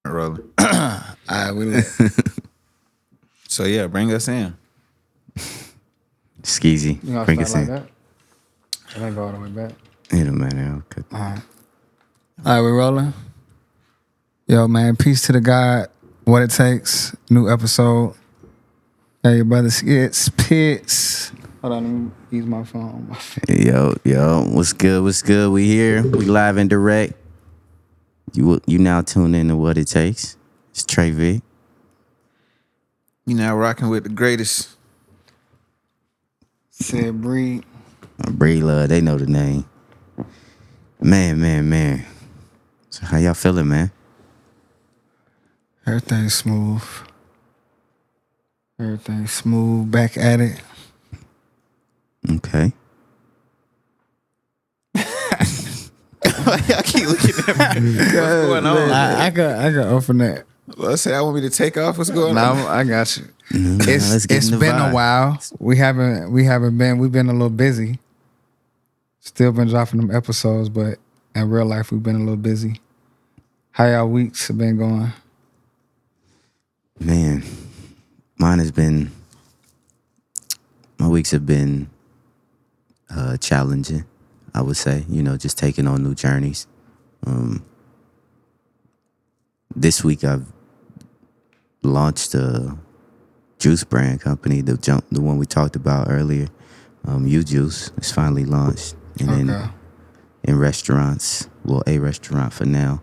Rolling. All right, we lit. So yeah, bring us in. Skeezy. You gonna Bring start us like in. that? I didn't go all the way back. It don't matter. Okay. All right, we rolling. Yo, man, peace to the God. What it takes. New episode. Hey, your brother Skitz Pittz. Hold on, let me use my phone. Yo, what's good? What's good? We here. We live and direct. You now tune in to What It Takes. It's Trayvick. You now rocking with the greatest. Sidney Breedlove. Breedlove, they know the name. Man. So how y'all feeling, man? Everything's smooth. Everything's smooth. Back at it. Okay. I keep looking at me. What's going on? I can open that. Let's say I want me to take off. What's going No, on? I got you. Let's get It's in the been vibe. a while. We've been a little busy. Still been dropping them episodes, but in real life we've been a little busy. How y'all weeks have been going? Man, my weeks have been challenging, I would say. Just taking on new journeys. This week I've launched a juice brand company, the one we talked about earlier. U-Juice is finally launched. And then in restaurants, well, a restaurant for now.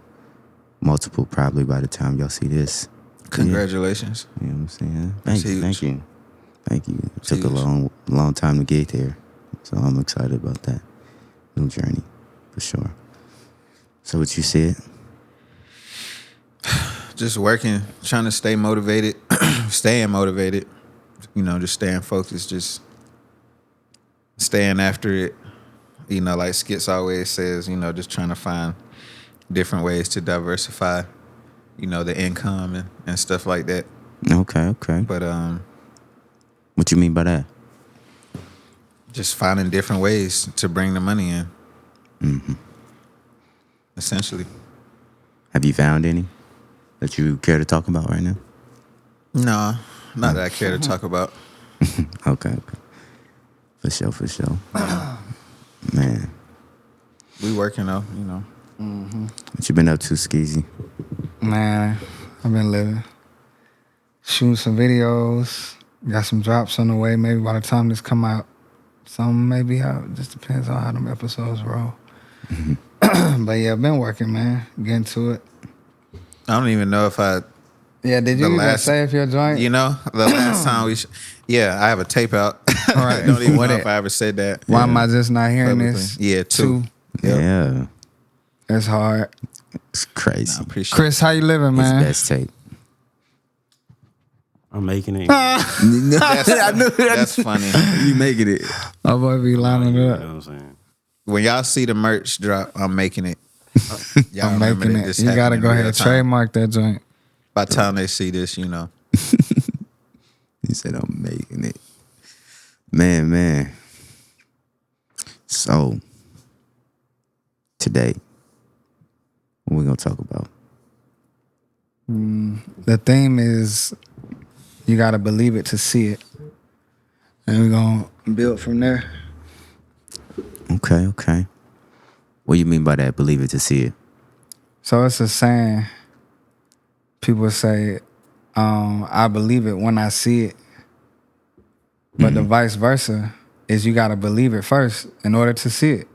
Multiple probably by the time y'all see this. Congratulations. You know what I'm saying? That's Thank you. It took huge. a long time to get there. So I'm excited about that new journey, for sure. So what you said? Just working, trying to stay motivated, staying motivated. Just staying focused, just staying after it. Like Skitz always says, just trying to find different ways to diversify, the income and stuff like that. Okay. But What you mean by that? just finding different ways to bring the money in. Mm-hmm. Essentially. Have you found any that you care to talk about right now? No, not that I care to talk about. Okay. For sure. Man, We working though, what you been up to, Skeezy? Man, I've been living. Shooting some videos. Got some drops on the way. Maybe by the time this come out, some may be out. Just depends on how them episodes roll. But yeah, I've been working, man. Getting to it. I don't even know if I, Yeah, did you The even last- say if your joint? the last time I have a tape out. All right. I don't even What know it- if I ever said that. Why am I just not hearing Publicly. this? Yeah, two. Yep. Yeah, It's hard. it's crazy. I appreciate Chris, how you living, His man? best tape. I'm making it. That's funny. You making it? My boy be lining You it know up. what I'm saying? When y'all see the merch drop, I'm making it. Y'all I'm remember making that it. this You gotta happened in go ahead real and time. trademark that joint. By the time they see this, He said, I'm making it. Man. So, today, what we gonna talk about? The theme is you gotta believe it to see it. And we're gonna build from there. Okay. What do you mean by that? Believe it to see it. So it's a saying. People say, I believe it when I see it. But the vice versa is you gotta believe it first in order to see it.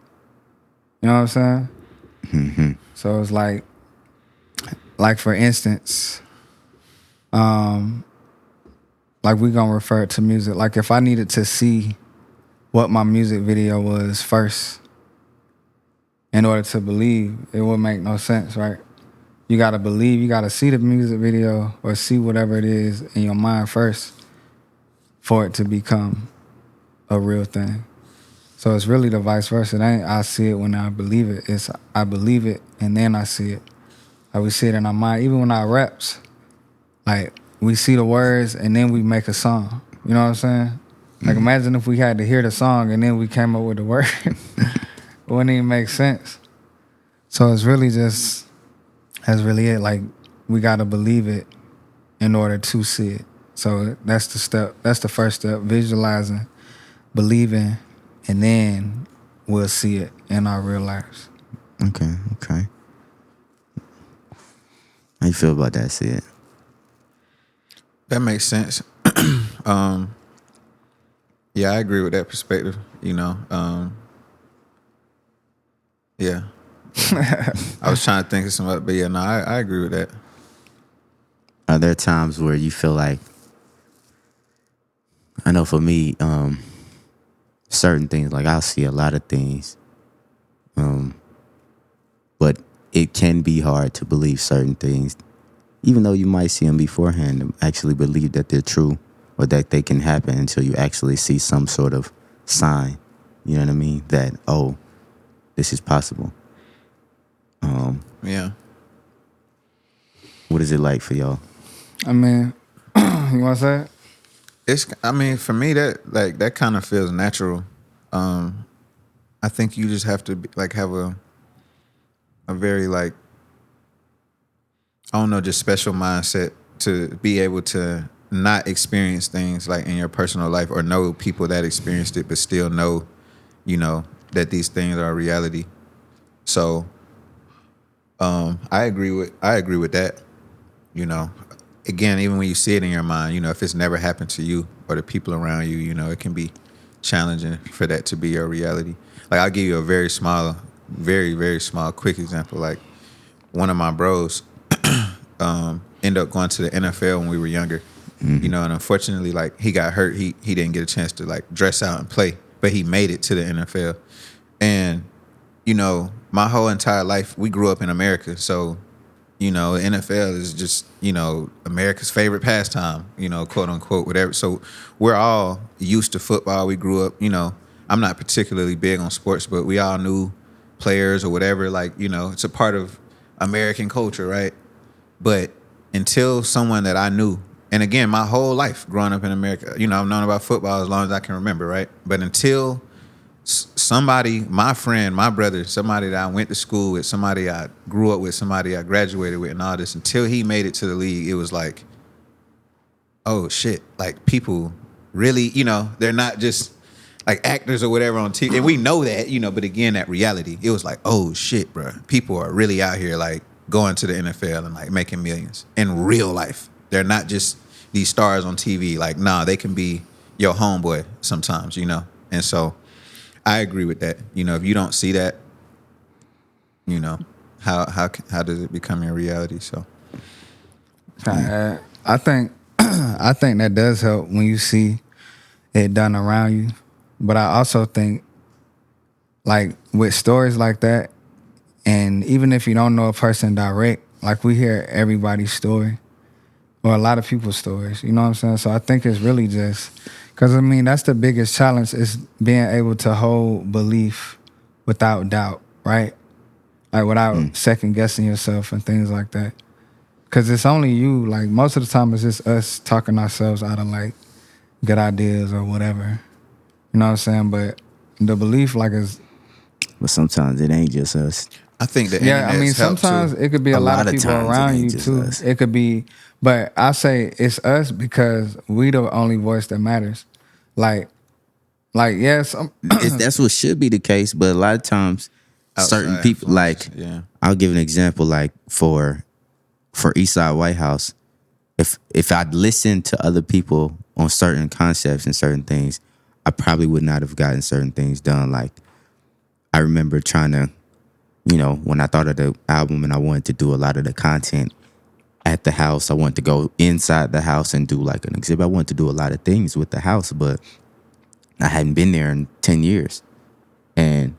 You know what I'm saying? So it's like for instance, like we gonna refer to music. Like if I needed to see what my music video was first in order to believe, it would make no sense, right? You gotta believe, you gotta see the music video or see whatever it is in your mind first for it to become a real thing. So it's really the vice versa. It ain't I see it when I believe it. It's I believe it and then I see it. Like we see it in our mind. Even when I raps, like we see the words and then we make a song. You know what I'm saying? Like imagine if we had to hear the song and then we came up with the word. It wouldn't even make sense. So it's really just, that's really it. Like we gotta believe it in order to see it. So that's the step. That's the first step. Visualizing, believing, and then we'll see it in our real lives. Okay. How you feel about that, Sid? That makes sense. Yeah, I agree with that perspective. Yeah. I was trying to think of something, but yeah, no, I agree with that. Are there times where you feel like, I know for me, certain things, like I'll see a lot of things, but it can be hard to believe certain things, even though you might see them beforehand, and actually believe that they're true or that they can happen until you actually see some sort of sign, you know what I mean, that, oh, this is possible. Yeah. What is it like for y'all? I mean, you want to say it? For me, that kind of feels natural. I think you just have to have a very just special mindset to be able to not experience things like in your personal life or know people that experienced it, but still know, that these things are a reality. So, I agree with that. Again, even when you see it in your mind, if it's never happened to you or the people around you, it can be challenging for that to be your reality. Like, I'll give you a very small, very, very small, quick example. Like, one of my bros ended up going to the NFL when we were younger, and unfortunately, like, he got hurt. He didn't get a chance to, like, dress out and play, but he made it to the NFL. And, my whole entire life, we grew up in America, so the NFL is just, America's favorite pastime, quote unquote, whatever. So we're all used to football. We grew up, I'm not particularly big on sports, but we all knew players or whatever. Like, it's a part of American culture, right? But until someone that I knew, and again, my whole life growing up in America, I've known about football as long as I can remember, right? But until somebody, my friend, my brother, somebody that I went to school with, somebody I grew up with, somebody I graduated with and all this, until he made it to the league, it was like, oh shit, like people really, they're not just like actors or whatever on TV. And we know that, but again, that reality, it was like, oh shit, bro, people are really out here like going to the NFL and like making millions in real life. They're not just these stars on TV. Like, nah, they can be your homeboy sometimes, And so I agree with that. If you don't see that, how does it become your reality? So, I think that does help when you see it done around you. But I also think, like, with stories like that, and even if you don't know a person direct, like, we hear everybody's story or a lot of people's stories. You know what I'm saying? So I think it's really just. Because, that's the biggest challenge is being able to hold belief without doubt, right? Like, without second-guessing yourself and things like that. Because it's only you. Like, most of the time, it's just us talking ourselves out of, like, good ideas or whatever. You know what I'm saying? But the belief, like, is... But sometimes it ain't just us. I think the internet's helped sometimes too. It could be a lot of people around you, too. Us. It could be... But I say it's us because we the only voice that matters. Like yes, that's what should be the case. But a lot of times, certain people, like, I'll give an example. Like for Eastside White House, if I'd listened to other people on certain concepts and certain things, I probably would not have gotten certain things done. Like, I remember trying to, when I thought of the album and I wanted to do a lot of the content at the house, I wanted to go inside the house and do like an exhibit. I wanted to do a lot of things with the house, but I hadn't been there in 10 years. And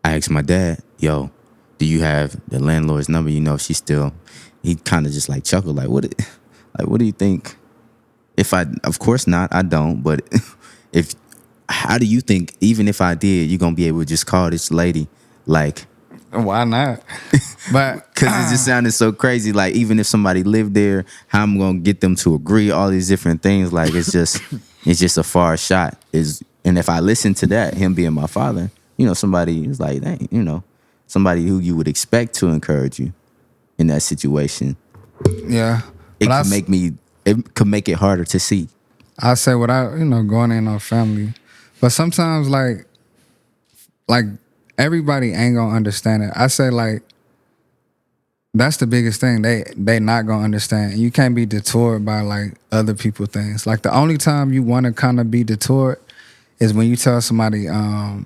I asked my dad, yo, do you have the landlord's number? She's still, he kind of just like chuckled, like, what do you think? Of course not, I don't, but how do you think, even if I did, you're going to be able to just call this lady, like, why not? But because it just sounded so crazy. Like, even if somebody lived there, how I'm gonna get them to agree? All these different things. Like, it's just a far shot. And if I listen to that, him being my father, somebody is like, dang, somebody who you would expect to encourage you in that situation, Yeah. It But could make it harder to see. I say without, going in on family. But sometimes like everybody ain't gonna understand it. I say like that's the biggest thing. They not gonna understand. You can't be detoured by like other people things. Like the only time you wanna kinda be detoured is when you tell somebody, or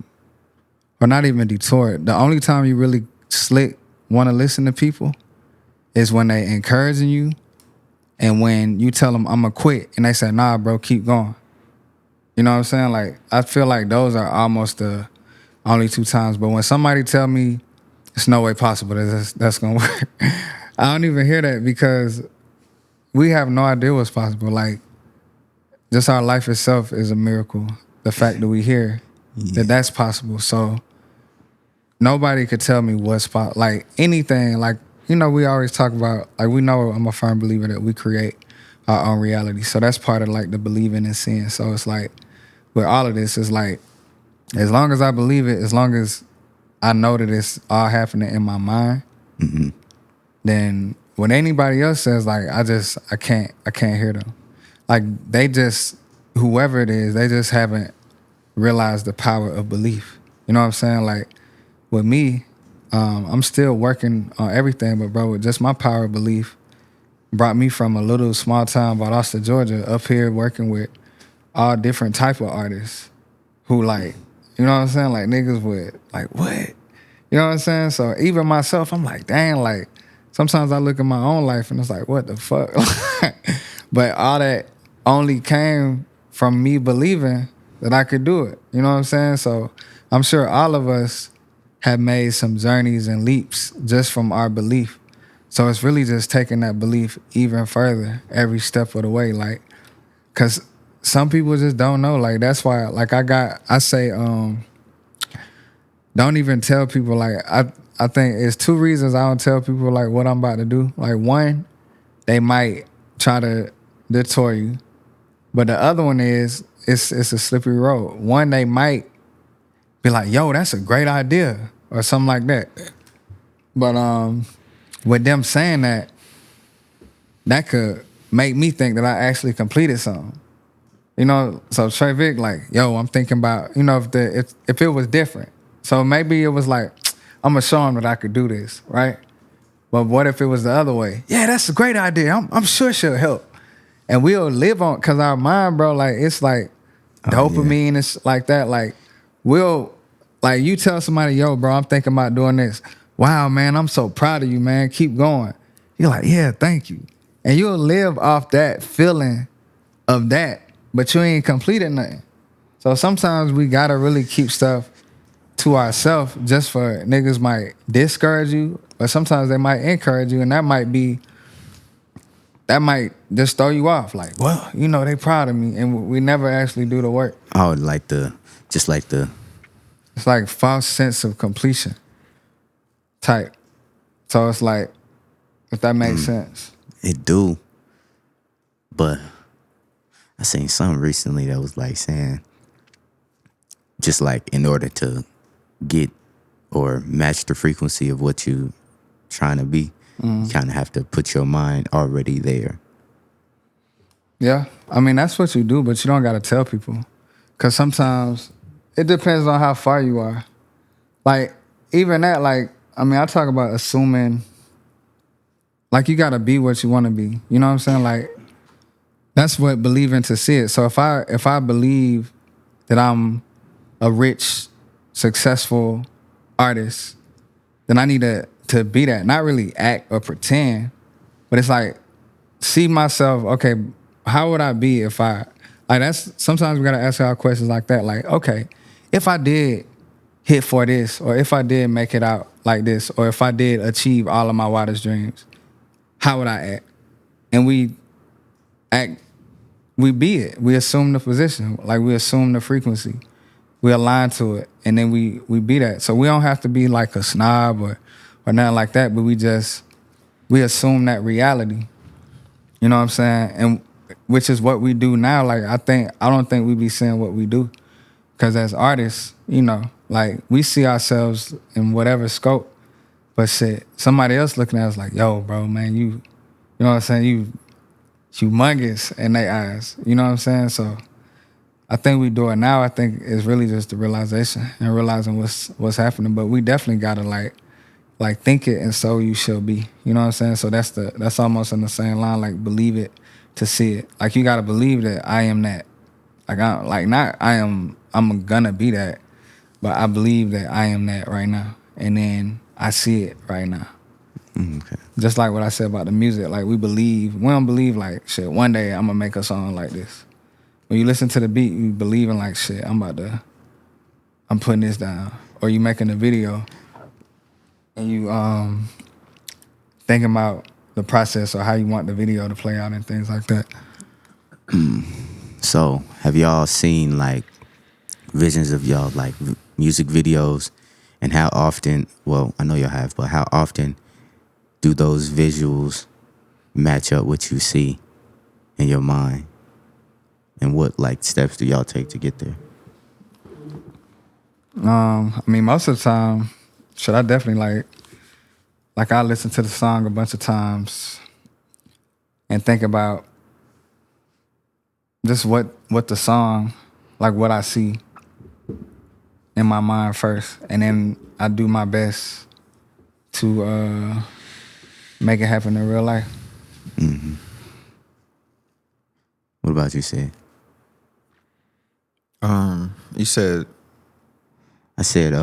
not even detoured. The only time you really slick wanna listen to people is when they encouraging you and when you tell them I'm gonna quit and they say, nah, bro, keep going. You know what I'm saying? Like I feel like those are almost the only 2 times. But when somebody tell me it's no way possible that's gonna work, I don't even hear that because we have no idea what's possible. Like just our life itself is a miracle. The fact that we hear that's possible. So nobody could tell me what's possible. Like anything, like, we always talk about, like we know I'm a firm believer that we create our own reality. So that's part of like the believing and seeing. So it's like with all of this, it's like as long as I believe it, as long as I know that it's all happening in my mind, then when anybody else says like I can't hear them. Like they just, whoever it is, they just haven't realized the power of belief. You know what I'm saying? Like with me, I'm still working on everything, but bro, with just my power of belief brought me from a little small town, Valdosta, Georgia, up here working with all different type of artists who like, you know what I'm saying? Like niggas would like, what? You know what I'm saying? So even myself, I'm like, dang, like sometimes I look at my own life and it's like, what the fuck? But all that only came from me believing that I could do it. You know what I'm saying? So I'm sure all of us have made some journeys and leaps just from our belief. So it's really just taking that belief even further every step of the way. Like, cause some people just don't know. Like that's why, like I say, don't even tell people. Like I think it's 2 reasons I don't tell people like what I'm about to do. Like one, they might try to detour you, but the other one is it's a slippery road. One, they might be like, yo, that's a great idea or something like that. But with them saying that could make me think that I actually completed something. You know, so Trayvick like, yo, I'm thinking about, if it was different. So maybe it was like, I'm gonna show him that I could do this, right? But what if it was the other way? Yeah, that's a great idea. I'm sure she'll help. And we'll live on, cause our mind, bro, like it's like dopamine, it's like that. Like like you tell somebody, yo, bro, I'm thinking about doing this. Wow, man, I'm so proud of you, man. Keep going. You're like, yeah, thank you. And you'll live off that feeling of that, but you ain't completed nothing. So sometimes we gotta really keep stuff to ourselves just for niggas might discourage you, but sometimes they might encourage you, and that might just throw you off. Like, well, they proud of me, and we never actually do the work. Oh, It's like false sense of completion type. So it's like, if that makes sense. It do. But I seen something recently that was like saying, just like in order to get or match the frequency of what you trying to be, you kind of have to put your mind already there. Yeah, I mean, that's what you do, but you don't got to tell people. Because sometimes it depends on how far you are. Like, even that, like, I mean, I talk about assuming, like, you got to be what you want to be. You know what I'm saying? Like, that's what believing to see it. So if I believe that I'm a rich, successful artist, then I need to be that. Not really act or pretend, but it's like, see myself, okay, how would I be if I, like that's, sometimes we gotta ask our questions like that. Like, okay, if I did hit for this, or if I did make it out like this, or if I did achieve all of my wildest dreams, how would I act? And we be it. We assume the position, like we assume the frequency. We align to it, and then we be that. So we don't have to be like a snob or nothing like that, but we assume that reality. You know what I'm saying? And which is what we do now. Like I don't think we be saying what we do. Because as artists, like we see ourselves in whatever scope, but shit, somebody else looking at us like, yo, bro, man, You know what I'm saying? You humongous in their eyes. You know what I'm saying? So I think we do it now. I think it's really just the realization and realizing what's happening. But we definitely gotta like think it and so you shall be. You know what I'm saying? So that's almost in the same line, like believe it to see it. Like you gotta believe that I am that. Like I'm gonna be that, but I believe that I am that right now. And then I see it right now. Okay. Just like what I said about the music, like we don't believe like shit, one day I'm gonna make a song like this. When you listen to the beat, you believing like shit, I'm putting this down. Or you making a video and you thinking about the process or how you want the video to play out and things like that. So, have y'all seen like visions of y'all like music videos, and how often? Well, I know y'all have, but how often do those visuals match up what you see in your mind, and what like steps do y'all take to get there? I mean, most of the time, I definitely like I listen to the song a bunch of times and think about just what the song, like what I see in my mind first, and then I do my best to make it happen in real life. Mm-hmm. What about you, Sid? You said I said,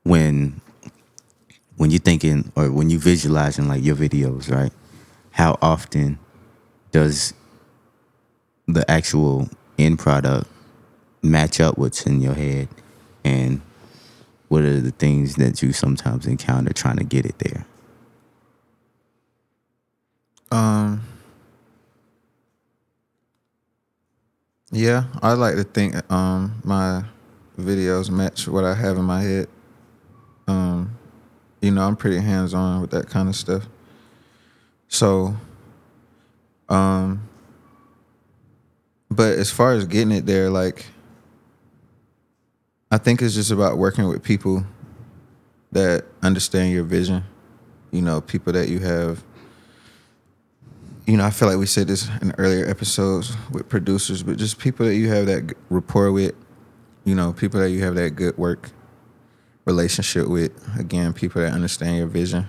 when you're thinking or when you visualizing like your videos, right? How often does the actual end product match up what's in your head, and what are the things that you sometimes encounter trying to get it there? Yeah, I like to think my videos match what I have in my head. I'm pretty hands-on with that kind of stuff. So, but as far as getting it there, like, I think it's just about working with people that understand your vision. People that you have. I feel like we said this in earlier episodes with producers, but just people that you have that rapport with, people that you have that good work relationship with. Again, people that understand your vision.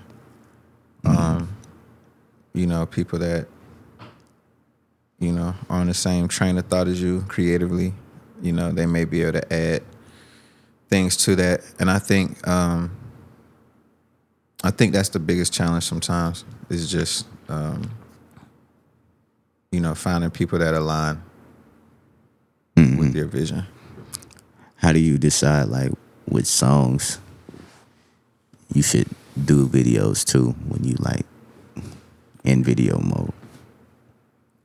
People that, are on the same train of thought as you creatively. They may be able to add things to that. And I think that's the biggest challenge sometimes is just, finding people that align with your vision. How do you decide like which songs you should do videos to when you like in video mode?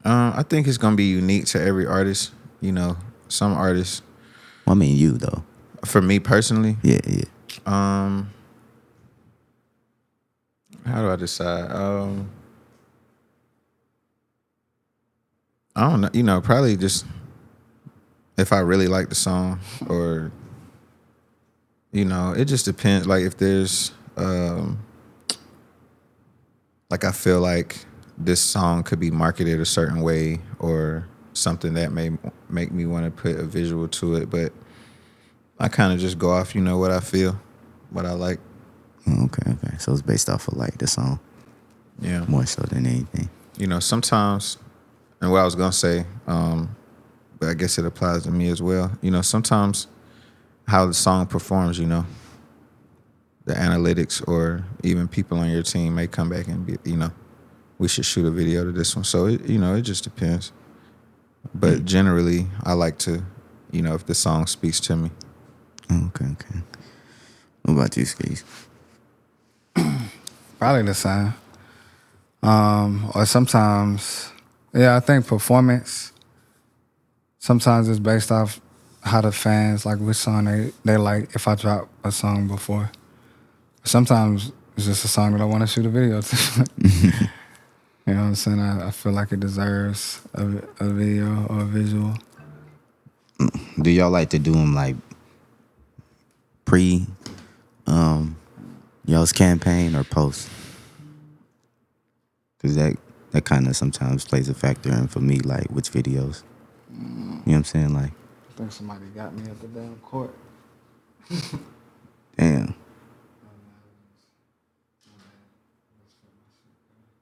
I think it's gonna be unique to every artist. Some artists. Well, I mean, you though. For me personally. Yeah. How do I decide? I don't know. Probably just if I really like the song, or it just depends. Like if there's like I feel like this song could be marketed a certain way, or something that may make me want to put a visual to it. But I kind of just go off, what I feel, what I like. Okay. So it's based off of like the song. Yeah. More so than anything. Sometimes, and what I was gonna say, but I guess it applies to me as well. Sometimes how the song performs, the analytics or even people on your team may come back and be, we should shoot a video to this one. So it just depends. But generally, I like to, if the song speaks to me. Okay. What about you, Skitz? Probably the same. Or sometimes, I think performance, sometimes it's based off how the fans, like which song they like if I drop a song before. Sometimes it's just a song that I want to shoot a video to. You know what I'm saying? I feel like it deserves a video or a visual. Do y'all like to do them like pre y'all's campaign or post? Because that kind of sometimes plays a factor in for me, like which videos. You know what I'm saying? Like, I think somebody got me at the damn court. damn.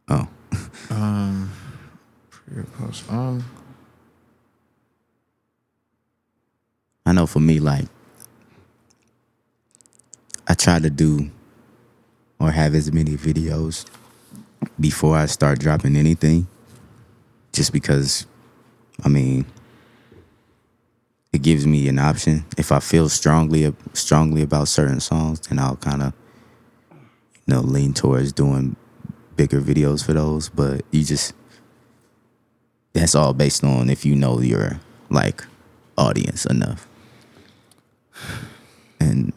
Oh. Pre or post. I know for me, like, I try to do or have as many videos before I start dropping anything. Just because, I mean, it gives me an option. If I feel strongly about certain songs, then I'll kind of, lean towards doing bigger videos for those. But that's all based on if you know your, like, audience enough. And,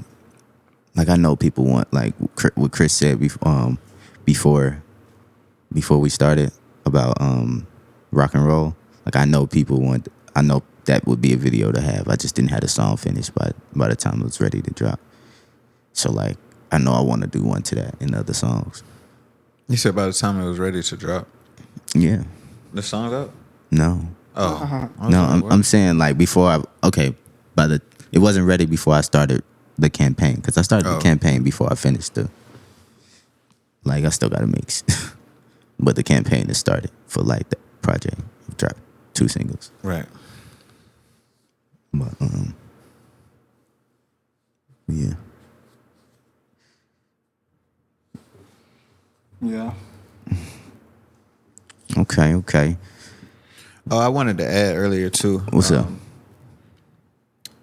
like, I know people want, like, what Chris said before we started about rock and roll. Like, I know that would be a video to have. I just didn't have the song finished by the time it was ready to drop. So, like, I know I want to do one to that in other songs. You said by the time it was ready to drop? Yeah. The song's up? No. Oh. No, I'm saying, like, it wasn't ready before I started the campaign. Because I started the campaign before I finished I still got to mix. But the campaign has started for, like, the project. I've dropped 2 singles. Right. But, yeah. Yeah. Okay. Oh, I wanted to add earlier, too. What's up?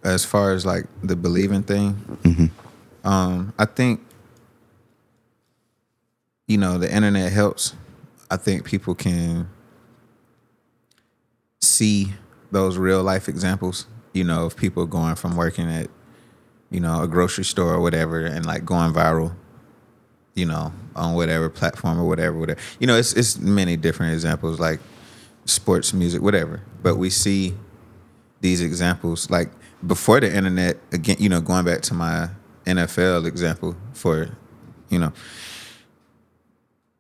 As far as, like, the believing thing, I think, the internet helps. I think people can see those real life examples, of people going from working at, a grocery store or whatever and, like, going viral, on whatever platform or whatever. It's many different examples, like sports, music, whatever. But we see these examples, like, before the internet, again, going back to my NFL example for,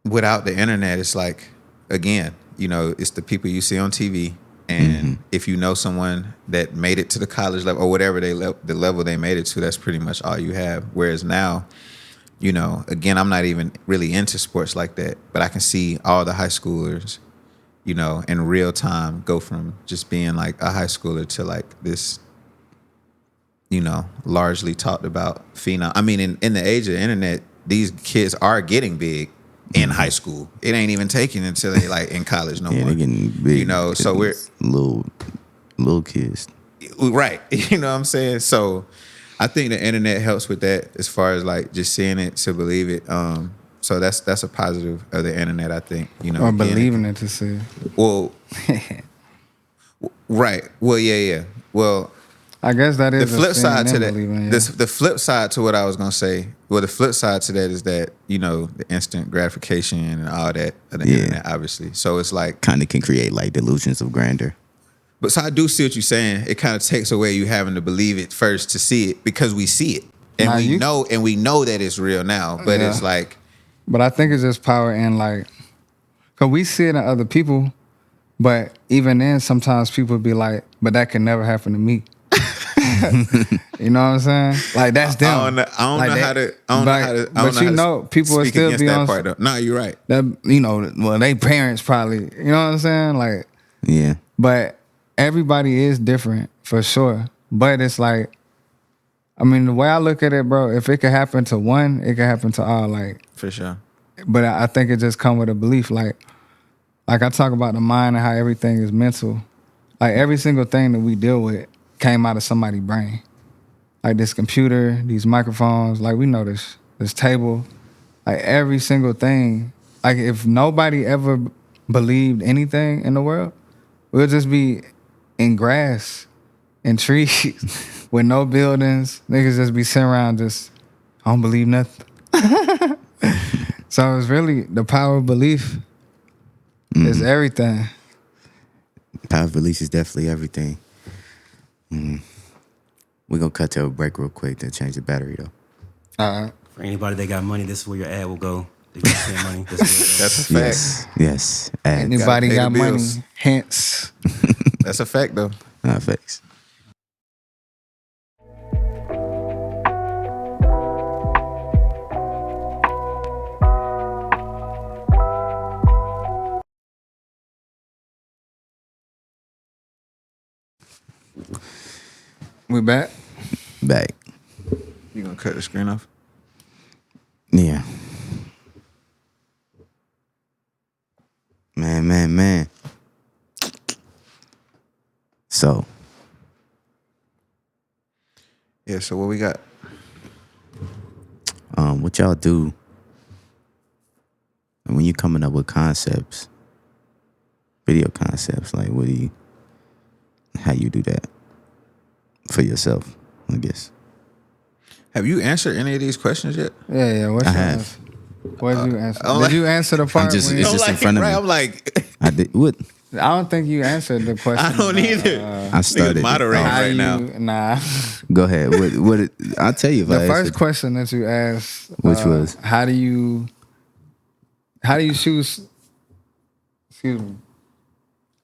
without the internet, it's like, again, it's the people you see on TV. And if you know someone that made it to the college level or whatever the level they made it to, that's pretty much all you have. Whereas now, again, I'm not even really into sports like that, but I can see all the high schoolers, in real time go from just being like a high schooler to like this, largely talked about phenom. I mean, in the age of the internet, these kids are getting big in high school. It ain't even taking until they like in college no more. They're getting big. So we're little kids. Right. You know what I'm saying? So I think the internet helps with that as far as like just seeing it to believe it. So that's a positive of the internet, I think. Or believing it to see. Well, right. Well, yeah. Well, I guess that is the flip side to that. Yeah. The flip side to what I was gonna say. Well, the flip side to that is that the instant gratification and all that of the internet, obviously. So it's like kind of can create like delusions of grandeur. But so I do see what you're saying. It kind of takes away you having to believe it first to see it because we see it and we know that it's real now. But it's like. But I think it's just power in like, cause we see it in other people, but even then sometimes people be like, but that can never happen to me. You know what I'm saying? Like that's them. I don't know how to. But people will still be on. Part, no, you're right. That they parents probably. You know what I'm saying? Like yeah. But everybody is different for sure. But it's like, I mean, the way I look at it, bro, if it could happen to one, it could happen to all. Like for sure. But I think it just come with a belief. Like I talk about the mind and how everything is mental. Like every single thing that we deal with came out of somebody's brain. Like this computer, these microphones, like we know this table, like every single thing. Like if nobody ever believed anything in the world, we'll just be in grass and trees with no buildings. Niggas just be sitting around just, I don't believe nothing. So it's really the power of belief is everything. Power of belief is definitely everything. We're going to cut to a break real quick to change the battery, though. All right. For anybody that got money, this is where your ad will go. If you spend money, That's a fact. Yes. Anybody pay the got money? bills. Hence. That's a fact, though. Not facts. We back? Back. You gonna cut the screen off? Yeah. Man. So. Yeah, so what we got? What y'all do when you coming up with concepts, video concepts, like how you do that for yourself, I guess. Have you answered any of these questions yet? Yeah. What's I your have. answer? What did you answer? I'm Did like- you answer the part? just- when it's you- just in front of me. I'm like, I did what? I don't think you answered the question. I don't about, either. I started. moderating how right you, now. Nah. Go ahead. What? I'll tell you if The I first answered. question that you asked, Which was? how do you choose? Excuse me.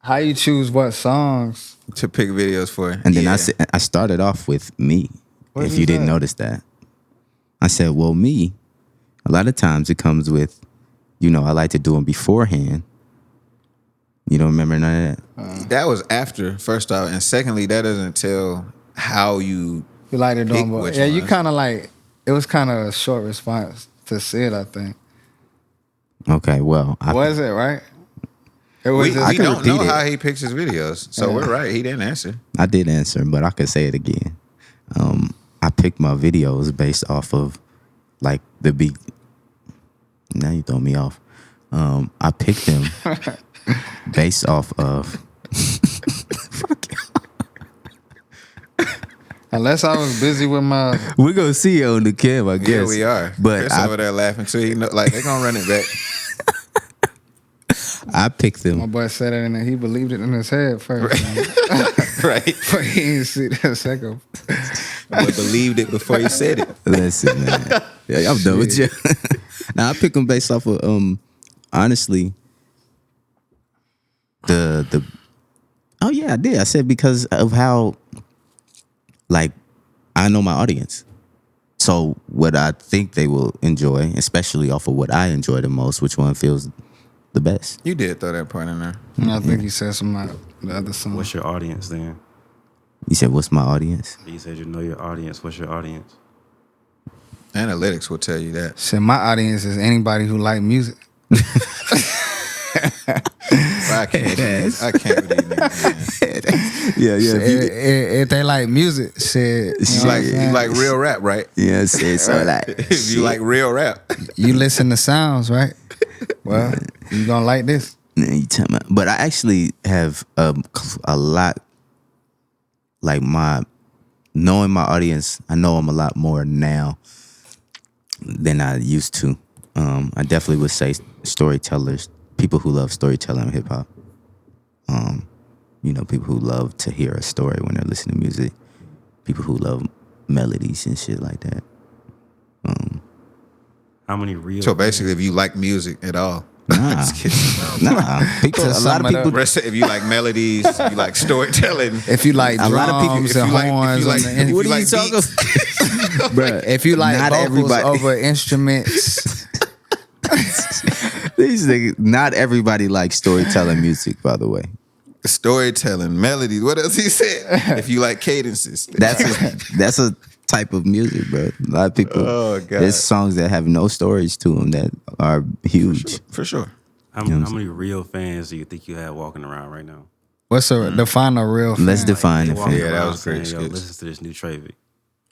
How you choose what songs? To pick videos for. And then Yeah. I started off with me. What if did you you didn't say? notice that, I said, well, me. A lot of times it comes with, I like to do them beforehand. You don't remember none of that? That was after, first off. And secondly, that doesn't tell how you. You like to do Pick them, but which yeah, you ones. kind of like. It was kind of a short response to Sid, I think. Okay, well, Was it right? It was We, just, we can don't know repeat it. how he picks his videos. So Yeah. we're right. He didn't answer. I did answer, but I could say it again. I picked my videos based off of like the beat. Now you throw me off. I picked them based off of. unless I was busy with my. We're gonna see it on the cam, I guess. Yeah, we are. But Chris I, over there laughing too. He know, like they're gonna run it back. I picked My them. boy said it and he believed it in his head first. Right. But he didn't see that second. But believed it before he said it. Listen, man. Yeah, I'm done with you. Now I pick them based off of honestly the. Oh yeah, I did. I said because of how, like, I know my audience. So what I think they will enjoy, especially off of what I enjoy the most, which one feels the best. You did throw that part in there. And I think he said some of the other songs. What's your audience then? You said, what's my audience? You said you know your audience. What's your audience? Analytics will tell you that. Shit, my audience is anybody who like music. But I can't. I can't with these niggas, man. Yeah, If they like music, shit. You like real rap, right? Yes, it's so like. If you like real rap. You listen to sounds, right? Well, you gonna like this. You tell me. But I actually have a lot, like knowing my audience, I know them a lot more now than I used to. I definitely would say storytellers, people who love storytelling and hip hop. People who love to hear a story when they're listening to music. People who love melodies and shit like that. How many real? So basically, if you like music at all, Nah. Just kidding. Nah, people, a lot of people. Rest of- if you like melodies, if you like storytelling, If you like A lot of people- drums if you and like- if horns, you like- on the if What you are you like talking beats. about? Bruh, if you like not vocals everybody. over instruments, These niggas, not everybody likes storytelling music, by the way. storytelling, melodies. What else he said? If you like cadences, That's a type of music, bro. A lot of people. Oh, God. There's songs that have no stories to them that are huge. for sure. How many real fans do you think you have walking around right now? what's a define a real fan? Let's define They it. walking Fam. Yeah, that around was great, saying, Yo, Skitz. listen to this new Trayvick.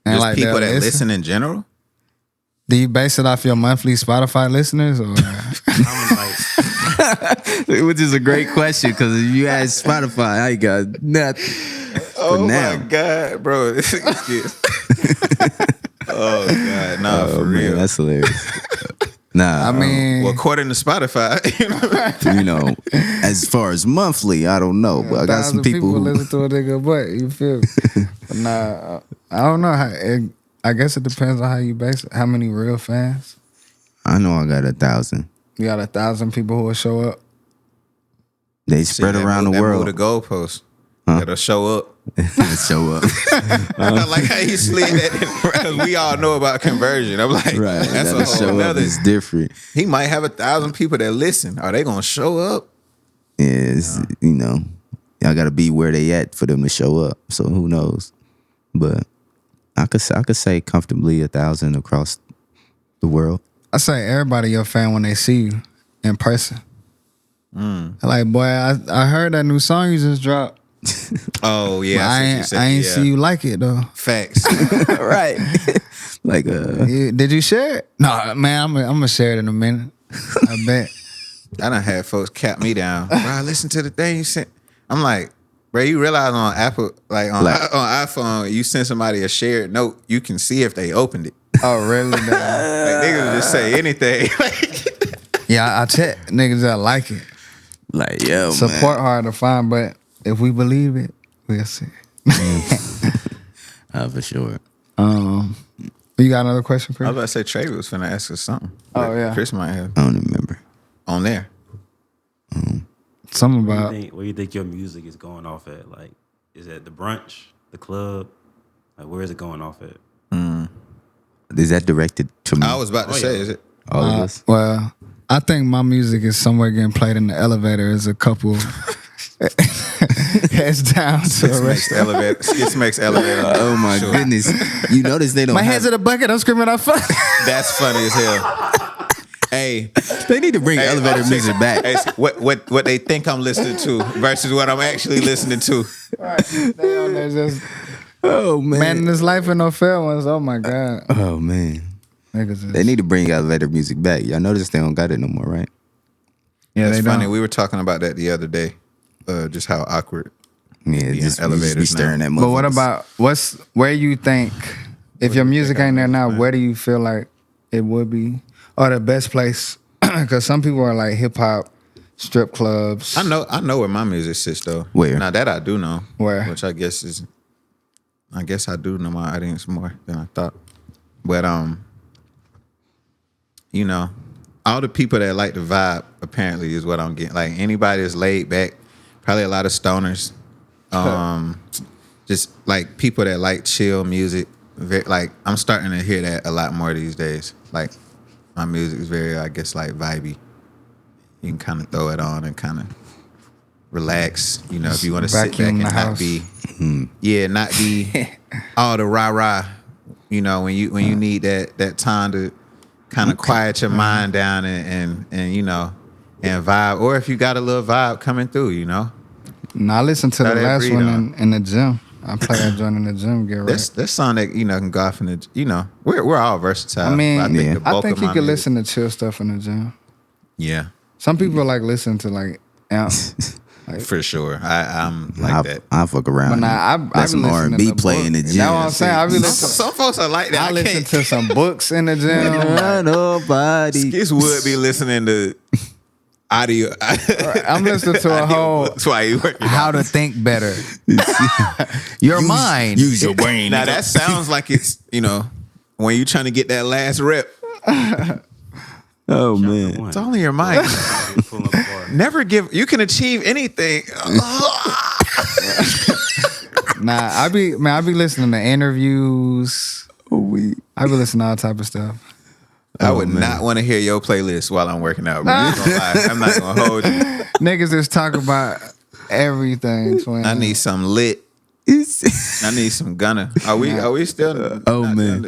And Just like people that they'll listen in general. Do you base it off your monthly Spotify listeners or? I'm like, Which is a great question because if you ask Spotify, I ain't got nothing. Oh now. my God, bro! This is Skitz. Oh God, nah, for Man, real. that's hilarious. Nah, I mean, Well, according to Spotify, as far as monthly, I don't know, but I got some 1,000 people who, listen to a nigga butt. You feel me? But nah, I don't know. I guess it depends on how you base it. How many real fans? I know I got 1,000. You got 1,000 people who will show up. They spread around the world. The goalpost. That'll show up. Show up. I like how you slid that because we all know about conversion. I'm like, Right. that's That'll a whole show up. nother. It's different. He might have 1,000 people that listen. Are they gonna show up? Yeah, it's, you know, y'all got to be where they at for them to show up. So who knows? But I could say comfortably 1,000 across the world. I say everybody your fan when they see you in person. Like, boy, I heard that new song you just dropped. Oh yeah, I ain't see you like it though. Facts. Right. Like Did you share it? No, man, I'm gonna share it in a minute. I bet. I done had folks cap me down. Bro, I listened to the thing you sent. I'm like, bro, you realize on Apple, on iPhone, you send somebody a shared note, you can see if they opened it. Oh, really? Like niggas just say anything. Yeah, I check niggas that like it. Like, yo, Support man. hard to find, but if we believe it, we'll see. For sure. You got another question, Chris? I was about to say Trayvick was finna ask us something. Oh, yeah. Chris might have I don't remember. on there. Something about Where you think your music is going off at? Like, is it the brunch, the club? Like, where is it going off at? Is that directed to me? I was about to say, yeah. is it? All of us? well, I think my music is somewhere getting played in the elevator as a couple heads down to a Skitz makes restaurant. elevator. Skitz makes elevator. Oh my Sure. goodness! You notice they don't. My have, head's in a bucket. I'm screaming out fuck. That's funny as hell. Hey, They need to bring elevator music back. hey, what they think I'm listening to versus what I'm actually listening to. They on there just Oh man in this life and no fair ones. Oh my god, Oh man! niggas is, They need to bring elevator music back. Y'all notice they don't got it no more, right? yeah, That's they funny. don't. We were talking about that the other day. Just how awkward. Yeah, Yeah, just elevators be staring now. at. But what motherfuckers. about where you think if your music ain't there now, where do you feel like it would be or the best place? Because some people are like hip hop, strip clubs. I know where my music sits though. Where? Now that I do know. Where? Which I guess I do know my audience more than I thought. But you know, all the people that like the vibe apparently is what I'm getting. Like anybody that's laid back, probably a lot of stoners. Just like people that like chill music. Like I'm starting to hear that a lot more these days. Like my music is very, I guess, like vibey. You can kind of throw it on and kind of relax. You know, if you want to sit back Vacuum and the not house. be, not be all the rah rah. You know, when you need that time to kind of quiet your mind down and you know and vibe. Or if you got a little vibe coming through, you know. No, I listened to the Throw that last breed one on. in the gym. I play that joint in the gym. Get right. That's song that you know can go off in the you know we're all versatile. I mean, but yeah. the I bulk think of you my could music- listen to chill stuff in the gym. Yeah, Some people like listen to like amp. for sure. I'm like that. I fuck around. But nah, I Let be some listening R&B to play in the books. gym. That's what I'm saying. I be Some, listening. some folks are like that. I I listen can't. to some books in the gym. Like, Nobody. Skitz would be listening to audio. I'm listening to a whole That's why you working. how to think better. Your mind. Use your brain. Now that sounds like it's you know when you trying to get that last rep. Oh man. It's all in your mind. Pull up a bar. Never give. You can achieve anything. Nah, I be listening to interviews. I be listening to all type of stuff. I would not want to hear your playlist while I'm working out. Bro. I'm gonna lie. I'm not gonna hold you. Niggas just talk about everything. Twin. I need some lit. I need some gunner. Are we still? Oh, not man.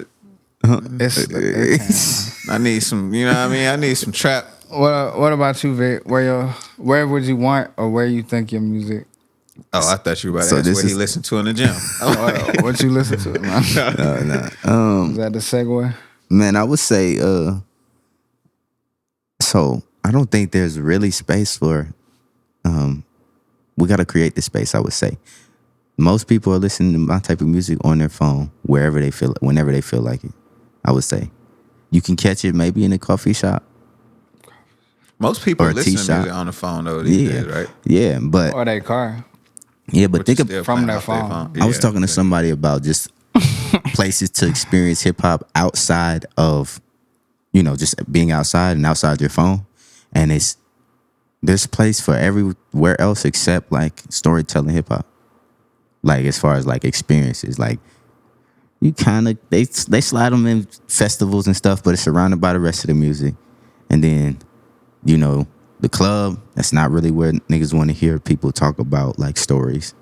done? It's I need some. You know what I mean? I need some trap. what about you, Vic? Where would you want or where you think your music? Oh, I thought you were about to So ask this what he is- listened to in the gym. What you listen to, man? Is that the segue? Man, I would say, so I don't think there's really space for, we got to create the space, I would say. Most people are listening to my type of music on their phone, wherever they feel, whenever they feel like it, I would say. You can catch it maybe in a coffee shop. Most people Or a listen tea to shop. music on the phone though these Yeah. days, right? Yeah, but, Or their car? but think Which is of, still from playing their off their phone. I was Yeah, talking to okay. somebody about just places to experience hip hop outside of you know, just being outside and outside your phone, and there's place for everywhere else except like storytelling hip hop. Like as far as like experiences, like you kind of they slide them in festivals and stuff, but it's surrounded by the rest of the music. And then, you know, the club, that's not really where niggas want to hear people talk about like stories.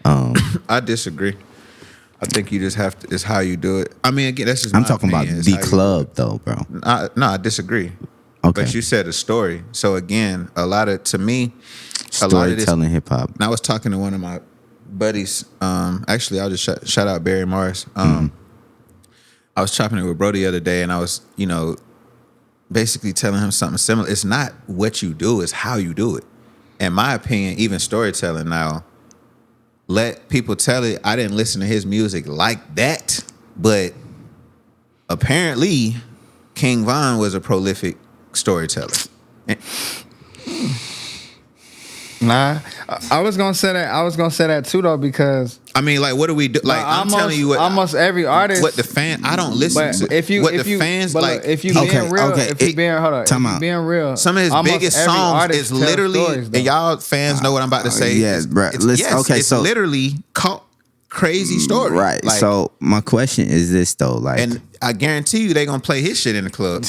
I disagree. I think you just have to. It's how you do it. I mean, again, that's just. I'm my talking opinion. about It's the how you club though, bro. No, I disagree. Okay. But you said a story. So again, a lot of this. Storytelling hip hop. And I was talking to one of my buddies. Actually, I'll just shout out Barry Morris. I was chopping it with Bro the other day, and I was, you know, basically telling him something similar. It's not what you do; it's how you do it. In my opinion, even storytelling now. Let people tell it. I didn't listen to his music like that, but apparently, King Von was a prolific storyteller. Nah, I was gonna say that. I was gonna say that too, though, because I mean, like, what do we do? Like, I'm telling you, what almost every artist. what the fan. I don't listen But to. if you, what if the you, fans but like. look, if you being real, if you being hold on, if you being real, Some of his almost biggest every songs artist is tell literally, stories, though. and y'all fans know what I'm about to say. yes, bro. It's So literally called crazy story. Right. Like, So my question is this though, like, and I guarantee you, they gonna play his shit in the club.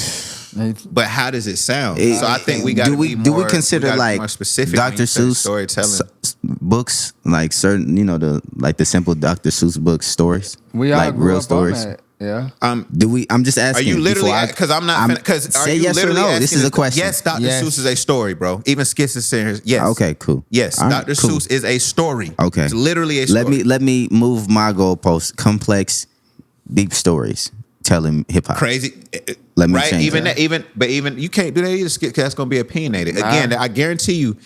But how does it sound? So I think we got to be more. do we consider like more specific Dr. Seuss storytelling books, like certain, you know, the simple Dr. Seuss books stories, we all like grew real up stories? On that. Yeah. Do we? I'm just Are asking. you literally? before Because I'm not. Because are say you yes or literally no? asking This is a question. Yes, Dr. Yes. Seuss is a story, bro. Even Skitz is saying yes. Okay, cool. Yes, All right, Dr. cool. Seuss is a story. Okay, it's literally a story. Let me move my goalpost. Complex, deep stories telling hip hop. Crazy. Let me right? change Even that. but you can't do that either, Skitz, 'cause that's gonna be opinionated. Again, I guarantee you.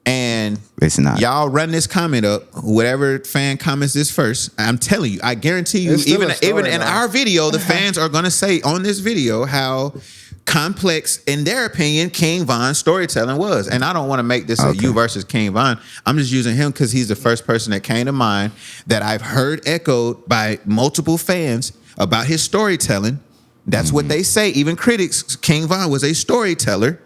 And It's not. Y'all run this comment up. Whatever fan comments this first, I'm telling you, I guarantee you, It's still even a story, in though. our video, the fans are gonna say on this video how complex, in their opinion, King Von's storytelling was. And I don't want to make this a you versus King Von. I'm just using him because he's the first person that came to mind that I've heard echoed by multiple fans about his storytelling. That's what they say. Even critics, King Von was a storyteller,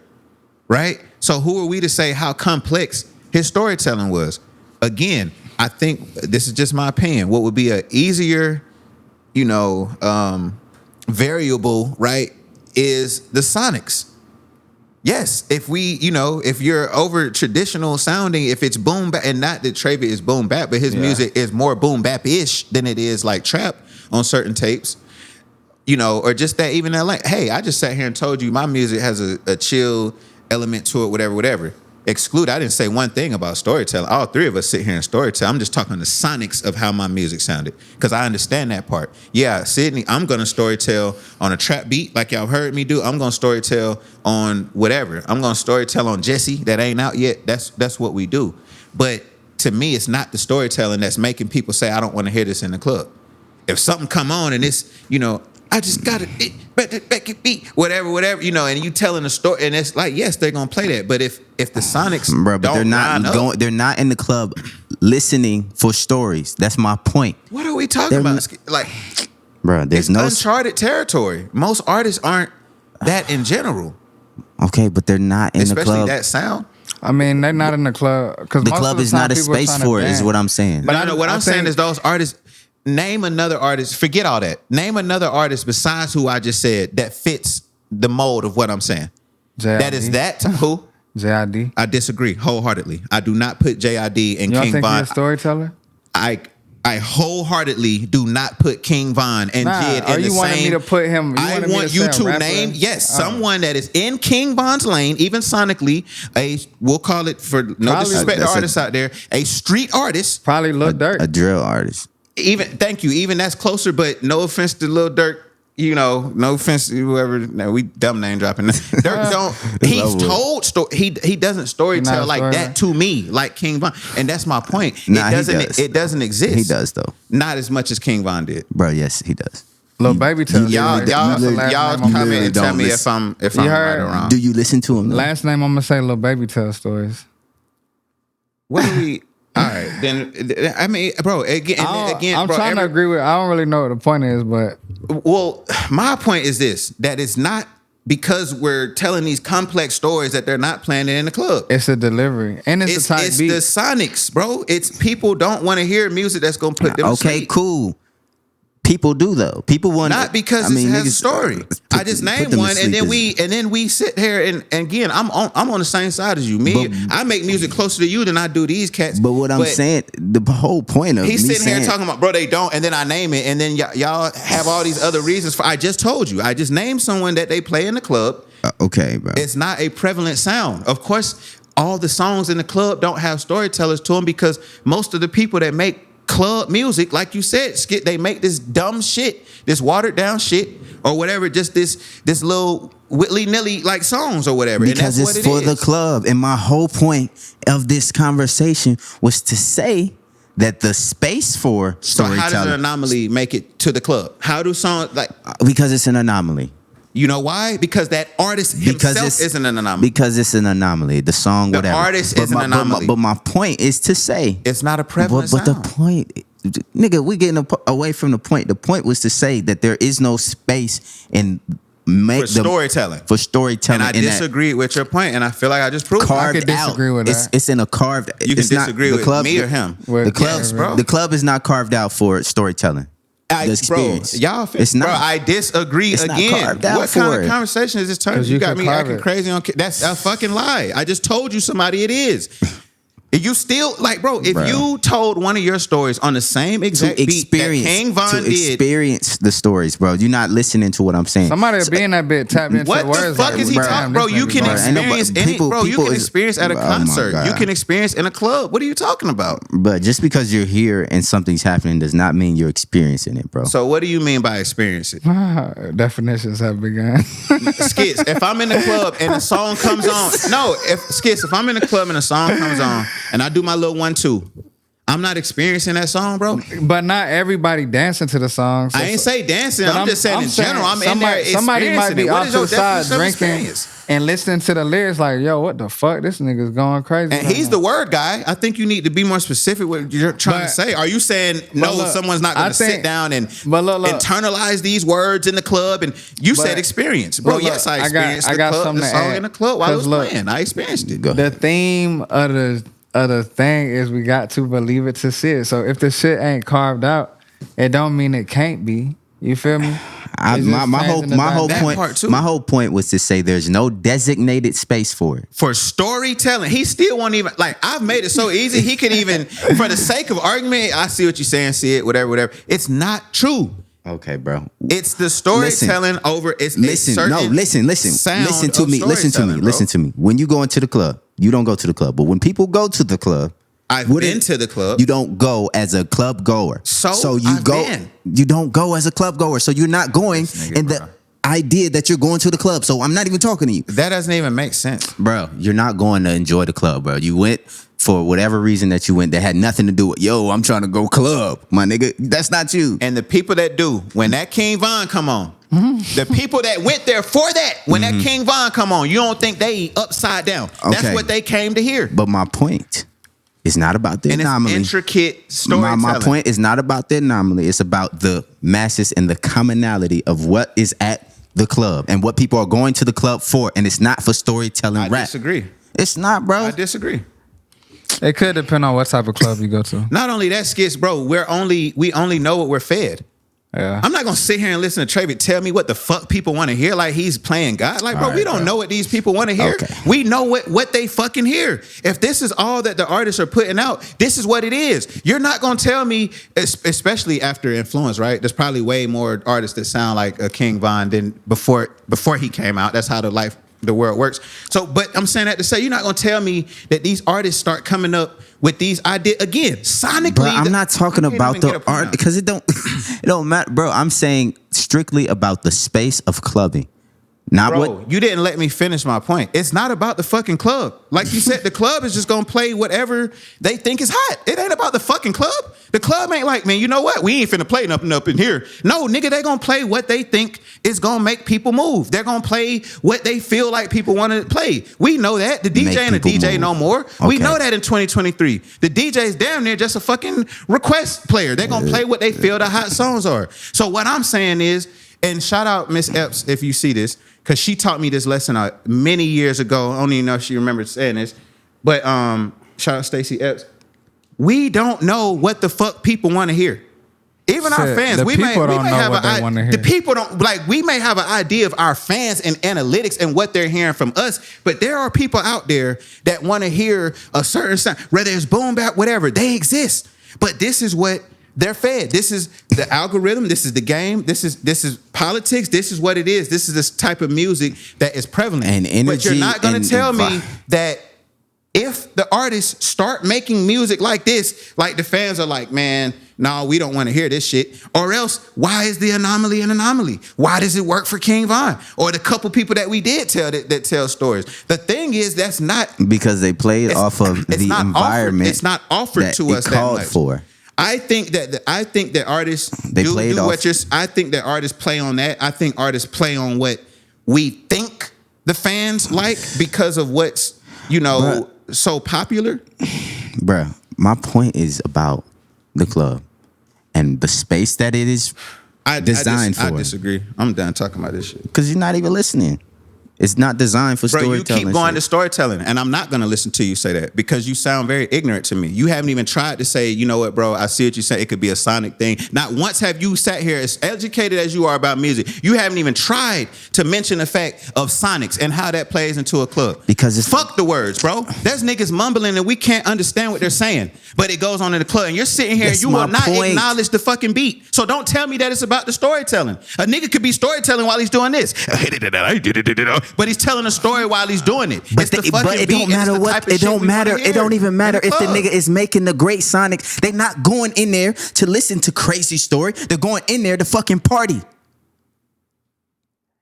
right? So who are we to say how complex his storytelling was? Again, I think this is just my opinion. What would be a easier, variable, right, is the sonics. Yes, if you're over traditional sounding, if it's boom bap, and not that Trayvick is boom bap, but his music is more boom bap-ish than it is like trap on certain tapes, or just that, even that, like, hey, I just sat here and told you my music has a chill element to it, whatever. I didn't say one thing about storytelling. All three of us sit here and storytell. I'm just talking the sonics of how my music sounded, because I understand that part. Yeah, Sidney, I'm gonna storytell on a trap beat like y'all heard me do. I'm gonna storytell on whatever. I'm gonna storytell on Jesse that ain't out yet. That's what we do. But to me, it's not the storytelling that's making people say, I don't want to hear this in the club. If something come on and it's, I just got it, beat, whatever, and you telling a story, and it's like, yes, they're gonna play that. But if the sonics, bro, but don't they're not in the club listening for stories. That's my point. What are we talking about? Like, bro, there's it's uncharted territory. Most artists aren't that in general. Okay, but they're not in the club. Especially that sound. I mean, they're not in the club because The club is not a space for it, is what I'm saying. But what I'm saying is those artists. Name another artist. Forget all that. Name another artist besides who I just said that fits the mold of what I'm saying. J.I.D. That is that who? J.I.D. I disagree wholeheartedly. I do not put J.I.D. and You don't King think Von. he's a storyteller? I wholeheartedly do not put King Von and Jid in the same. You wanted me to put him? I want you to name someone that is in King Von's lane, even sonically. We'll call it, for no disrespect to artists out there, a street artist. Probably Lil Durk, a drill artist. Thank you. Even that's closer, but no offense to Lil Durk. No offense to whoever. No, we dumb name dropping. Durk don't. He's told story. He doesn't storytell like that to me, like King Von, and that's my point. It doesn't exist. He does though. Not as much as King Von did, bro. Yes, he does. Lil Baby tells y'all comment and tell me if I'm right or wrong. Do you listen to him? Last name I'm gonna say Lil Baby tells stories. What do we? All right, then. I mean, bro. Again, I'm trying to agree with. I don't really know what the point is, but well, my point is this: that it's not because we're telling these complex stories that they're not playing in the club. It's a delivery, and it's a tight It's beat. the sonics, bro. It's people don't want to hear music that's gonna put them to Okay, sleep. cool. People do though. People want Not because it has a story. I just named one, and then we sit here and again, I'm on the same side as you. I make music closer to you than I do these cats. But what I'm saying, the whole point of he's me sitting here talking about, bro, they don't, and then I name it, and then y'all have all these other reasons for. I just told you, I just named someone that they play in the club. Okay, bro. It's not a prevalent sound. Of course, all the songs in the club don't have storytellers to them because most of the people that make club music, like you said, Skit, they make this dumb shit, this watered down shit, or whatever, just this little willy-nilly like songs or whatever. Because and that's it's what for the club. And my whole point of this conversation was to say that the space for So storytelling. how does an anomaly make it to the club? How do songs like? Because it's an anomaly. You know why? Because that artist himself isn't an anomaly. Because it's an anomaly. The song, The whatever. artist is an anomaly. But my point is to say It's not a prevalent But the sound. point, nigga, we getting away from the point. The point was to say that there is no space in For storytelling. For storytelling, And I disagree with your point, and I feel like I just proved it. I could disagree with that. It's in a carved. You can it's not- disagree the with club, me or him. The club, Yes, bro. The club is not carved out for storytelling. The experience. Bro, y'all, it's not. bro, I disagree It's not again. carved out What for kind of it. conversation is this turning? 'Cause You you got can me carve acting it. crazy on. That's a fucking lie. I just told you somebody it is. You still like, bro? If you told one of your stories on the same exact beat that King Von did, experience the stories, bro. You're not listening to what I'm saying. Somebody will be in that bit tapped into what the words. the fuck like, is he bro, talking, damn, bro? this You nigga can going- experience any, bro. You can experience at a oh my concert. God. You can experience in a club. What are you talking about? But just because you're here and something's happening does not mean you're experiencing it, bro. So what do you mean by experience it? Definitions have begun. Skits, if I'm in the club and a song comes on, if I'm in the club and a song comes on and I do my little 1-2, I'm not experiencing that song, bro. But not everybody dancing to the song. So I ain't say dancing. But I'm just saying in general. I'm in there somebody might experiencing be it. What off is to your the side definition of drinking experience? and listening to the lyrics like, yo, what the fuck? This nigga's going crazy. And right he's now. the word guy. I think you need to be more specific what you're trying to But- say. Are you saying no? look, Someone's not going I to sit think- down and but look. internalize these words in the club? And you But- said experience, bro. but look, Yes, I I got- experienced I the got club, something the to song add. in the club while I was 'Cause look, playing. I experienced it. Go ahead. The theme of the thing is we got to believe it to see it. So if the shit ain't carved out, it don't mean it can't be. You feel me? It's just My whole changing the dynamic. That part point. too. My whole point was to say there's no designated space for it. For storytelling, he still won't even like. I've made it so easy. He could even, for the sake of argument, I see what you're saying. See it, whatever. It's not true. Okay, bro. It's the storytelling over. It's Listen, a certain listen sound to of me. Listen to me. storytelling, Listen bro. to me. When you go into the club, you don't go to the club. But when people go to the club, I've what been it- to the club. You don't go as a club goer. So you I've go. been. You don't go as a club goer. So you're not going nigga, in bro. the idea that you're going to the club. So I'm not even talking to you, That doesn't even make sense. bro. You're not going to enjoy the club, bro. You went for whatever reason that you went that had nothing to do with, yo, I'm trying to go club, my nigga. That's not you. And the people that do, when that King Von come on, the people that went there for that, when that King Von come on, you don't think they upside down. That's Okay. what they came to hear. But my point is not about the And it's anomaly. intricate storytelling. My point is not about the anomaly. It's about the masses and the commonality of what is at the club and what people are going to the club for. And it's not for storytelling I rap. disagree. It's not, bro. I disagree. It could depend on what type of club you go to. Not only that, Skits, bro, we only know what we're fed. Yeah. I'm not gonna sit here and listen to Trayvick tell me what the fuck people want to hear, like he's playing God. Like, bro, All right, we don't bro. know what these people want to hear. Okay. We know what they fucking hear. If this is all that the artists are putting out, this is what it is. You're not gonna tell me, especially after Influence, right? There's probably way more artists that sound like a King Von than before he came out. That's how the world works. So, but I'm saying that to say, you're not gonna tell me that these artists start coming up with these ideas again sonically. Bro, I'm not talking You can't about even get the a point art out. because it don't matter, bro. I'm saying strictly about the space of clubbing, not Bro, what. you didn't let me finish my point. It's not about the fucking club. Like you said, the club is just gonna play whatever they think is hot. It ain't about the fucking club. The club ain't like, man, you know what? We ain't finna play nothing up in here. No, nigga, they gonna play what they think is gonna make people move. They're gonna play what they feel like people want to play. We know that. The DJ Make ain't a people DJ move. no more. We Okay. know that in 2023. The DJ's damn near just a fucking request player. They're gonna play what they feel the hot songs are. So what I'm saying is, And shout out Miss Epps if you see this, because she taught me this lesson many years ago. I don't even know if she remembers saying this, but shout out Stacey Epps. We don't know what the fuck people want to hear. Even our fans, we may have the people don't like. We may have an idea of our fans and analytics and what they're hearing from us, but there are people out there that want to hear a certain sound, whether it's boom bap, whatever. They exist, but this is what they're fed. This is the algorithm. This is the game. This is politics. This is what it is. This is this type of music that is prevalent. And energy. But you're not going to tell me that if the artists start making music like this, like the fans are like, man, no, we don't want to hear this shit. Or else, why is the anomaly an anomaly? Why does it work for King Von? Or the couple people that we did tell that tell stories. The thing is, that's not because they played off of the environment. It's not offered to us called that much. For. I think that artists do what you're. I think that artists play on that. I think artists play on what we think the fans like because of what's so popular. Bruh, my point is about the club and the space that it is designed for. I disagree. I'm done talking about this shit. Because you're not even listening. It's not designed for storytelling. You keep going to storytelling, and I'm not going to listen to you say that because you sound very ignorant to me. You haven't even tried to say, you know what, bro, I see what you say. It could be a sonic thing. Not once have you sat here, as educated as you are about music, you haven't even tried to mention the fact of sonics and how that plays into a club. Because it's fuck the words, bro. There's niggas mumbling and we can't understand what they're saying, but it goes on in the club, and you're sitting here and you will not acknowledge the fucking beat. So don't tell me that it's about the storytelling. A nigga could be storytelling while he's doing this. But he's telling a story while he's doing it. But it don't matter what. It don't matter. It don't even matter if the nigga is making the great sonic. They not going in there to listen to crazy story. They're going in there to fucking party.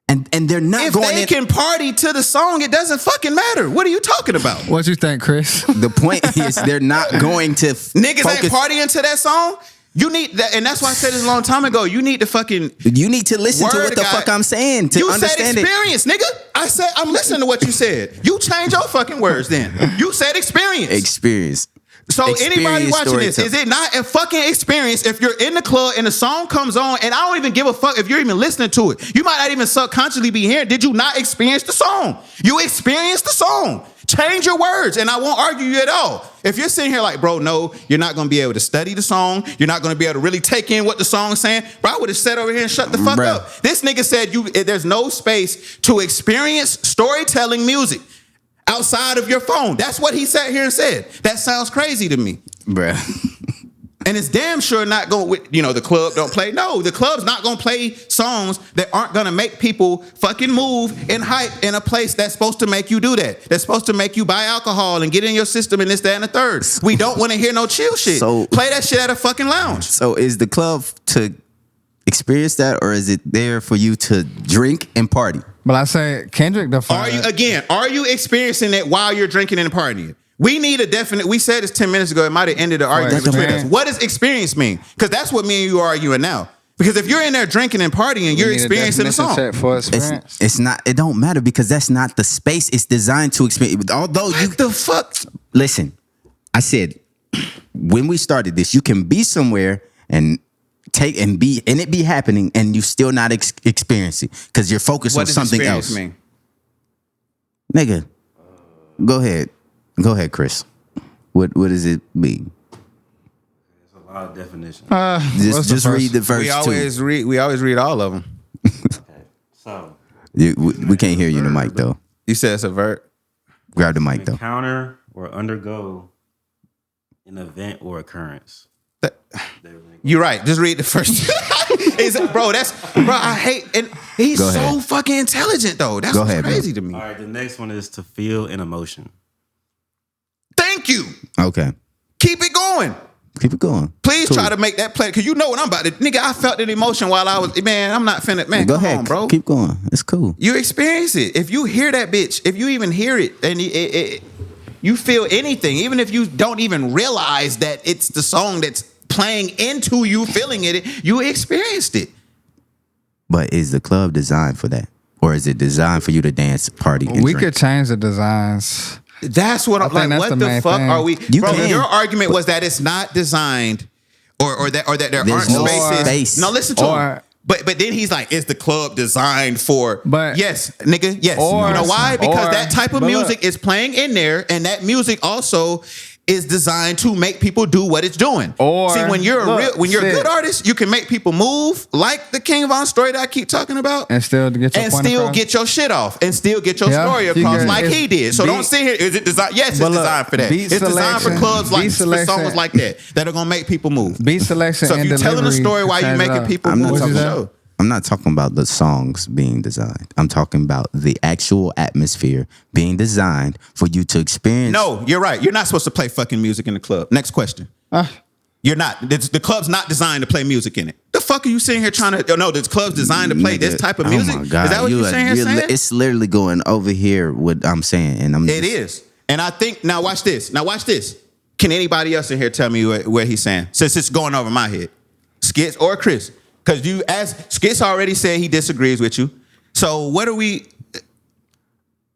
And they're not going in. If they can party to the song, it doesn't fucking matter. What are you talking about? What you think, Chris? The point is they're not going to niggas ain't partying to that song. You need that, and that's why I said this a long time ago. You need to fucking. You need to listen to what the fuck I'm saying to understand it. You said experience, nigga. I said I'm listening to what you said. You change your fucking words. Then you said experience. Experience. So anybody watching this, is it not a fucking experience if you're in the club and the song comes on, and I don't even give a fuck if you're even listening to it. You might not even subconsciously be hearing. Did you not experience the song? You experienced the song. Change your words, and I won't argue you at all. If you're sitting here like, bro, no, you're not going to be able to study the song. You're not going to be able to really take in what the song's saying. Bro, I would have sat over here and shut the fuck up. This nigga said there's no space to experience storytelling music outside of your phone. That's what he sat here and said. That sounds crazy to me. Bruh. And it's damn sure not going with, the club don't play. No, the club's not going to play songs that aren't going to make people fucking move and hype in a place that's supposed to make you do that. That's supposed to make you buy alcohol and get in your system and this, that, and the third. We don't want to hear no chill shit. So, play that shit at a fucking lounge. So is the club to experience that, or is it there for you to drink and party? But I say Kendrick defined. Are you experiencing it while you're drinking and partying? We need a definite. We said this 10 minutes ago. It might have ended the argument between us. What does experience mean? Because that's what me and you are arguing now. Because if you're in there drinking and partying, you're experiencing the song. It's not. It don't matter because that's not the space it's designed to experience. Although what the fuck? Listen, I said when we started this, you can be somewhere and it be happening, and you still not experiencing because you're focused on something else. Mean? Nigga, go ahead. Go ahead, Chris. What does it mean? There's a lot of definitions. Just read the first two. We always read all of them. Okay, so we can't hear you in the mic though. You said it's a verb. Grab the mic though. Encounter or undergo an event or occurrence. You're right. Just read the first. Bro, I hate, and he's so fucking intelligent though. That's crazy to me. All right, the next one is to feel an emotion. Thank you. Okay. Keep it going. Keep it going. Please try to make that play, because you know what I'm about to. Nigga, I felt that emotion while I was, man, I'm not finna, man, go come ahead, on, bro. Keep going. It's cool. You experience it. If you hear that bitch, if you even hear it, and you feel anything, even if you don't even realize that it's the song that's playing into you feeling it, you experienced it. But is the club designed for that? Or is it designed for you to dance, party, and we drink? could change the designs. That's what I'm like. What the fuck are we? Your argument was that it's not designed, or that there aren't no spaces. Space. No, listen to him. But then he's like, is the club designed for? But yes, nigga, yes. or- you know why? Because or- that type of but music look. is playing in there, and that music also is designed to make people do what it's doing. Or- see, when you're look, a shit. good artist, you can make people move like the King Von story that I keep talking about, and still to get your and point still across. get your shit off, and still get your Yeah, story you across get- like it's he did. So beat- don't sit here. Is it designed? Yes, it's But look, designed for that. beat It's designed for selection- clubs like beat for selection- songs like that are gonna make people move. beat selection. So if and you're telling a delivery story while you turns it making up. people I'm not move, talking it's a about- show. I'm not talking about the songs being designed. I'm talking about the actual atmosphere being designed for you to experience. No, you're right. You're not supposed to play fucking music in the club. Next question. You're not. The club's not designed to play music in it. The fuck are you sitting here trying to? No, this club's designed to play this type of music. Oh my God. Is that what you're sitting here saying? It's literally going over here what I'm saying, and I'm. It is. And I think now watch this. Now watch this. Can anybody else in here tell me where he's saying? Since it's going over my head, Skitz or Chris? Because Skitz already said he disagrees with you. So what are we?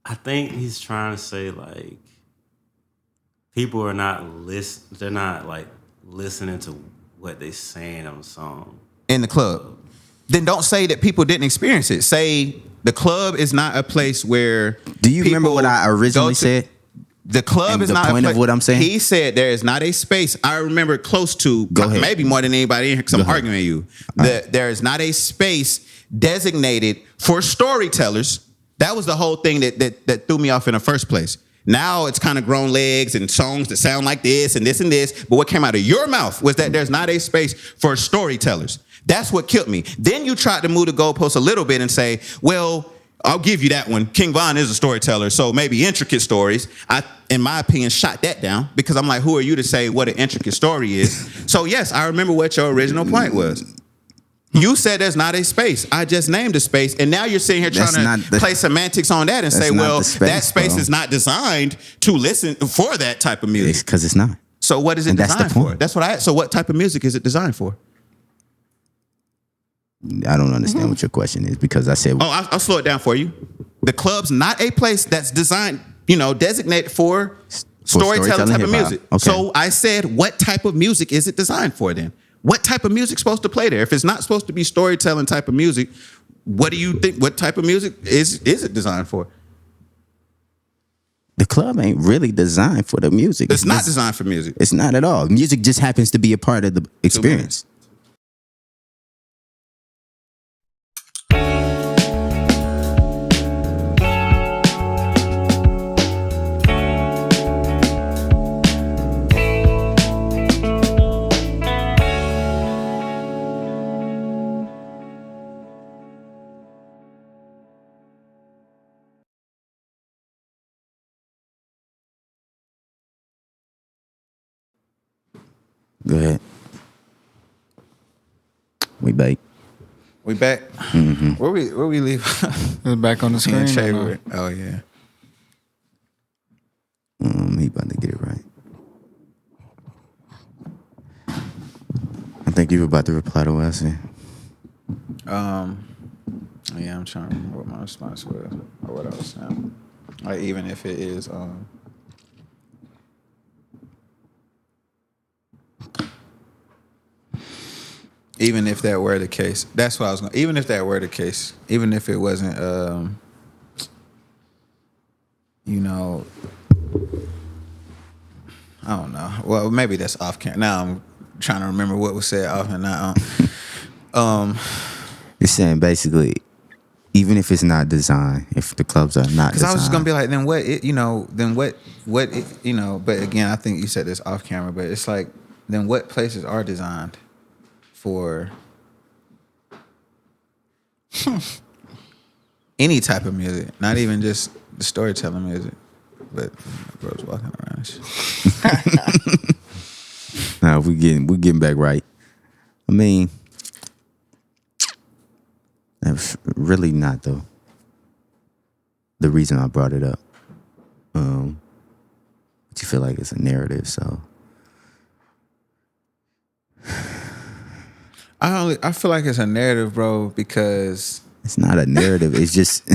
I think he's trying to say like people are not they're not like listening to what they saying on the song. In the club? Then don't say that people didn't experience it. Say the club is not a place where. Do you remember people what I originally go to- said? The club And is the not point a of place. what I'm saying? He said there is not a space. I remember close to Go ahead. maybe more than anybody in here because I'm Go ahead. arguing with you. There is not a space designated for storytellers. That was the whole thing that threw me off in the first place. Now it's kind of grown legs and songs that sound like this and this and this. But what came out of your mouth was that there's not a space for storytellers. That's what killed me. Then you tried to move the goalpost a little bit and say, well, I'll give you that one. King Von is a storyteller, so maybe intricate stories. I, in my opinion, shot that down because I'm like, who are you to say what an intricate story is? So yes, I remember what your original point was. You said there's not a space. I just named a space, and now you're sitting here That's trying not to the- play semantics on that and say, That's not well, the space, that space bro. is not designed to listen for that type of It's music. because it's not. So what is it And that's the designed for? point. That's what I asked. So what type of music is it designed for? I don't understand what your question is because I said Oh, I'll slow it down for you. The club's not a place that's designed, designated for storytelling storytelling type of hip-hop. music. Okay. So I said, what type of music is it designed for then? What type of music supposed to play there? If it's not supposed to be storytelling type of music, what do you think? What type of music is it designed for? the club ain't really designed for the music. It's not designed for music. It's not at all. Music just happens to be a part of the experience. Go ahead. We bake. We back. Mm-hmm. Where we leave? It's back on the screen. or no? Oh yeah. He about to get it right. I think you were about to reply to what I said. Yeah, I'm trying to remember what my response was or what I was saying. Like even if it is even if that were the case, that's what I was going. Even if that were the case, even if it wasn't, I don't know. Well, maybe that's off camera. Now I'm trying to remember what was said off and not on. You're saying basically, even if it's not designed, if the clubs are not Because designed. I was just gonna be like, then what? Then what? But again, I think you said this off camera. But it's like, then what places are designed for any type of music, not even just the storytelling music, but bro's walking around and shit. Nah, we're getting back right. I mean, that's really not the reason I brought it up. But you feel like it's a narrative, so I feel like it's a narrative, bro, because it's not a narrative. It's just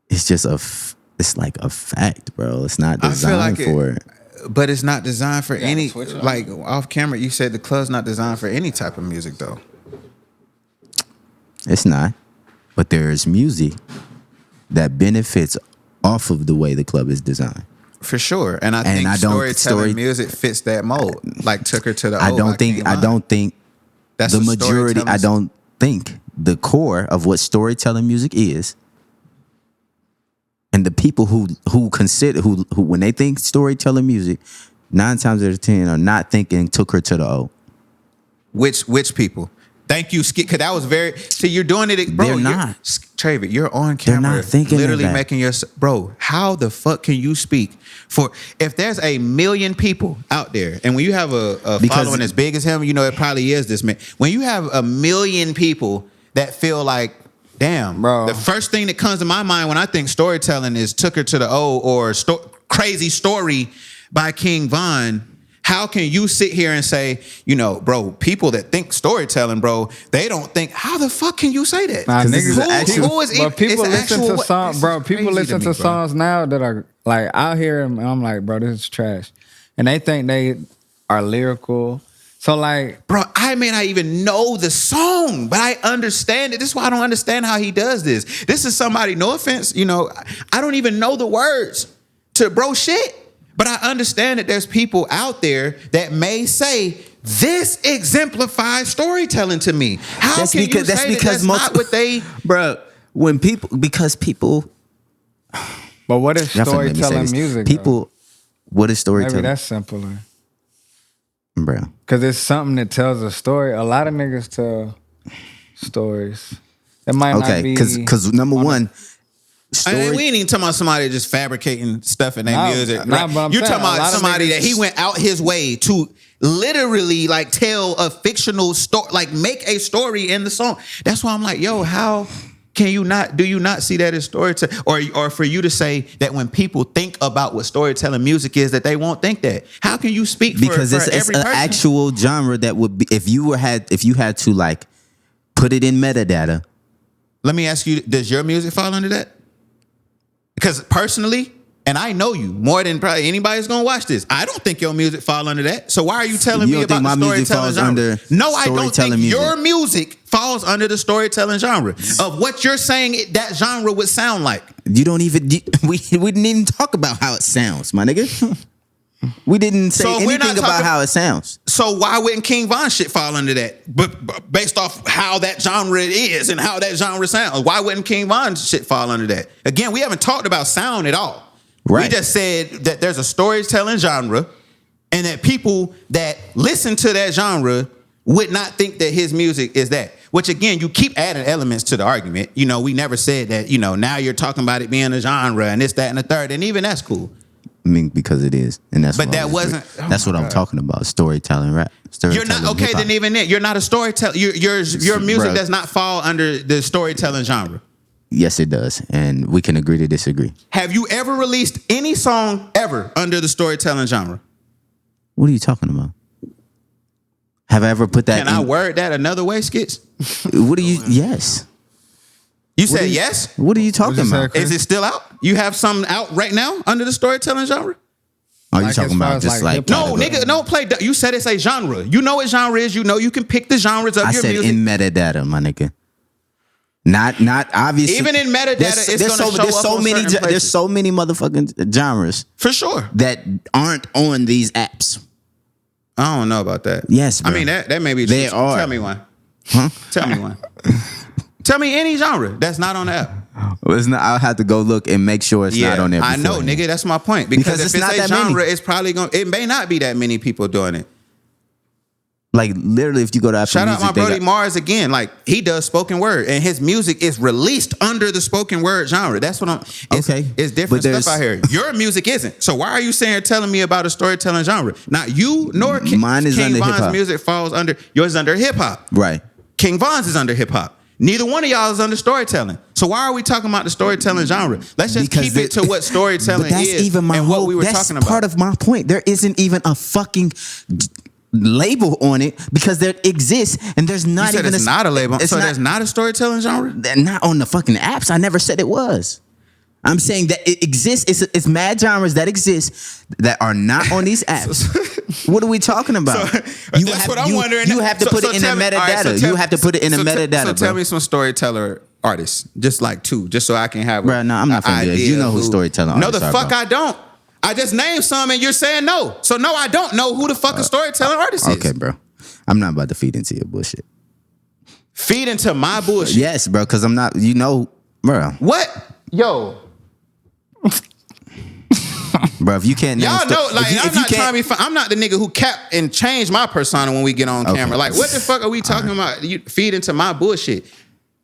it's like a fact, bro. It's not I feel designed like for it. but it's not designed for any, switch it on. like off camera. You said the club's not designed for any type of music though. It's not. But there is music that benefits off of the way the club is designed. For sure, and I think storytelling music fits that mold. Like took her to the. I don't think that's the what majority. I don't think the core of what storytelling music is, and the people who consider who when they think storytelling music, 9 times out of 10 are not thinking took her to the O. Which people? Thank you, Skit. Because that was very. See, you're doing it, bro. They're not. Trayvick, you're on camera. They're not thinking literally of that. making your. Bro, how the fuck can you speak for? If there's a million people out there, and when you have a following as big as him, you know it probably is this man. When you have a million people that feel like, damn, Bro. the first thing that comes to my mind when I think storytelling is Took Her to the O or Crazy Story by King Von. How can you sit here and say, you know, bro, people that think storytelling, bro, they don't think, how the fuck can you say that? Nah, this is niggas, actual- who is but people listen to songs, bro. This is People crazy listen to to me, bro. songs now that are like, I hear them and I'm like, bro, this is trash, and they think they are lyrical. So like, Bro, I may not even know the song, but I understand it. This is why I don't understand how he does this. This is somebody, no offense, you know, I don't even know the words to bro shit. But I understand that there's people out there that may say, this exemplifies storytelling to me. How That's can because- you that's say because that most- that's not what they... Bro, when people but what is y'all finna let me say storytelling this. music? People, what is though? Maybe storytelling? that's simpler. Bro. Cause it's something that tells a story. A lot of niggas tell stories. It might not Okay, be because number one, I mean, story. we ain't even talking about somebody just fabricating stuff in their Nah, music. nah, right? but I'm You're saying talking a lot about of somebody niggas- that he went out his way to literally like tell a fictional story, like make a story in the song. That's why I'm like, yo, how can you not? Do you not see that as storytelling? Or for you to say that when people think about what storytelling music is, that they won't think that? How can you speak for, Because for it's every an person? actual genre that would be if you had to like put it in metadata. Let me ask you: does your music fall under that? Because personally, and I know you more than probably anybody's gonna watch this, I don't think your music fall under that. So why are you telling You me don't about think the my music storytelling falls genre? under No, I don't think storytelling music? your music falls under the storytelling genre of what you're saying that genre would sound like. You don't even we didn't even talk about how it sounds, my nigga. We didn't say So we're not anything about talking- how it sounds. So why wouldn't King Von shit fall under that? But based off how that genre is and how that genre sounds, why wouldn't King Von shit fall under that? Again, we haven't talked about sound at all. Right. We just said that there's a storytelling genre and that people that listen to that genre would not think that his music is that. Which again, you keep adding elements to the argument. You know, we never said that, you know, now you're talking about it being a genre and this, that, and the third. And even that's cool. I mean, because it is, and that's. But what I that was- wasn't- oh That's my what I'm God. talking about. Storytelling rap. You're Storytelling not okay. hip-hop. Then even then, you're not a storyteller. Your music Bruh. does not fall under the storytelling genre. Yes, it does, and we can agree to disagree. Have you ever released any song ever under the storytelling genre? What are you talking about? Have I ever put that? Can I word that another way, Skitz? What are you? Yes. You What said are you- yes. What are you talking you say, about? Chris? Is it still out? You have some out right now under the storytelling genre? Are you Like, talking as far about as, just like, like? No, nigga, no play. You said it's a genre. You know what genre is. You know you can pick the genres of I your said music. in metadata, my nigga. Not obviously. Even in metadata, there's, it's there's gonna so, show there's up so on many. certain There's places. so many motherfucking genres For sure. that aren't on these apps. I don't know about that. Yes, I bro. mean that may be They true. are. Tell me one. Huh? Tell me one. Tell me any genre that's not on the app. Well, it's not, I'll have to go look and make sure it's not on there. I know, beforehand. nigga. That's my point. Because Because if it's it's not a that many. genre, it's probably going. It may not be that many people doing it. Like literally, if you go to Apple Shout out Music, my they Brody got- Mars again. Like he does spoken word, and his music is released under the spoken word genre. That's what I'm. It's, Okay. it's different But there's- stuff out here. Your music isn't. So why are you telling me about a storytelling genre? Not you nor Mine is King under Von's hip-hop. music falls under. Yours is under hip hop. Right. King Von's is under hip hop. Neither one of y'all is under storytelling. So why are we talking about the storytelling genre? Let's just Because keep it to what storytelling But that's is even my and whole, what we were that's talking about. part of my point. There isn't even a fucking label on it because there exists and there's you not said even it's not a label. It's So there's not a storytelling genre? not on the fucking apps. I never said it was. I'm saying that it exists. It's mad genres that exist that are not on these apps. What are we talking about? That's what I'm wondering. You have to put it in the metadata. You have to put it in the metadata. So tell me some storyteller artists, just like two, just so I can have. Bro, no, I'm not familiar. You know who storytelling artists are. No, the fuck I don't. I just named some and you're saying no. So no, I don't know who the fuck a storytelling artist is. Okay, bro. I'm not about to feed into your bullshit. Feed into my bullshit? Yes, bro, because I'm not, bro. What? Yo. Bro, if you can't y'all know, like, I'm not the nigga who cap and change my persona when we get on camera. Like, what the fuck are we talking about? You feed into my bullshit.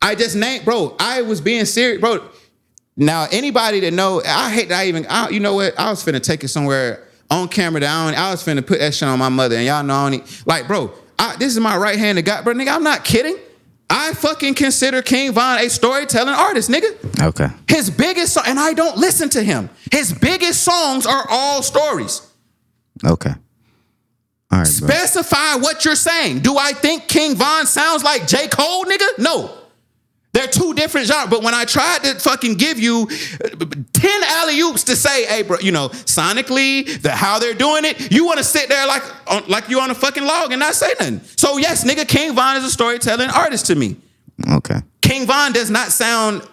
I just named, bro, I was being serious, bro. Now, anybody that know, I hate that you know what? I was finna take it somewhere on camera down. I was finna put that shit on my mother, and y'all know, bro, this is my right hand to God, bro, nigga, I'm not kidding. I fucking consider King Von a storytelling artist, nigga. Okay. His biggest song, and I don't listen to him. His biggest songs are all stories. Okay. All right, bro. Specify what you're saying. Do I think King Von sounds like J. Cole, nigga? No. They're two different genres. But when I tried to fucking give you 10 alley-oops to say, hey, bro, sonically, how they're doing it, you want to sit there like you on a fucking log and not say nothing. So yes, nigga, King Von is a storytelling artist to me. Okay. King Von does not sound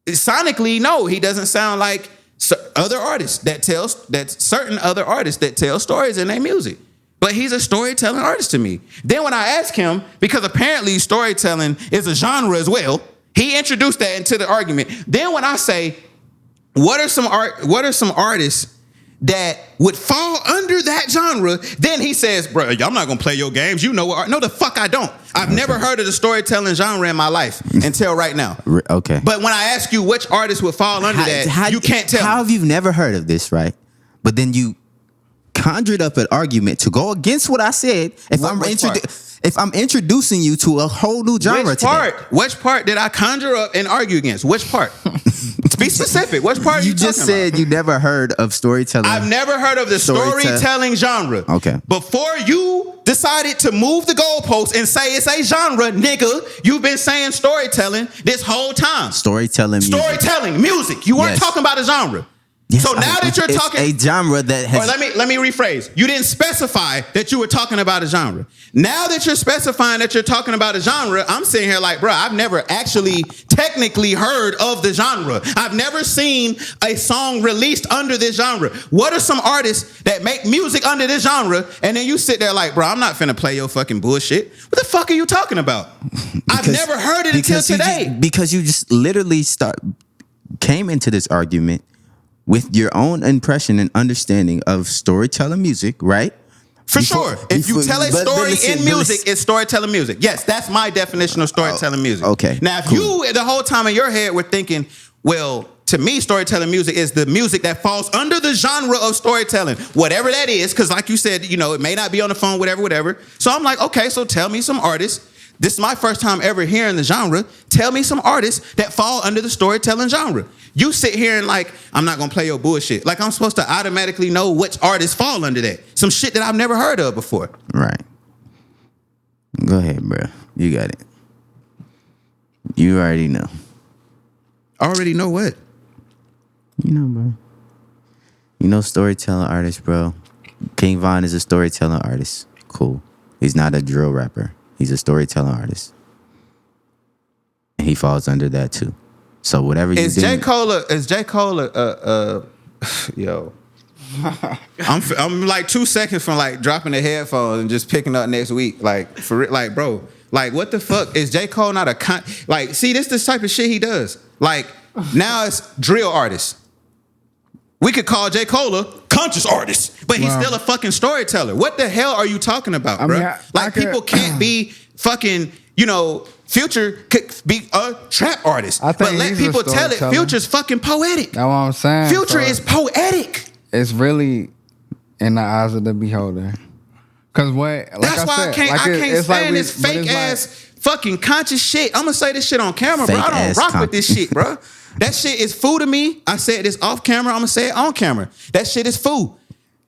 sonically. No, he doesn't sound like other artists certain other artists that tell stories in their music. But he's a storytelling artist to me. Then when I ask him, because apparently storytelling is a genre as well, he introduced that into the argument. Then when I say, what are some artists that would fall under that genre? Then he says, bro, I'm not gonna play your games. You know what? No, the fuck I don't. I've never heard of the storytelling genre in my life until right now. Okay. But when I ask you which artist would fall under that, you can't tell. How have you never heard of this, right? But then you conjured up an argument to go against what I said. If I'm introducing you to a whole new genre today. Which part did I conjure up and argue against? Which part? Be specific. Which part are you just said about? You never heard of storytelling. I've never heard of the storytelling genre. Okay. Before you decided to move the goalpost and say it's a genre, nigga, you've been saying storytelling this whole time. Storytelling music. You weren't talking about a genre. Yes, so now that you're talking a genre that has. Or let me rephrase. You didn't specify that you were talking about a genre. Now that you're specifying that you're talking about a genre, I'm sitting here like, bro, I've never actually technically heard of the genre. I've never seen a song released under this genre. What are some artists that make music under this genre? And then you sit there like, bro, I'm not finna play your fucking bullshit. What the fuck are you talking about? I've never heard it until today. Because you just literally came into this argument with your own impression and understanding of storytelling music, right? For sure. If you tell a story in music, it's storytelling music. Yes, that's my definition of storytelling music. Okay. Now, if you, the whole time in your head, were thinking, well, to me, storytelling music is the music that falls under the genre of storytelling, whatever that is, because like you said, it may not be on the phone, whatever. So I'm like, okay, so tell me some artists. This is my first time ever hearing the genre. Tell me some artists that fall under the storytelling genre. You sit here and like, I'm not gonna play your bullshit. Like I'm supposed to automatically know which artists fall under that. Some shit that I've never heard of before. Right. Go ahead, bro. You got it. You already know. Already know what? Bro. Storytelling artist, bro. King Von is a storytelling artist. Cool. He's not a drill rapper. He's a storytelling artist. And he falls under that too. So whatever you do. Is J. Cole yo. I'm like 2 seconds from like dropping the headphones and just picking up next week. Like for like, bro, like what the fuck? Is J. Cole not see, this type of shit he does. Like now it's drill artists. We could call J. Cole a conscious artist, but he's still a fucking storyteller. What the hell are you talking about, bro? People can't be fucking, Future could be a trap artist. But let people tell it, Future's fucking poetic. That's what I'm saying. Future is poetic. It's really in the eyes of the beholder. Cause that's why I can't stand this fake ass fucking conscious shit. I'm gonna say this shit on camera, bro. I don't rock with this shit, bro. That shit is food to me. I said this off camera. I'm gonna say it on camera. That shit is food.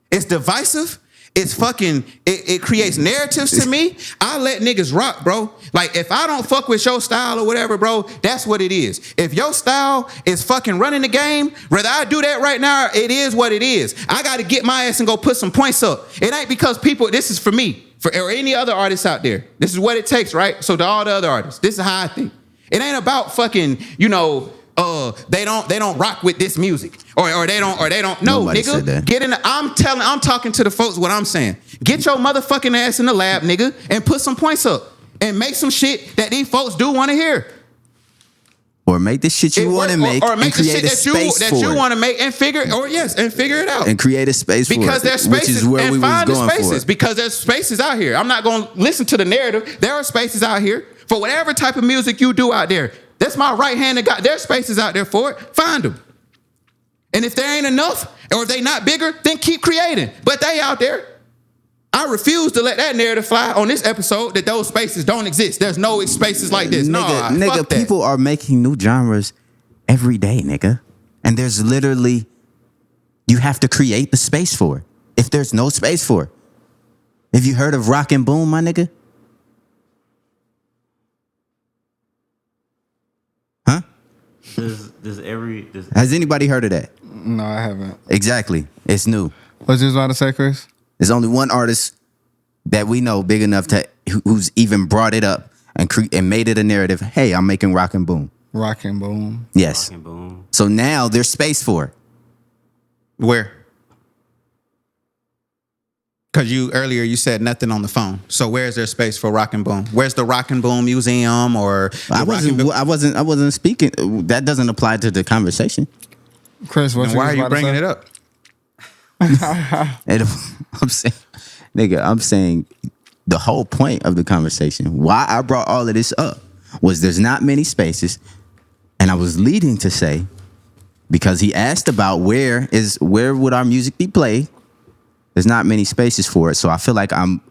It's divisive. It's fucking, it creates narratives to me. I let niggas rock, bro. Like, if I don't fuck with your style or whatever, bro, that's what it is. If your style is fucking running the game, whether I do that right now, it is what it is. I got to get my ass and go put some points up. It ain't because people, this is for me, or any other artists out there. This is what it takes, right? So to all the other artists, this is how I think. It ain't about fucking, they don't rock with this music or they don't. No, Nobody said nigga, that. get in. I'm talking to the folks what I'm saying. Get your motherfucking ass in the lab, nigga, and put some points up and make some shit that these folks do want to hear. Or make the shit you want to make, or make and the create shit a that space you for it. want to make and figure it out. And create a space for it. Because there's which spaces, is where and we was find the going for spaces. it. Because there's spaces out here. I'm not going to listen to the narrative. There are spaces out here for whatever type of music you do out there. That's my right hand to God. There's spaces out there for it. Find them. And if there ain't enough, or if they not bigger, then keep creating. But they out there. I refuse to let that narrative fly on this episode that those spaces don't exist. There's no spaces like this. Nigga, Fuck that. people are making new genres every day, nigga. And there's literally, you have to create the space for it. If there's no space for it. Have you heard of rock and boom, my nigga? Huh? Has anybody heard of that? No, I haven't. Exactly. It's new. What you was about to say, Chris? There's only one artist that we know big enough to who's even brought it up and made it a narrative. Hey, I'm making rock and boom. Rock and boom. Yes. Rock and boom. So now there's space for it. Where? Because earlier you said nothing on the phone. So where's there space for Rock and Boom? Where's the Rock and Boom Museum or I wasn't speaking. That doesn't apply to the conversation. Chris, what And why are you bringing it up? And I'm saying, nigga, I'm saying the whole point of the conversation, why I brought all of this up, was there's not many spaces, and I was leading to say, because he asked about where would our music be played. There's not many spaces for it, so I feel like I'm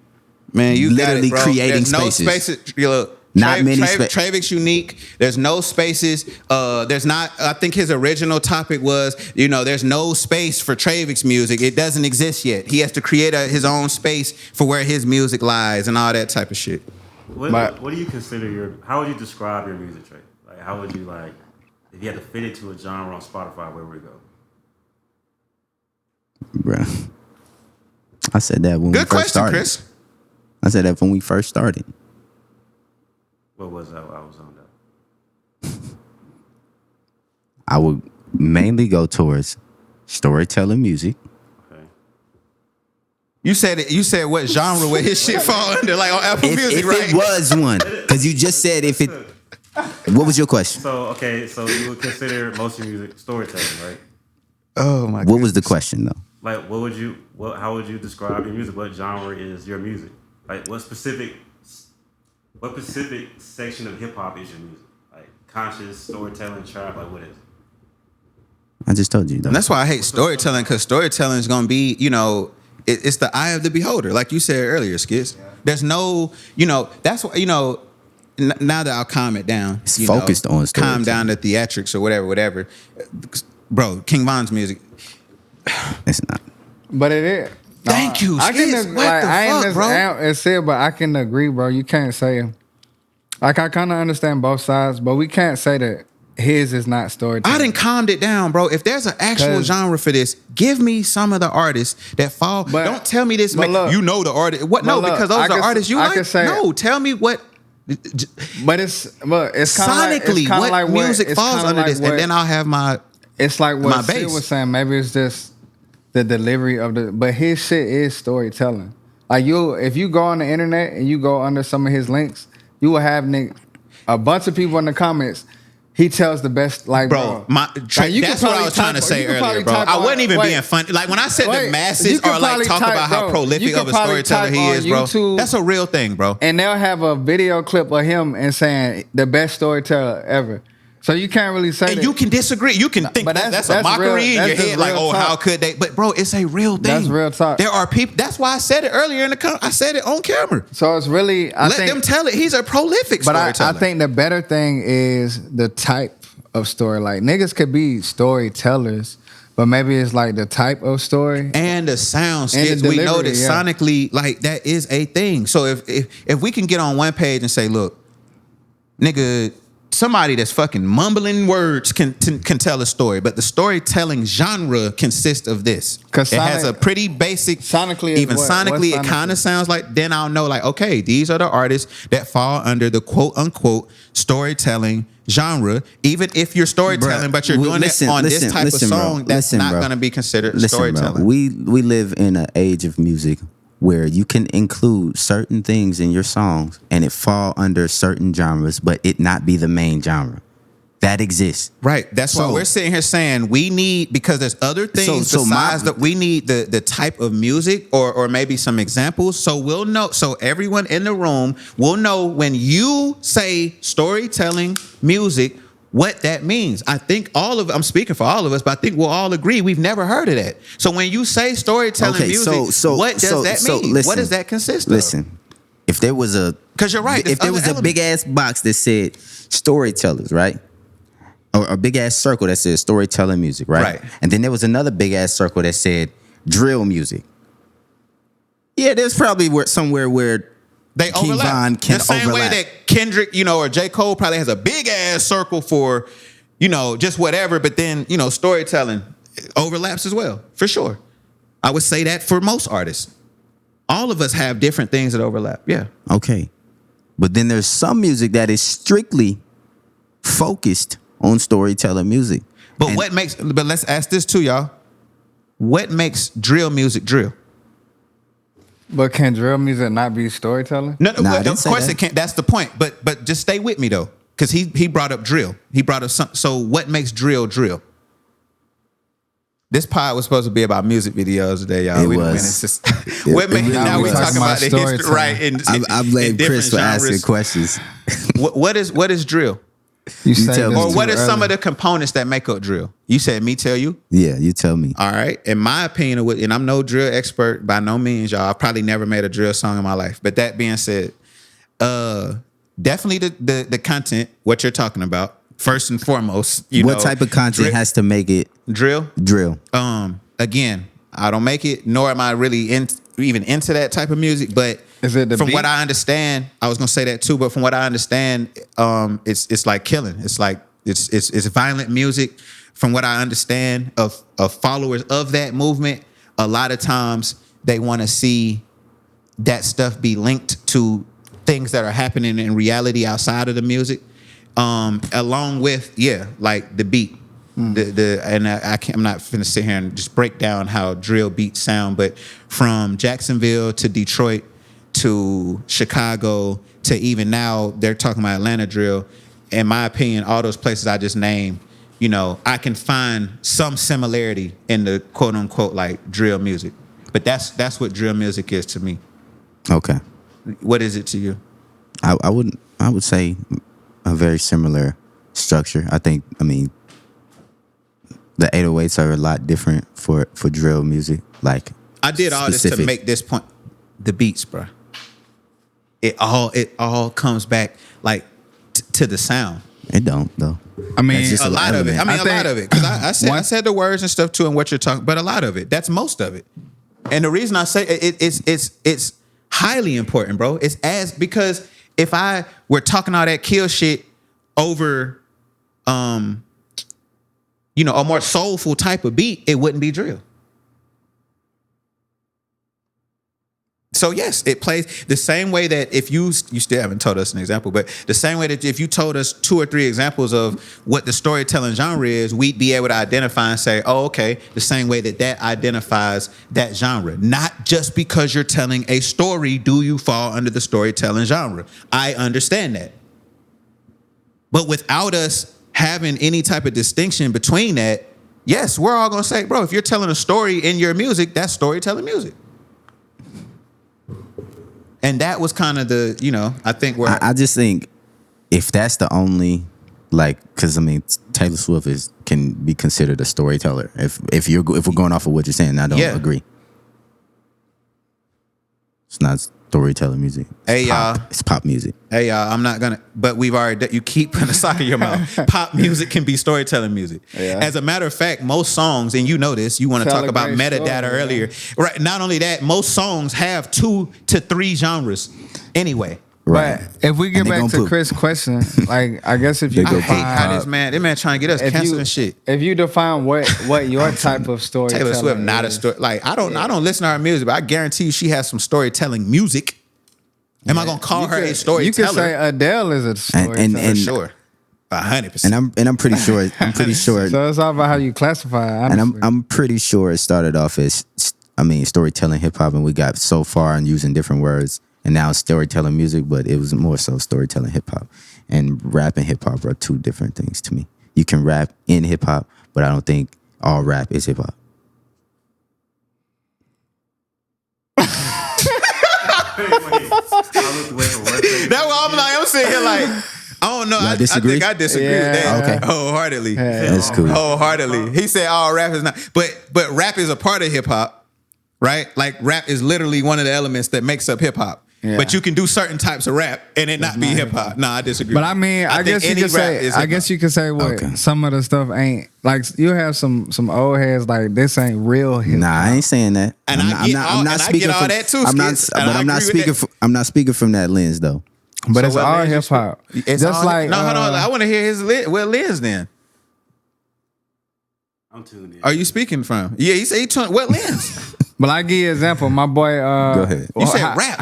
literally got it, creating There's no spaces. Look, Not many Trayvick's unique. There's no spaces. There's not. I think his original topic was, there's no space for Trayvick's music. It doesn't exist yet. He has to create his own space for where his music lies and all that type of shit. What do you consider how would you describe your music, Trey? Like, how would you if you had to fit it to a genre on Spotify, where would it go? Bruh. I said that when we Good first question, started. Chris. I said that when we first started. What was that? I was on that. I would mainly go towards storytelling music. Okay. You said what genre would his shit fall under, like on Apple Music, If right? it was one, because you just said if it. What was your question? So you would consider most of your music storytelling, right? Oh my god. What was the question though? Like, how would you describe your music? What genre is your music? Like, what specific section of hip hop is your music? Like, conscious, storytelling, trap, like what is it? I just told you though. And that's why I hate storytelling, because storytelling is gonna be, it's the eye of the beholder, like you said earlier, Skitz. There's no, that's why, now that I'll calm it down. It's focused on storytelling. Calm down the theatrics or whatever. Bro, King Von's music. It's not. But it is. Thank you, I Skitz. can What the fuck, bro? But I can agree, bro. You can't say, I kind of understand both sides, but we can't say that his is not storytelling. I done calmed it down, bro. If there's an actual genre for this, give me some of the artists that fall. Don't tell me this. The artist. What? No, because those are artists you like. No, tell me what. But it's sonically what music falls under this, and then I'll have my. It's like what Sid was saying. Maybe it's just the delivery of but his shit is storytelling. Like if you go on the internet and you go under some of his links, you will have a bunch of people in the comments. He tells the best, like, bro. That's what I was trying to say earlier, bro. I wasn't even being funny. Like when I said the masses are like talk about how prolific of a storyteller he is, bro. YouTube, that's a real thing, bro. And they'll have a video clip of him and saying the best storyteller ever. So you can't really say that. You can disagree. You can think that's a mockery in your head. Like, how could they? But bro, it's a real thing. That's real talk. There are people. That's why I said it earlier I said it on camera. So it's really let them tell it. He's a prolific storyteller. But I think the better thing is the type of story. Like niggas could be storytellers, But maybe it's like the type of story. And the sound And the skits, we know that delivery, yeah. sonically, like that is a thing. So if we can get on one page and say, look, nigga, somebody that's fucking mumbling words can tell a story, but the storytelling genre consists of this. Because it has a pretty basic sonically. Even sonically, it kind of sounds like. Then I'll know, like, okay, these are the artists that fall under the quote unquote storytelling genre. Even if you're storytelling, but you're doing it on this type of song, that's not going to be considered storytelling. Bro. We live in an age of music where you can include certain things in your songs and it fall under certain genres, but it not be the main genre. That exists. Right. That's why we're sitting here saying we need, because there's other things besides that, we need the type of music or maybe some examples. So we'll know. So everyone in the room will know when you say storytelling music, what that means. I think I'm speaking for all of us, but I think we'll all agree we've never heard of that. So when you say storytelling music, what does that mean? Listen, what does that consist of? Listen, if there was because you're right. If there was a big ass box that said storytellers, right? Or a big ass circle that said storytelling music, right? Right. And then there was another big ass circle that said drill music. Yeah, there's probably somewhere where they overlap. The same way that Kendrick, or J. Cole probably has a big ass circle for, just whatever, but then, storytelling overlaps as well, for sure. I would say that for most artists. All of us have different things that overlap. Yeah. Okay. But then there's some music that is strictly focused on storytelling music. But let's ask this too, y'all. What makes drill music drill? But can drill music not be storytelling? No, of course it can't. That's the point. But just stay with me though, because he brought up drill. He brought up something. So what makes drill drill? This pod was supposed to be about music videos today, y'all. It was. Now we're talking about the history, right? I blame Chris for asking questions. What is drill? You tell or what are some of the components that make up drill? You said me tell you? Yeah, you tell me. All right. In my opinion, and I'm no drill expert by no means, y'all. I've probably never made a drill song in my life. But that being said, definitely the content, what you're talking about, first and foremost. What type of content has to make it drill? Drill. Again, I don't make it, nor am I really even into that type of music, but is it from what I understand, I was gonna say that too, but from what I understand, it's like killing. It's like it's violent music. From what I understand of followers of that movement, a lot of times they want to see that stuff be linked to things that are happening in reality outside of the music, along with like the beat. I'm not finna sit here and just break down how drill beats sound, but from Jacksonville to Detroit to Chicago to even now they're talking about Atlanta drill. In my opinion, all those places I just named, I can find some similarity in the quote unquote like drill music. But that's what drill music is to me. Okay. What is it to you? I would say a very similar structure. I mean the 808s are a lot different for drill music. Like I did all this to make this point. The beats, bro. It all comes back like to the sound. It don't though. I mean, a lot of it. I lot of it. Because I said the words and stuff too, and what you're talking. But a lot of it. That's most of it. And the reason I say it's highly important, bro. It's because if I were talking all that kill shit over, a more soulful type of beat, it wouldn't be drill. So yes, it plays the same way that if you still haven't told us an example, but the same way that if you told us 2 or 3 examples of what the storytelling genre is, we'd be able to identify and say, oh, okay, the same way that identifies that genre. Not just because you're telling a story, do you fall under the storytelling genre? I understand that. But without us having any type of distinction between that, yes, we're all gonna say, bro, if you're telling a story in your music, that's storytelling music. And that was kind of the, I think where I just think if that's the only, because I mean Taylor Swift can be considered a storyteller. If we're going off of what you're saying, I don't agree. It's not storytelling music. Hey, y'all. It's pop music. Hey, y'all, I'm not gonna, but we've already, you keep putting a sock in your mouth. Pop music can be storytelling music. Yeah. As a matter of fact, most songs, and you know this, you want to Tell talk a about great metadata story, earlier. Right. Not only that, most songs have 2 to 3 genres anyway. Right. But if we get And they back gonna to put- Chris' question, like I guess if you They go I hate how define, this man trying to get us if canceled you, and shit. if you define what your type of storytelling Taylor Swift, not a is, story. Like I don't listen to her music, but I guarantee you she has some storytelling music. Am I gonna call her a storyteller? You can say Adele is a storyteller. and For sure, 100%. And I'm pretty sure. I'm pretty sure. So it's all about how you classify it. And Honestly. I'm pretty sure it started off as, storytelling hip hop, and we got so far in using different words, and now it's storytelling music, but it was more so storytelling hip hop. And rap and hip hop are 2 different things to me. You can rap in hip hop, but I don't think all rap is hip hop. That's why I'm like, I'm sitting here like, I don't know. I disagree? think I disagree with Yeah. that. Okay. Wholeheartedly. That's cool. Wholeheartedly. He said all rap is not, but rap is a part of hip hop, right? Like rap is literally one of the elements that makes up hip hop. Yeah. But you can do certain types of rap and it not be hip hop. Nah, I disagree. But I mean, I think guess you any could rap say. is I hip guess hop. you could say what Okay. some of the stuff ain't like. You have some old heads like this ain't real hip. Nah, I ain't saying that. And I get all that too, I'm not, Skitz, but and I I'm not agree with speaking. that. I'm not speaking from that lens though. But So it's what all lens you hip hop. It's Just all- like no, hold on. I want to hear his what lens then. I'm tuned in. Are you speaking from? Yeah, he said he turned what lens? But I give you an example. My boy. Go ahead. You said how, rap.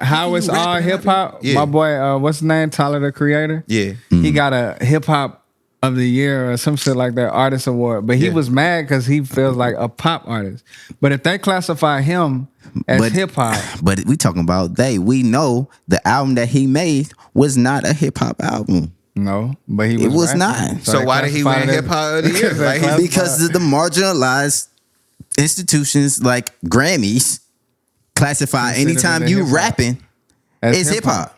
How it's you all rapping hip hop. Yeah. My boy. What's his name? Tyler the Creator. Yeah. He got a hip hop of the year or some shit like that, artist award. But he Yeah. was mad because he feels like a pop artist. But if they classify him as hip hop, But we talking about we know the album that he made was not a hip hop album. no. But he was. It was rapping. not. So they why did he classified win it hip hop of the year? because they Like, classified- Because of the marginalized institutions like Grammys classify Consider anytime it you hip-hop. rapping, as it's hip hop.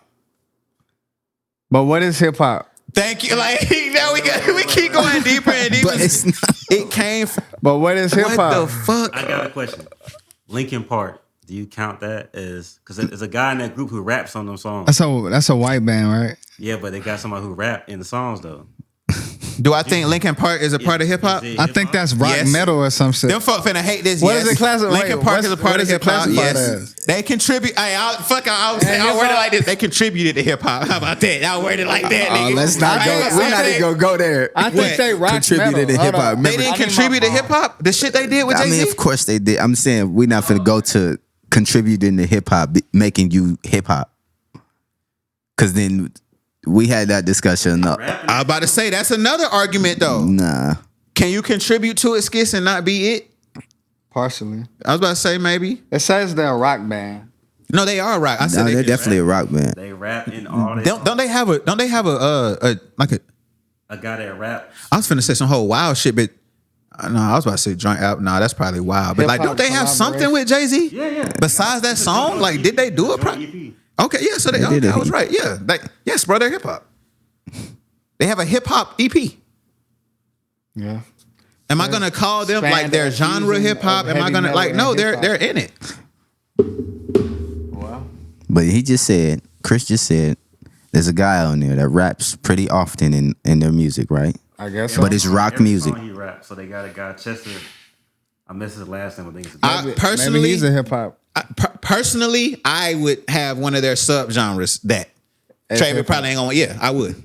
But what is hip hop? Thank you. Like now we keep going deeper and deeper. But it's not. It came from But what is hip what the hop? fuck? I got a question. Linkin Park. Do you count that as because there's a guy in that group who raps on them songs? That's a white band, right? Yeah, but they got somebody who rap in the songs though. Do I think Linkin Park is a part of hip hop? Is it I think hip-hop? that's rock Yes. metal or some shit. Them folk finna hate this. What yes. is it classified- Linkin wait, Park what's- is a part what of is it hip hop. classified Yes, as? they contribute. I it's word it not- like this. They contributed to hip hop. How about that? I word it like that. Oh, nigga. let's not I go. ain't gonna We're say not that. even gonna go there. I think What? they rock Contributed metal. to Hold hip-hop. on. Remember- They didn't I need contribute my- to hip hop. The shit they did with I Jay-Z. mean, of course they did. I'm saying we're not finna go to contributing to hip hop, making you hip hop. Cause then we had that discussion. No, Rapping. I was about to say that's another argument though. nah. Can you contribute to it, Skitz, and not be it? Partially. I was about to say maybe. It says they're a rock band. No, they are rock. I said No, they're they, definitely a rock band. They rap in all. don't they have a like a a guy that rap. I was finna say some whole wild shit, but no, I was about to say joint album. No, that's probably wild. But like, Hip-hop don't they have something with Jay-Z? Yeah. Besides that song, like, did they do it? EP. Okay, yeah. So they They did okay, I it. was right. Yeah, yes, bro. They're hip hop. They have a hip hop EP. Yeah. Am I gonna call them like their Span the genre season hip hop? of Am I heavy gonna metal like no? and They're hip-hop. in it. Well, But he just said, Chris just said, there's a guy on there that raps pretty often in their music, right? I guess so. But it's rock Every music. song he rap. So they got a guy Chester. I missed his last name. I think it's I personally, maybe he's a hip hop. personally, I would have one of their subgenres that As Trayvick hip-hop. probably ain't gonna. Yeah, I would.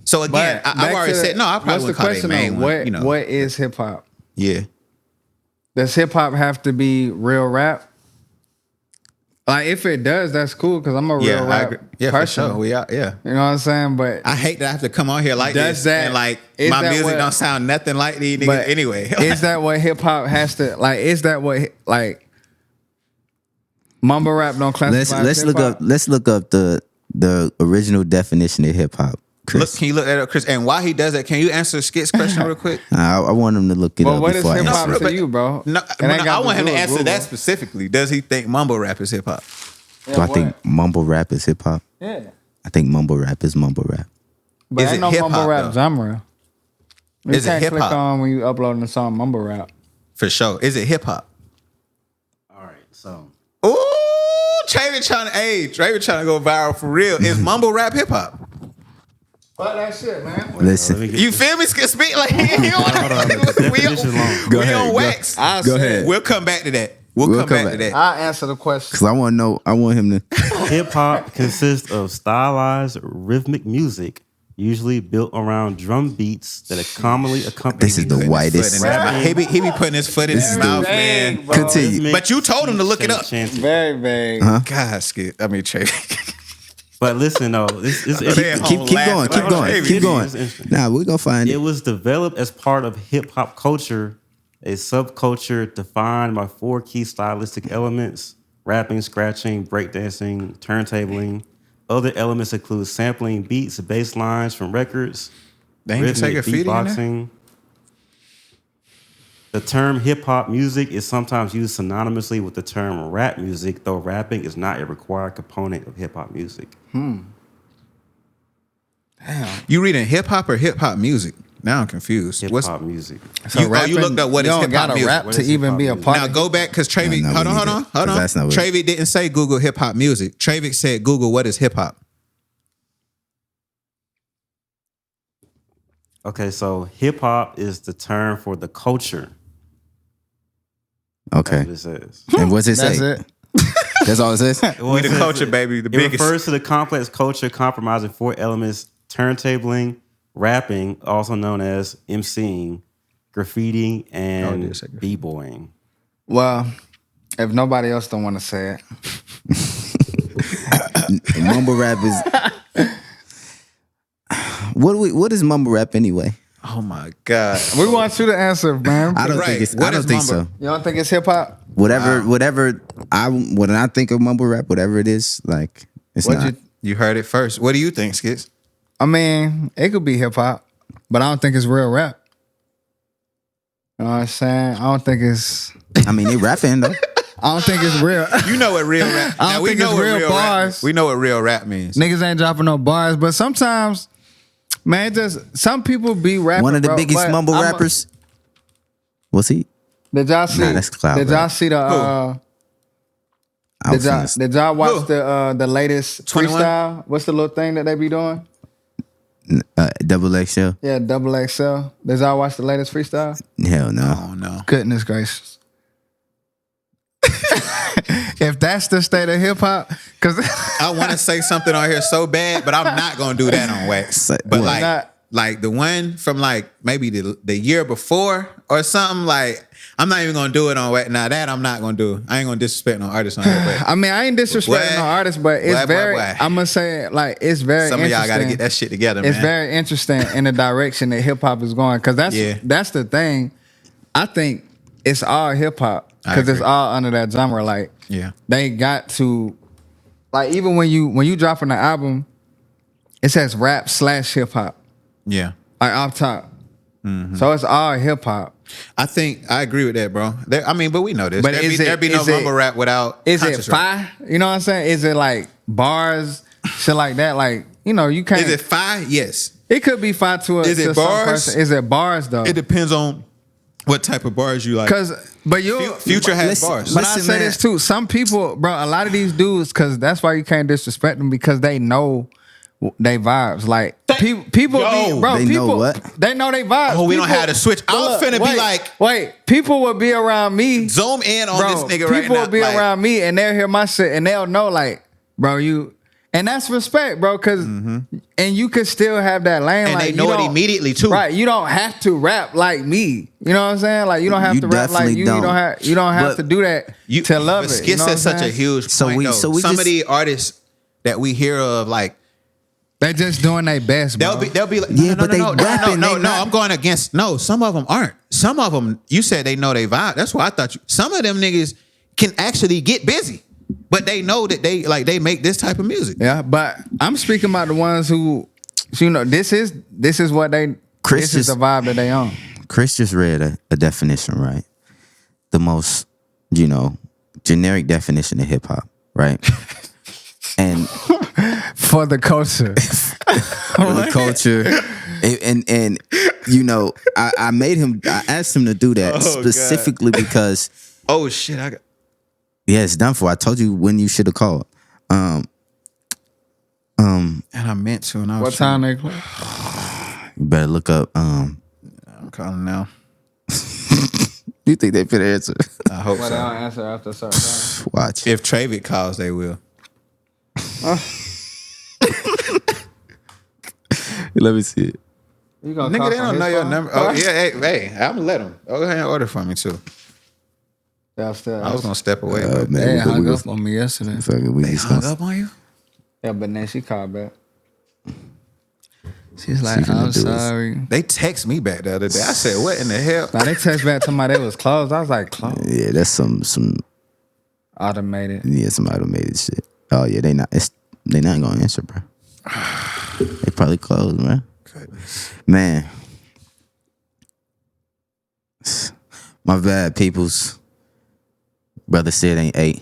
So again, But I've back already to said no. I probably what's would the call question it main though? one. What You know, what is hip hop? yeah. Does hip hop have to be real rap? Like if it does, that's cool because I'm a real Yeah, I rap agree. Yeah, person. for sure. We are. Yeah. You know what I'm saying? But I hate that I have to come on here like Does this that- and like is my that music what- don't sound nothing like these niggas but anyway. is that what hip hop has to like? Is that what like mumble rap don't classify? Let's as look hip-hop? up the original definition of hip hop, Look, Chris. can you look that up, Chris? And while he does that, can you answer Skit's question real quick? I want him to look it But up what is before I hip hop answer. No, to you, bro? No, It ain't got I to want him do to with answer Google. that specifically. Does he think mumble rap is hip hop? Do I think mumble rap is hip hop? Yeah, I think mumble rap is mumble rap. but Is ain't it no hip-hop, mumble rap though? genre. You Is it can't click hip-hop? on when you uploading the song mumble rap. For sure. Is it hip hop? all right. So Ooh, Trayvick trying to go viral for real. Is mumble rap hip hop? Fuck that shit, man. Listen, You feel me? Speak like we on wax. Go ahead. We'll come back to that. We'll come back to that. I'll answer the question. because I want to know. I want him to. Hip hop consists of stylized rhythmic music, usually built around drum beats that are commonly accompanied. This is the whitest. He be putting his foot in his mouth, man. Continue. But you told him to look it up. Very vague. God, Skit. I mean, Trey. But listen, though, this is Keep going. Nah, we're gonna find It it. was developed as part of hip hop culture, a subculture defined by 4 key stylistic elements: rapping, scratching, breakdancing, turntabling. Other elements include sampling beats, bass lines from records, They ain't take a rhythmic feed in there? beatboxing. The term hip hop music is sometimes used synonymously with the term rap music, though rapping is not a required component of hip hop music. You reading hip hop or hip hop music? Now I'm confused. Hip What's hop music. you looked up what is hip hop music? rap What to is even be a hip-hop part Now of go back because Trayvick. No, Hold we need on. it, 'cause that's not what- Trayvick didn't say Google hip hop music. Trayvick said Google what is hip hop. Okay, so hip hop is the term for the culture. Okay. That's what it says. And what's it That's say? it. That's all it says. We the culture, baby. The It biggest. refers to the complex culture comprising 4 elements: turntabling, rapping, also known as MCing, graffitiing, and did say b-boying. Well, if nobody else don't want to say it, Mumble rap is. What is mumble rap anyway? Oh my God. we want you to answer, man. I don't Right. think it's. What I don't is think mumble? so. You don't think it's hip hop? Whatever when I think of mumble rap, whatever it is, like it's What not. You heard it first. What do you think, Skits? I mean, it could be hip hop, but I don't think it's real rap. You know what I'm saying? I don't think it's. I mean, they rapping though. I don't think it's real. You know what real rap. I don't Now, we think know it's what real rap bars. means. We know what real rap means. Niggas ain't dropping no bars, but sometimes, man, it just some people be rapping. One of the bro, biggest but mumble I'm a- rappers. What's he? Did y'all see? Nah, that's cloud Did rap. y'all see the? I was finna- Did y'all watch Who? the latest 21? freestyle? What's the little thing that they be doing? Double XL. Yeah, double XL. Did y'all watch the latest freestyle? Hell no. Oh no. Goodness gracious. If that's the state of hip hop, because I want to say something on here so bad, but I'm not gonna do that on wax. Say- But what? like the one from like maybe the year before or something. Like I'm not even gonna do it on wax. Now that I'm not gonna do. I ain't gonna disrespect no artist on here. But I mean, I ain't disrespecting Boy. no artist, but it's Boy, very. boy. I'm gonna say like it's very. some of y'all gotta interesting. get that shit together, man. It's very interesting in the direction that hip hop is going, because Yeah. that's the thing. I think it's all hip hop I because it's agree. all under that genre. Like Yeah. they got to, like even when you dropping the album, it says rap / hip hop Yeah. like off top. Mm-hmm. So it's all hip hop. I think I agree with that, bro. I mean, but we know this. But There'd be no is it- mumble rap without. Is it conscious rap. fire? You know what I'm saying? Is it like bars, shit like that? Like you can't. Is it fire? Yes. It could be fire to a. Is it to some bars? person. Is it bars though? It depends on what type of bars you like. But you Future has Listen, bars. But I Listen, say man. this too. Some people, bro, a lot of these dudes, because that's why you can't disrespect them, because they know they vibes. Like people, Yo, be, bro, they know people, what? they know they vibes. Oh, we don't People- have to switch. I was Look, finna be like, wait, people will be around me. zoom in on Bro, this nigga right now. people will be like, around me and they'll hear my shit and they'll know, like, bro, you. And that's respect, bro, because and you could still have that lane. And like, they you know it don't- immediately too. Right, you don't have to rap like me. You know what I'm saying? Like you don't have You to rap like definitely you. don't. You don't have But to do that to love but it. Skitz You know what I'm said such a saying? huge So point. we- though. so we Some of just- the artists that we hear of, like They just doing their best, bro. they'll be like, Yeah, no, but they rapping, no, they not- I'm going against. No, some of them aren't. Some of them, you said they know they vibe. That's why I thought some of them niggas can actually get busy, but they know that they make this type of music. Yeah, but I'm speaking about the ones who, this is what they. Chris this is the just- vibe that they on. Chris just read a definition, right? The most, generic definition of hip hop, right? And For the culture. the culture, and I I asked him to do that Oh, God. specifically because Oh shit! Yeah, it's done for. I told you when you should have called. And I meant to. And I was What time they close? You better look up. I'm calling now. You think they finna answer? I hope Well, so. they don't answer after a certain time. Watch. If Trayvick calls, they will. Let me see it. You gonna Nigga, call they from don't his know your phone? number. Oh, yeah, hey, I'm gonna let them. Go ahead and order for me, too. Yeah, still. I was gonna step away, but man. They we hung was- up on me yesterday. Fuck it, we they just hung gonna- up on you? Yeah, but then she called back. She's like, finna I'm do is- sorry. They text me back the other day. I said, what in the hell? Now they text back to my they was closed. I was like, closed. Yeah, that's some Automated. some automated shit. Oh yeah, they not gonna answer, bro. They probably closed, man. Goodness. Man, my bad, peoples. Brother said ain't 8,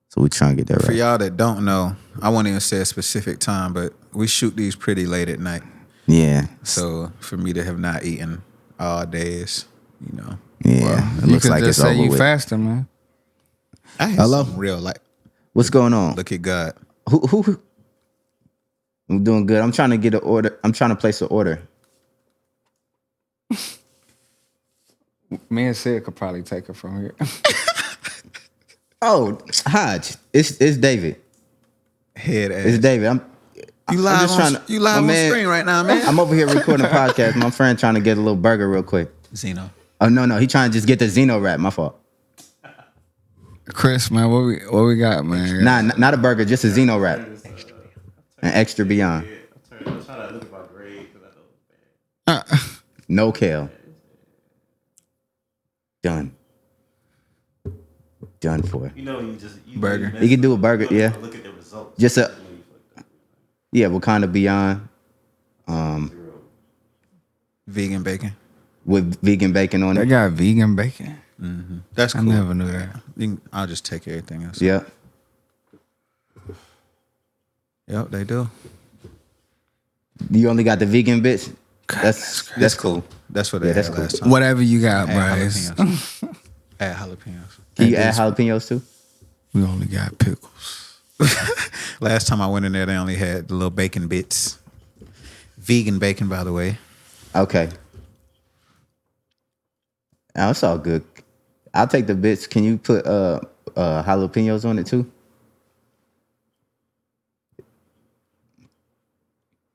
so we trying to get that For right. y'all that don't know, I won't even say a specific time, but we shoot these pretty late at night. Yeah, So for me to have not eaten all day is, yeah. It You looks could like just it's say over you with. faster, man. I had Hello? some real like What's going on? look at God. Who? I'm doing good. I'm trying to get an order. I'm trying to place an order. Me and Sid could probably take her from here. Oh, Hodge, it's David. Head ass. It's David. You live just on, trying to- you live my on man- screen right now, man. I'm over here recording a podcast. My friend trying to get a little burger real quick. Zeno. Oh no, he trying to just get the Zeno wrap. My fault. Chris, man, what we got, man? Nah, not a burger, just a Zeno wrap. An extra beyond. I'm trying to look at my grade because I know. No kale. Done. Done for. You know, you Burger. You can do a burger, yeah. Look at the results. Just a Wakanda Beyond Vegan bacon. with vegan bacon on They it. got vegan bacon. That's I cool. never knew that. I'll just take everything else. Yeah. Yep, they do. You only got the vegan bits. That's cool. That's what they Yeah, had that's cool. last time. Whatever you got, bro. Add it's- jalapenos. Add jalapenos. Can you add jalapenos too? We only got pickles. Last time I went in there, they only had the little bacon bits. Vegan bacon, by the way. Okay. Oh, it's all good. I'll take the bits. Can you put jalapenos on it too?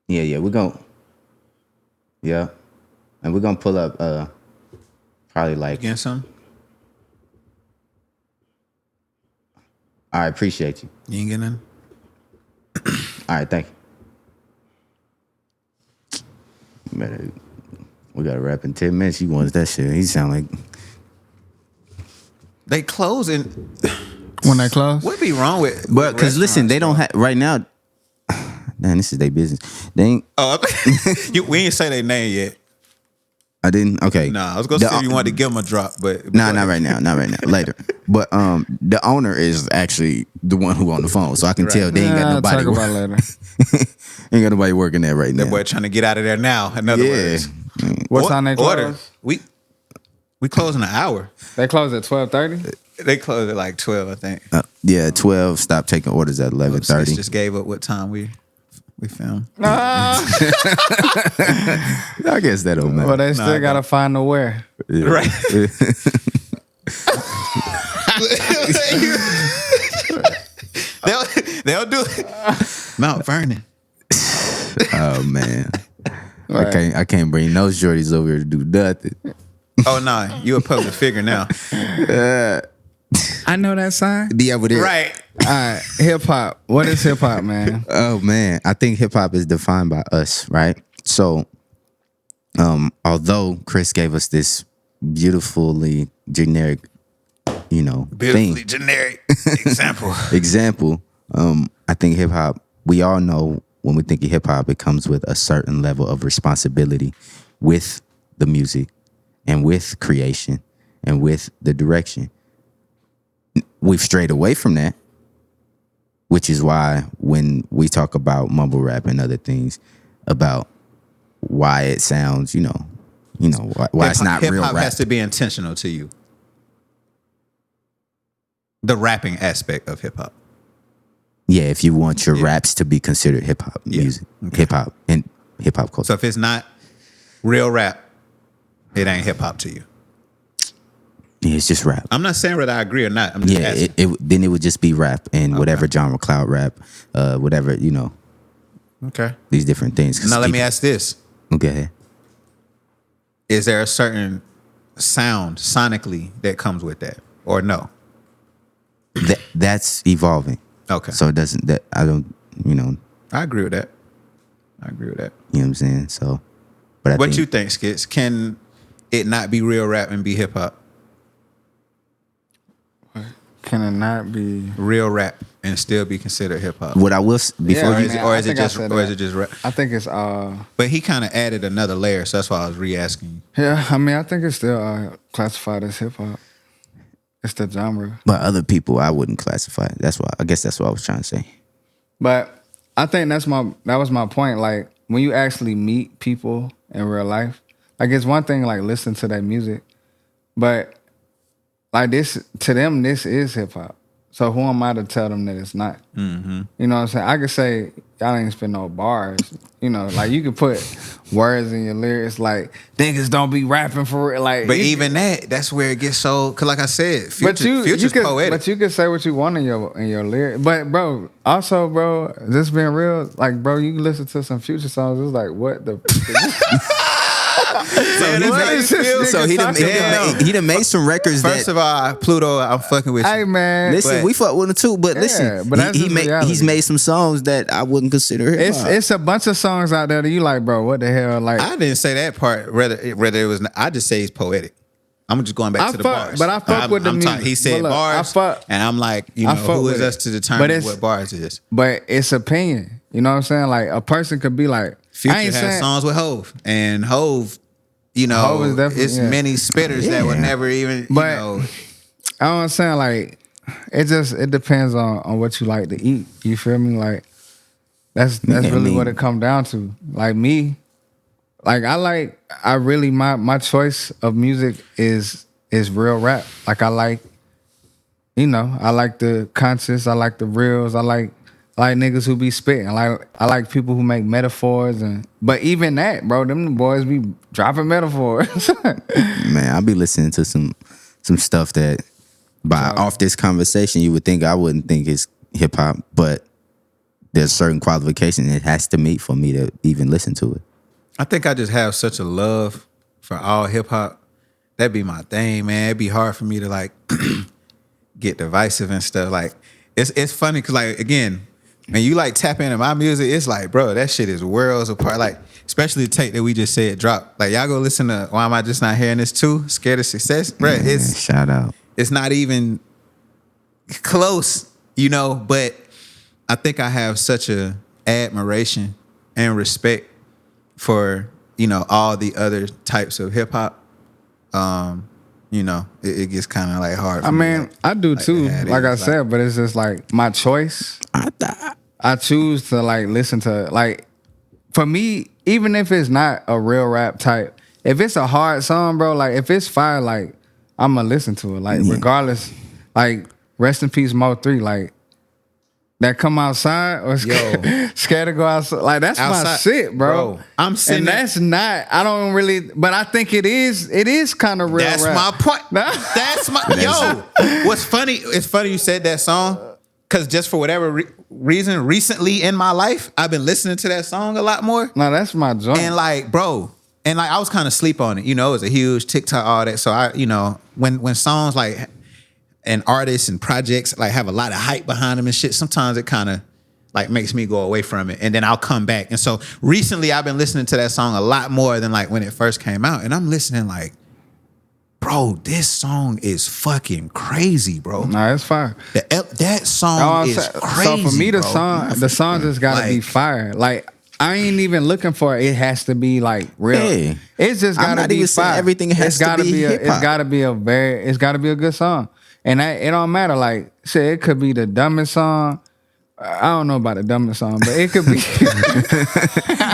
Yeah, we're gonna. Yeah. And we're gonna pull up probably like. Again, some? All right, appreciate you. You ain't getting none? All right, thank you. Man, we got to wrap in 10 minutes. He wants that shit. He sound like They closing. When they close? What be wrong with? but because listen, they don't have right now. Man, this is their business. They ain't. Oh, we ain't say their name yet. I didn't. Okay. Nah, I was gonna say if you wanted to give them a drop, but Nah, not right now. Not right now. Later. But the owner is actually the one who on the phone, so I can tell they ain't got Nah, nobody. talk about it later. Ain't got nobody working there right now. That boy trying to get out of there now. In other Yeah. words, What time they order. close? We close in an hour. They close at 12:30. They close at like 12, I think. Yeah, 12. Stop taking orders at 11:30. Skitz just gave up what time we filmed. I guess that don't matter. But they still I gotta find the where. Yeah. Right. they'll do it. Mount Vernon. Oh man. Right. I can't bring no shorties over here to do nothing. Oh no, you a public figure now. I know that sign. Be over there. Right. All right, hip hop. What is hip hop, man? Oh man, I think hip hop is defined by us, right? So, although Chris gave us this beautifully generic, Beautifully thing, generic example. I think hip hop. We all know when we think of hip hop, it comes with a certain level of responsibility with the music and with creation and with the direction. We've strayed away from that, which is why when we talk about mumble rap and other things about why it sounds, why it's not real Hip hop rap. has to be intentional to you. The rapping aspect of hip hop. Yeah, if you want your raps to be considered hip hop music, hip hop and hip hop culture. So if it's not real rap, it ain't hip hop to you. Yeah, it's just rap. I'm not saying whether I agree or not. I'm just asking. Then it would just be rap and whatever genre, cloud rap, whatever, Okay. these different things. Now let me ask this. Okay. Is there a certain sound sonically that comes with that? Or no? That's evolving. Okay. So it doesn't, I don't, I agree with that. I agree with that. you know what I'm saying? So, but What you think, Skitz? Can it not be real rap and be hip hop? Can it not be Real rap and still be considered hip hop? What I will, before Yeah, you, man, or I is it think I just said or is that. it just rap? I think it's But he kind of added another layer, so that's why I was re-asking you. yeah, I mean I think it's still classified as hip hop. It's the genre. but other people, I wouldn't classify it. I guess that's what I was trying to say. But I think that was my point. Like when you actually meet people in real life, like it's one thing like listen to their music, but like this to them this is hip hop. So who am I to tell them that it's not? Mm-hmm. You know what I'm saying? I could say y'all ain't spit no bars. Like you could put words in your lyrics like niggas don't be rapping for real. Like, But even that's where it gets so. Cause like I said, Future's could, poetic. But you can say what you want in your lyric. But bro, also bro, just being real, like bro, you listen to some Future songs. It's like what the. So he done made some records. First of all, Pluto, I'm fucking with you. Hey man, Listen, we fuck with him too, but listen, but that's he's made some songs that I wouldn't consider hip hop. it's a bunch of songs out there that you like, bro. What the hell? Like I didn't say that part. Rather it was. I just say he's poetic. I'm just going back to the bars. But I fuck with the music. He said But look, bars, and I'm like, who is us to determine what bars is? But it's opinion. You know what I'm saying? Like a person could be like, Future has songs with Hove, and Hove, Hov is definitely- it's many spitters that would never even, But I know what I'm saying, like it depends on what you like to eat. You feel me? Like that's really what it come down to. Like me, like my choice of music is real rap. Like I like the conscious, I like the reals, I like niggas who be spitting. I like people who make metaphors but even that, bro, them boys be dropping metaphors. Man, I be listening to some stuff that off this conversation you would think I wouldn't think is hip hop, but there's certain qualifications it has to meet for me to even listen to it. I think I just have such a love for all hip hop. That'd be my thing, man. It'd be hard for me to like get divisive and stuff. Like it's funny because like again, when you like tap into my music, it's like, bro, that shit is worlds apart. Like, especially the tape that we just said drop. Like, y'all go listen to Why Am I Just Not Hearing This Too? Scared of Success? Bro, shout out. It's not even close, but I think I have such a admiration and respect for, all the other types of hip hop. It gets kind of like hard for me. I mean, I do too, like I said, but it's just like my choice. I choose to like listen to, like, for me, even if it's not a real rap type, if it's a hard song, bro, like if it's fire, like I'm gonna listen to it, like regardless. Like rest in peace, Mo 3, like that Come Outside or Scared to Go Outside, like that's outside, my shit, bro. I'm sitting, and that's not. I don't really, but I think it is kind of real. That's rap. my point. That's my What's funny? It's funny you said that song. Because just for whatever reason, recently in my life, I've been listening to that song a lot more. No, that's my joint. And like, bro, I was kind of sleep on it. It was a huge TikTok, all that. So I, when songs like and artists and projects like have a lot of hype behind them and shit, sometimes it kind of like makes me go away from it. And then I'll come back. And so recently I've been listening to that song a lot more than like when it first came out. And I'm listening like, bro, this song is fucking crazy, bro. Nah, it's fire. That song is crazy. So for me, the bro. song just gotta be fire. Like I ain't even looking for it. It has to be like real. Hey, it's just gotta be fire. Everything has to be hip-hop. It's gotta be a good song. And it don't matter. Like shit, it could be the dumbest song. I don't know about the dumbest song, but it could be.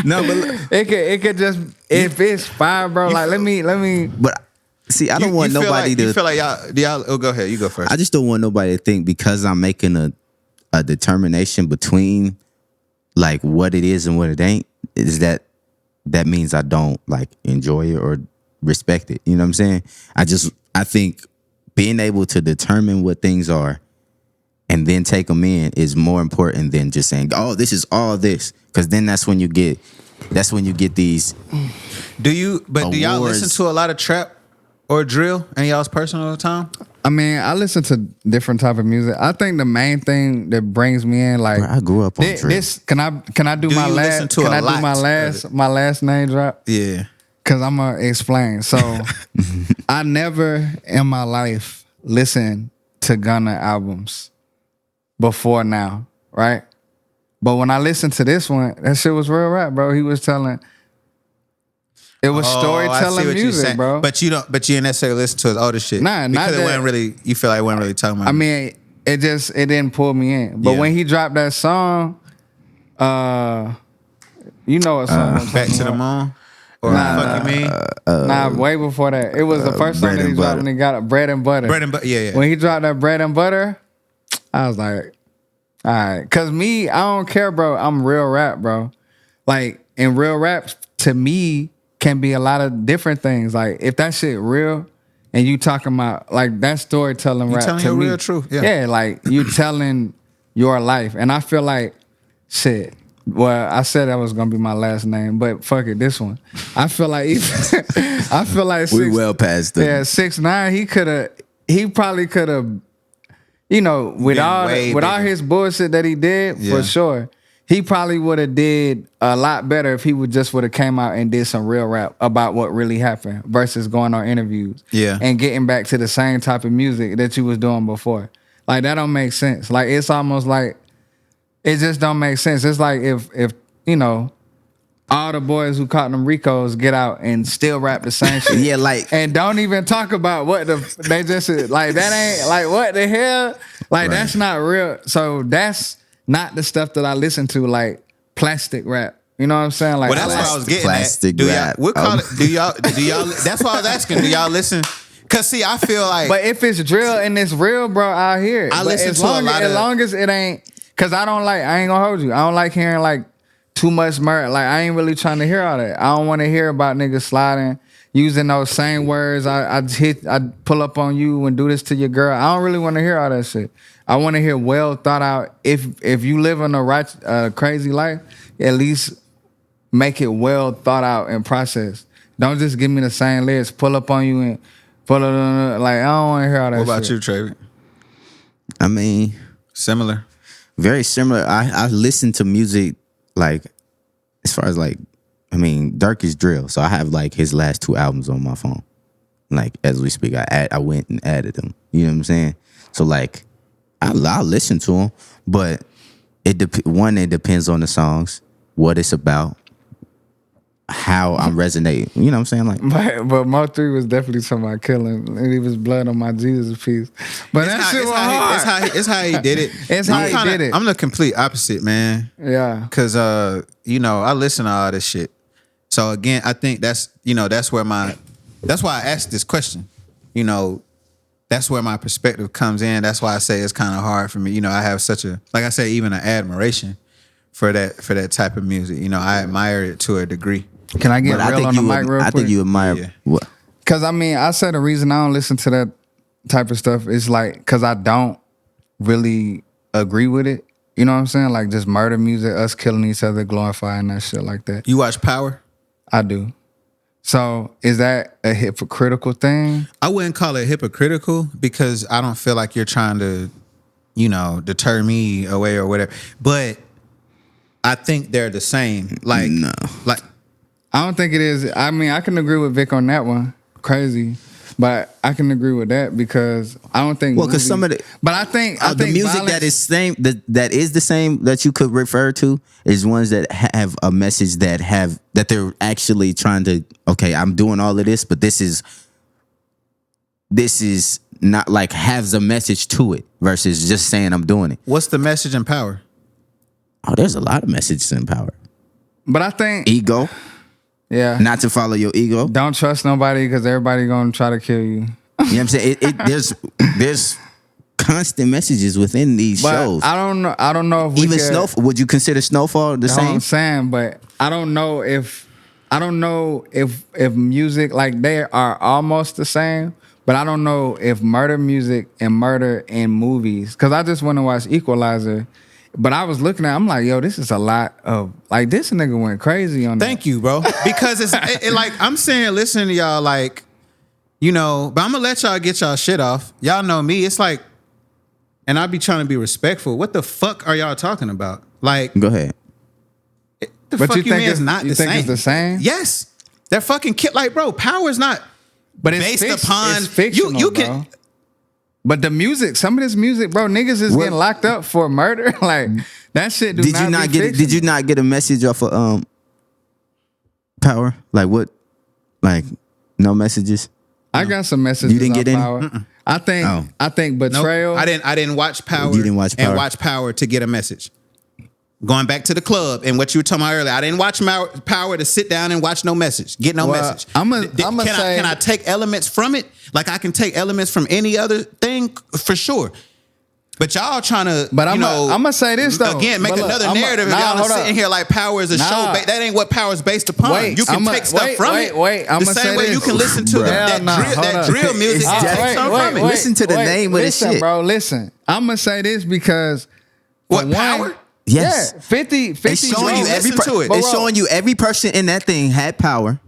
No, but it could just if it's fire, bro. Like let me. But See, I don't want nobody to. You feel like y'all. Oh, go ahead. You go first. I just don't want nobody to think because I'm making a determination between like what it is and what it ain't. Is that means I don't like enjoy it or respect it? You know what I'm saying? I think being able to determine what things are and then take them in is more important than just saying, "Oh, this is all this," because then that's when you get these. Do y'all awards. listen to a lot of trap or drill in y'all's personal time? I mean, I listen to different type of music. I think the main thing that brings me in, like, Bro, I grew up on drill. this. Can I do my you listen last? to Can a I do lot my last name drop? Yeah. Cause I'm gonna explain. So I never in my life listened to Gunna albums before now, right? But when I listened to this one, that shit was real rap, bro. He was telling. It was I see storytelling what you're music, saying. bro. But you didn't necessarily listen to his older shit. Nah, not because it that- wasn't really. You feel like it wasn't really talking about. I mean, it didn't pull me in. But Yeah. when he dropped that song, you know what song? I'm Back talking to the about. Moon. Or Fuck You Mean. Nah, way before that. It was the first song Bread that he and dropped Butter. when he got Bread and Butter. Bread and Butter. Yeah. When he dropped that Bread and Butter, I was like, all right. Cause me, I don't care, bro. I'm real rap, bro. Like, in real rap, to me, can be a lot of different things. Like, if that shit real and you talking about, like, that storytelling rap telling to your me. real truth, yeah. Yeah, like, you telling your life. And I feel like, shit. Well, I said that was gonna be my last name, but fuck it, this one. I feel like I feel like We well past the. yeah, 6ix9ine. He probably could have, you know, with Been all way bigger. his bullshit that he did, Yeah. for sure. He probably would have did a lot better if he would have came out and did some real rap about what really happened versus going on interviews. Yeah. And getting back to the same type of music that you was doing before. Like, that don't make sense. Like, it's almost like it just don't make sense. It's like if you know, all the boys who caught them Ricos get out and still rap the same shit. Yeah, like And don't even talk about what they just like, that ain't like, what the hell? Like, that's not real. So that's not the stuff that I listen to, like plastic rap. You know what I'm saying? Like, Well, that's what I was getting Plastic at. Do y'all? rap. We'll call it. Do y'all? That's why I was asking. Do y'all listen? Cause see, I feel like. But if it's drill and it's real, bro, I hear it. I But listen as to a long, lot as of- long as it ain't, cause I ain't gonna hold you. I don't like hearing like too much murder. Like, I ain't really trying to hear all that. I don't want to hear about niggas sliding, using those same words. I pull up on you and do this to your girl. I don't really want to hear all that shit. I want to hear well thought out. If you live in a crazy life, at least make it well thought out and processed. Don't just give me the same lyrics, pull up on you and pull it, like, I don't want to hear all that What about shit. you, Trayvick? I mean, Similar. very similar. I listen to music like as far as like, I mean, Dirk is drill, so I have like his last 2 albums on my phone. Like, as we speak, I went and added them. You know what I'm saying? So like, I'll listen to them, but it depends on the songs, what it's about, how I'm resonating. You know what I'm saying? Like, But Mo 3 was definitely talking about killing. And he was blood on my Jesus piece. But that shit was hard. It's how he did it. It's how he did it. I'm the complete opposite, man. Yeah. Cause you know, I listen to all this shit. So again, I think that's why I asked this question. You know, that's where my perspective comes in. That's why I say it's kind of hard for me. You know, I have such a, like I say, even an admiration for that type of music. You know, I admire it to a degree. Can I get but real on the mic real quick? I think you admire Yeah. what. Because, I mean, I said the reason I don't listen to that type of stuff is like, because I don't really agree with it. You know what I'm saying? Like, just murder music, us killing each other, glorifying that shit like that. You watch Power? I do. So is that a hypocritical thing? I wouldn't call it hypocritical because I don't feel like you're trying to, you know, deter me away or whatever. But I think they're the same. Like, No. like I don't think it is. I mean, I can agree with Vic on that one. Crazy. But I can agree with that because I don't think. Well, because some of the, But I think the music violence, that is same that is the same that you could refer to is ones that have a message that they're actually trying to. Okay, I'm doing all of this, but this is not like has a message to it versus just saying I'm doing it. what's the message in Power? Oh, there's a lot of messages in Power. But I think Ego. Yeah. not to follow your ego. Don't trust nobody because everybody gonna try to kill you. You know what I'm saying? There's constant messages within these But shows. I don't know if we Even could, Snowfall. Would you consider Snowfall the That's what same? I'm saying, but I don't know if music, like, they are almost the same, but I don't know if murder music and murder in movies, because I just went and watched Equalizer, but I was looking at, I'm like, yo, this is a lot of, like, this nigga went crazy on that. Thank you, bro. Because it's like, I'm saying, listening to y'all, like, you know, but I'm gonna let y'all get y'all shit off. Y'all know me. It's like, and I be trying to be respectful. What the fuck are y'all talking about? Like, Go ahead. the But fuck you think mean it's not you the think same? it's the same? Yes. They're fucking like, bro, power is not But it's based upon it's fictional, you can. bro. But the music, some of this music, bro, niggas is What- getting locked up for murder. Like, that shit do Did not you not be get? fictional. Did you not get a message off of Power? Like what? Like no messages. I got some messages. You didn't on get any? Power. I think Oh. I think Nope, betrayal. I didn't watch Power. You didn't watch Power? And watch Power to get a message. Going back to the club and what you were talking about earlier, I didn't watch Power to sit down and watch no message, get no Well, message. I'ma Can say- I take elements from it? Like I can take elements from any other thing for sure. But y'all trying to, But you know, I'ma say this though. again, make But look, another narrative. If y'all are hold up. sitting here like Power is a show. Nah. That ain't what Power is based upon. Wait, You can take stuff from it. I'ma the say same way this. you can listen to Bruh. that drill music It's and take definitely- something from it. Listen to the name of the listen, shit. bro. Listen, I'm gonna say this because for What, one, Power? Yes. Yeah, 50 It's showing you bro, every. listen to it. It's Bro. showing you every person in that thing had power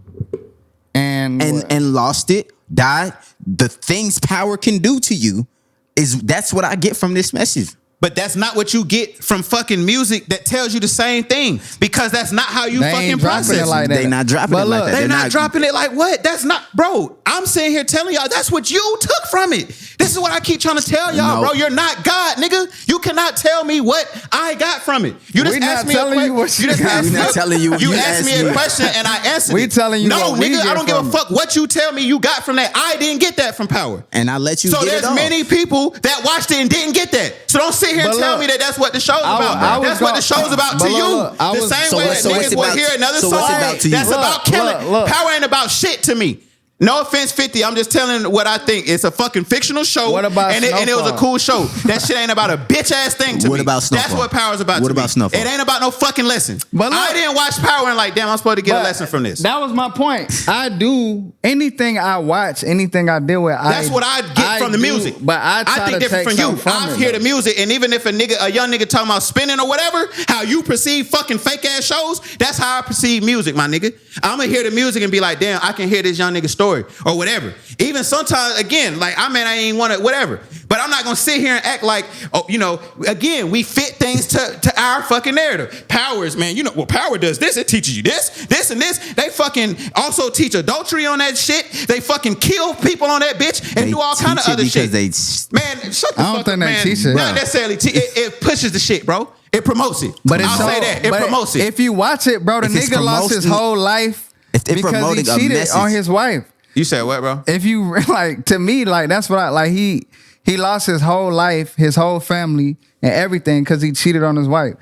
and and lost it, died. The things power can do to you that's what I get from this message. But that's not what you get from fucking music that tells you the same thing, because that's not how you they fucking ain't dropping process it like that. They not dropping But it like look, that. They're They're not not- dropping it like what? That's not, bro. I'm sitting here telling y'all that's what you took from it. This is what I keep trying to tell y'all, No. bro. You're not God, nigga. You cannot tell me what I got from it. You just We asked not me a telling you question. what you just got. asked We me not a- telling you. You You asked asked me a me. question and I answered We it. telling you no, what we nigga. I get don't give a from fuck what you tell me you got from that. I didn't get that from Power. And I let you So get there's it off. many people that watched it and didn't get that. So don't sit here and But tell look, me that that's what the show's I about. was That's what the show's about but to look, you. look, I The was- same So way what- that so what's niggas it will about- hear another so song what's it about to you? that's about killing. Look. Power ain't about shit to me. No offense, 50. I'm just telling what I think. It's a fucking fictional show. What about and it was a Snowfall? cool show. That shit ain't about a bitch ass thing to me. What about Snowfall? That's what Power's about What to about me. Snowfall? It ain't about no fucking lesson. But look- I didn't watch Power and like, damn, I'm supposed to get a But lesson from this. That was my point. I do anything I watch, anything I deal with. That's what I get from the do, music. But I try think to different take from you. something from I it, hear though. the music, and even if a young nigga talking about spinning or whatever, how you perceive fucking fake ass shows, that's how I perceive music, my nigga. I'm gonna hear the music and be like, damn, I can hear this young nigga story or whatever. Even sometimes, again, like I ain't want to whatever, but I'm not gonna sit here and act like, oh, you know, again, we fit things to our fucking narrative. Powers, man, you know, well, Power does this. It teaches you this, and this. They fucking also teach adultery on that shit. They fucking kill people on that bitch and They do all kind of teach it other shit. because Man, shut the I don't fuck think up, they man. teach it. Not necessarily. It pushes the shit, bro. It promotes it. But it's I'll say that. It but promotes it. If you watch it, bro, the If it's nigga lost his promoting- whole life If they're because he promoting a cheated message- on his wife. You said what, bro? If you like, to me, like that's what I like. He lost his whole life, his whole family, and everything because he cheated on his wife.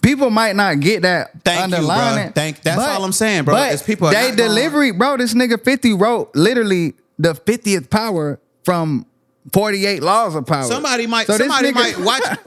People might not get that Thank you, underlying bro. it. That's all I'm saying, bro. But Is people are they not delivery, bro. This nigga 50 wrote literally the 50th power from 48 laws of power. Somebody might So this somebody nigga-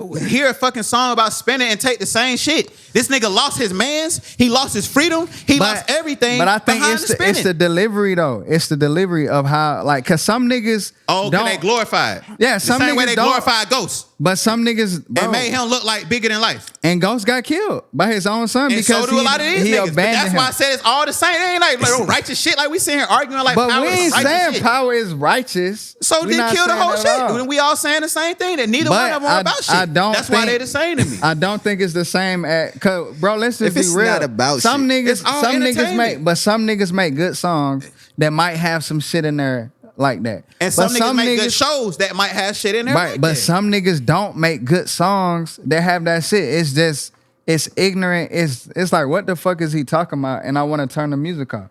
might hear a fucking song about spinning and take the same shit. This nigga lost his mans, he lost his freedom, he lost everything. But I think behind it's the spinning. it's the delivery though. It's the delivery of how, like, cause some niggas can don't. they glorify it? Yeah, the some same way niggas they don't. glorify Ghost. But some niggas, bro, And made him look like bigger than life. and Ghost got killed by his own son And because so do a lot of these he niggas. But abandoned that's him. why I said it's all the same. It ain't like no righteous shit. Like we sitting here arguing like But power we is ain't righteous saying shit. power is righteous. So We then not kill the saying whole that at all. shit. We all saying the same thing. That neither But one of them are about shit. I don't. That's why think- they the same to me. I don't think it's the same. Cause bro, let's just If be it's real. not about some shit. niggas, It's all some niggas entertainment. make, but some niggas make good songs that might have some shit in there like that. And some But niggas make good shows that might have shit in there. Right, like but that. some niggas don't make good songs that have that shit. It's just, it's ignorant. It's like, what the fuck is he talking about? And I want to turn the music off.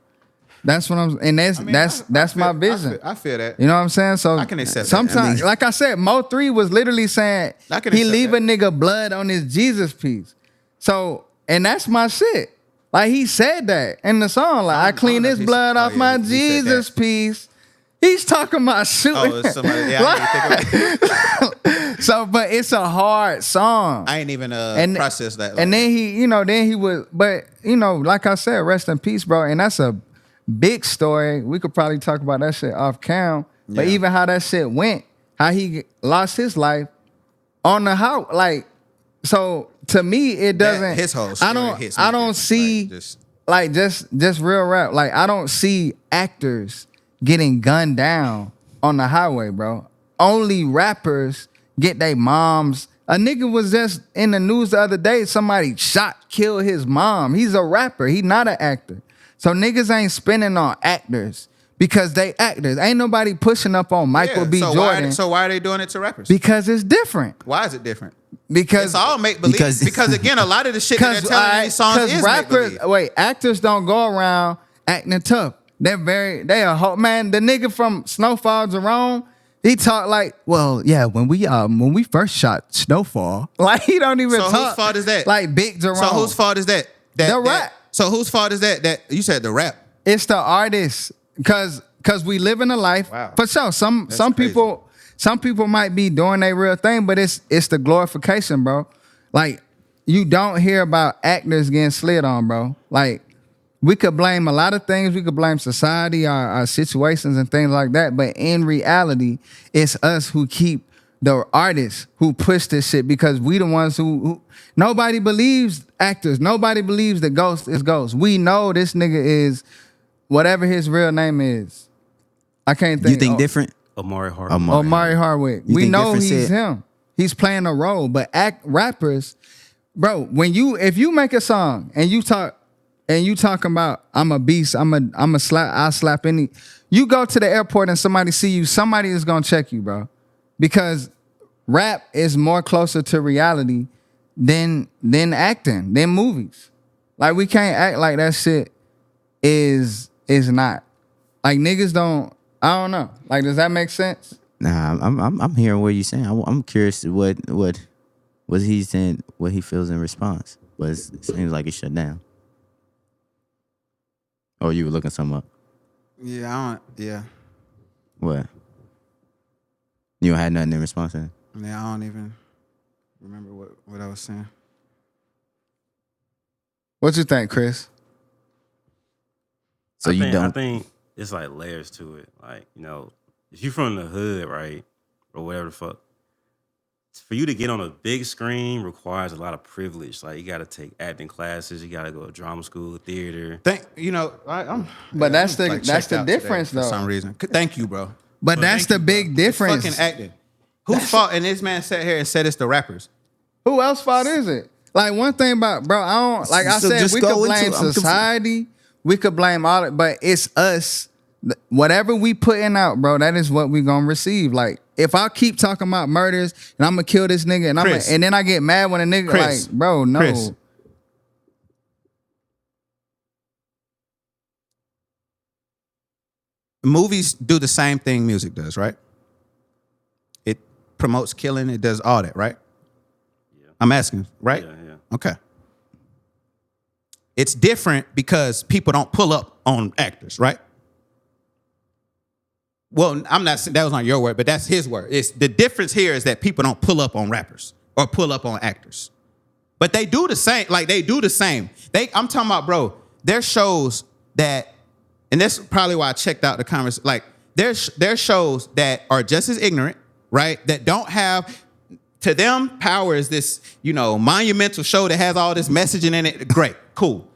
That's what I'm, and that's I mean, that's I my feel- vision. I feel that. You know what I'm saying? So I can accept that. sometimes, I mean- like I said, Mo 3 was literally saying I can he accept leave that. a nigga blood on his Jesus piece. So, and that's my shit. Like he said that in the song. Like I clean this blood off my Jesus piece. He's talking about shooting. Oh, it's somebody. Yeah, I didn't think of it. So, but it's a hard song. I ain't even processed that. And then he was, but like I said, rest in peace, bro. And that's a big story. We could probably talk about that shit off cam. But even how that shit went, how he lost his life on the house, like, so to me, it doesn't. His whole story I don't see like just real rap. Like I don't see actors getting gunned down on the highway, bro. Only rappers get their moms. A nigga was just in the news the other day. Somebody killed his mom. He's a rapper. He not an actor. So niggas ain't spending on actors because they actors. Ain't nobody pushing up on Michael B. Jordan. So why are they doing it to rappers? Because it's different. Why is it different? Because it's all make believe. Because again, a lot of the shit that they're telling in these songs is rappers. make-believe. Wait, actors don't go around acting tough. They a whole man. The nigga from Snowfall, Jerome, he talk like, well, yeah, when we first shot Snowfall, like he don't even talk. So whose fault is that? Like Big Jerome. So whose fault is that? The rap. So whose fault is that? That you said the rap. It's the artist, cause we live in a life. Wow. For sure. Some people might be doing their real thing, but it's the glorification, bro. Like you don't hear about actors getting slid on, bro. Like we could blame a lot of things. We could blame society, our situations and things like that. But in reality, it's us who keep the artists who push this shit because we the ones who nobody believes actors. Nobody believes that Ghost is Ghost. We know this nigga is whatever his real name is. I can't think. You think different? Omari Hardwick. Omari Hardwick. We know he's him. He's playing a role. But rappers, bro, if you make a song and you talking about I'm a beast, I'll slap any. You go to the airport and somebody see you, somebody is gonna check you, bro. Because rap is more closer to reality than acting, than movies. Like we can't act like that shit is not. Like niggas don't. I don't know. Like, does that make sense? Nah, I'm hearing what you're saying. I'm curious what he's saying, what he feels in response. But it seems like it's shut down. Oh, you were looking something up? Yeah. What? You had nothing in response to that? Yeah, I don't even remember what I was saying. What you think, Chris? So I think it's like layers to it. Like, if you're from the hood, right, or whatever the fuck, for you to get on a big screen requires a lot of privilege. Like, you got to take acting classes, you got to go to drama school, theater. That's the difference, though. For some reason. Thank you, bro. But that's the big difference. It's fucking acting. Whose fault? And this man sat here and said it's the rappers. Who else's fault is it? Like, one thing about, bro, I don't, like I said, we could blame society. We could blame all it, but it's us. Whatever we putting out, bro, that is what we gonna receive. Like, if I keep talking about murders and I'm gonna kill this nigga and then I get mad when a nigga like, bro, no. Chris. Movies do the same thing music does, right? It promotes killing. It does all that, right? Yeah. I'm asking, right? Yeah. Okay. It's different because people don't pull up on actors, right? Well, I'm not saying that was not your word, but that's his word. It's the difference here is that people don't pull up on rappers or pull up on actors. But they do the same. Like, they do the same. I'm talking about, bro, there's shows that, and that's probably why I checked out the conversation. Like, there's shows that are just as ignorant, right? That don't have, to them, Power is this, monumental show that has all this messaging in it. Great, cool.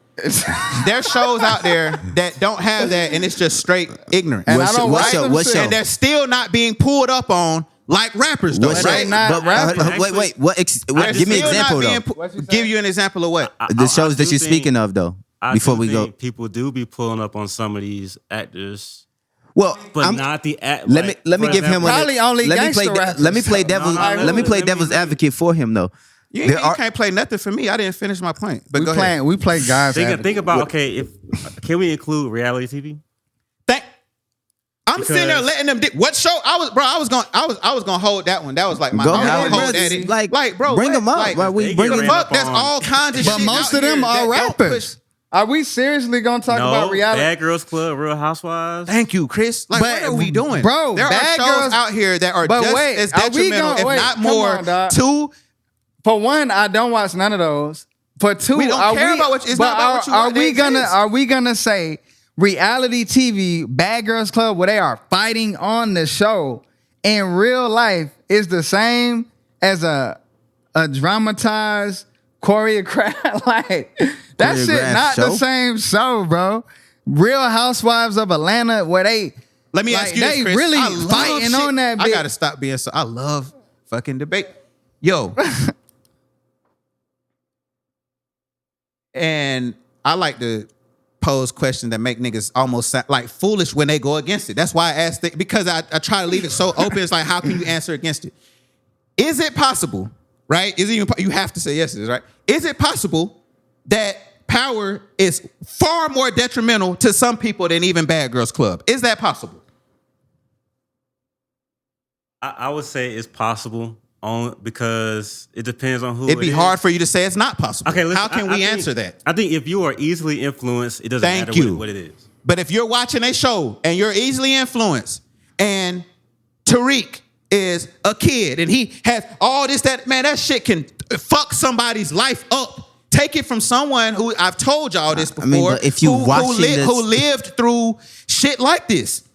There's shows out there that don't have that, and it's just straight ignorant. And what show? And they're still not being pulled up on like rappers, though, right? Not rappers. Wait. Give me an example, though. Give you an example of what? The shows that you're speaking of, though. Before we go, people do be pulling up on some of these actors. Well, but not the act. Let me give him probably only gangster rappers. Let me play devil's advocate for him, though. You can't play nothing for me. I didn't finish my point. But go ahead. We play guys. Think about can we include reality TV? I'm sitting there letting them. What show? I was gonna hold that one. That was like my. Go ahead, hold that. Like, bro, bring them up. Like, we bring them up. There's all kinds of but shit. Most of them are rappers. Are we seriously gonna talk about reality? Bad Girls Club, Real Housewives. Thank you, Chris. Like, what are we doing? Bro, there are Bad shows Girls- out here that are just as detrimental, if not more, to... For one, I don't watch none of those. For two, We don't care about what... It's not about what you watch. Are we gonna say reality TV, Bad Girls Club, where they are fighting on the show in real life is the same as a dramatized choreographed like that shit not show? the same show, bro. Real Housewives of Atlanta where they Let me ask you this, they Chris. really I love fighting shit. on that bitch. I gotta stop being so... I love fucking debate. Yo. And I like to pose questions that make niggas almost sound like foolish when they go against it. That's why I asked it, because I try to leave it so open. It's like, how can you answer against it? Is it possible, right? Is it even, you have to say yes to this, right? Is it possible that power is far more detrimental to some people than even Bad Girls Club? Is that possible? I would say it's possible because it depends on who. It'd be hard for you to say it's not possible. Okay, listen, how can we answer that? I think if you are easily influenced, it doesn't Thank matter you. what it is. But if you're watching a show and you're easily influenced, and Tariq is a kid and he has all this, that, man, that shit can fuck somebody's life up. Take it from someone who, I've told y'all this before, I mean, but if you who lived through shit like this.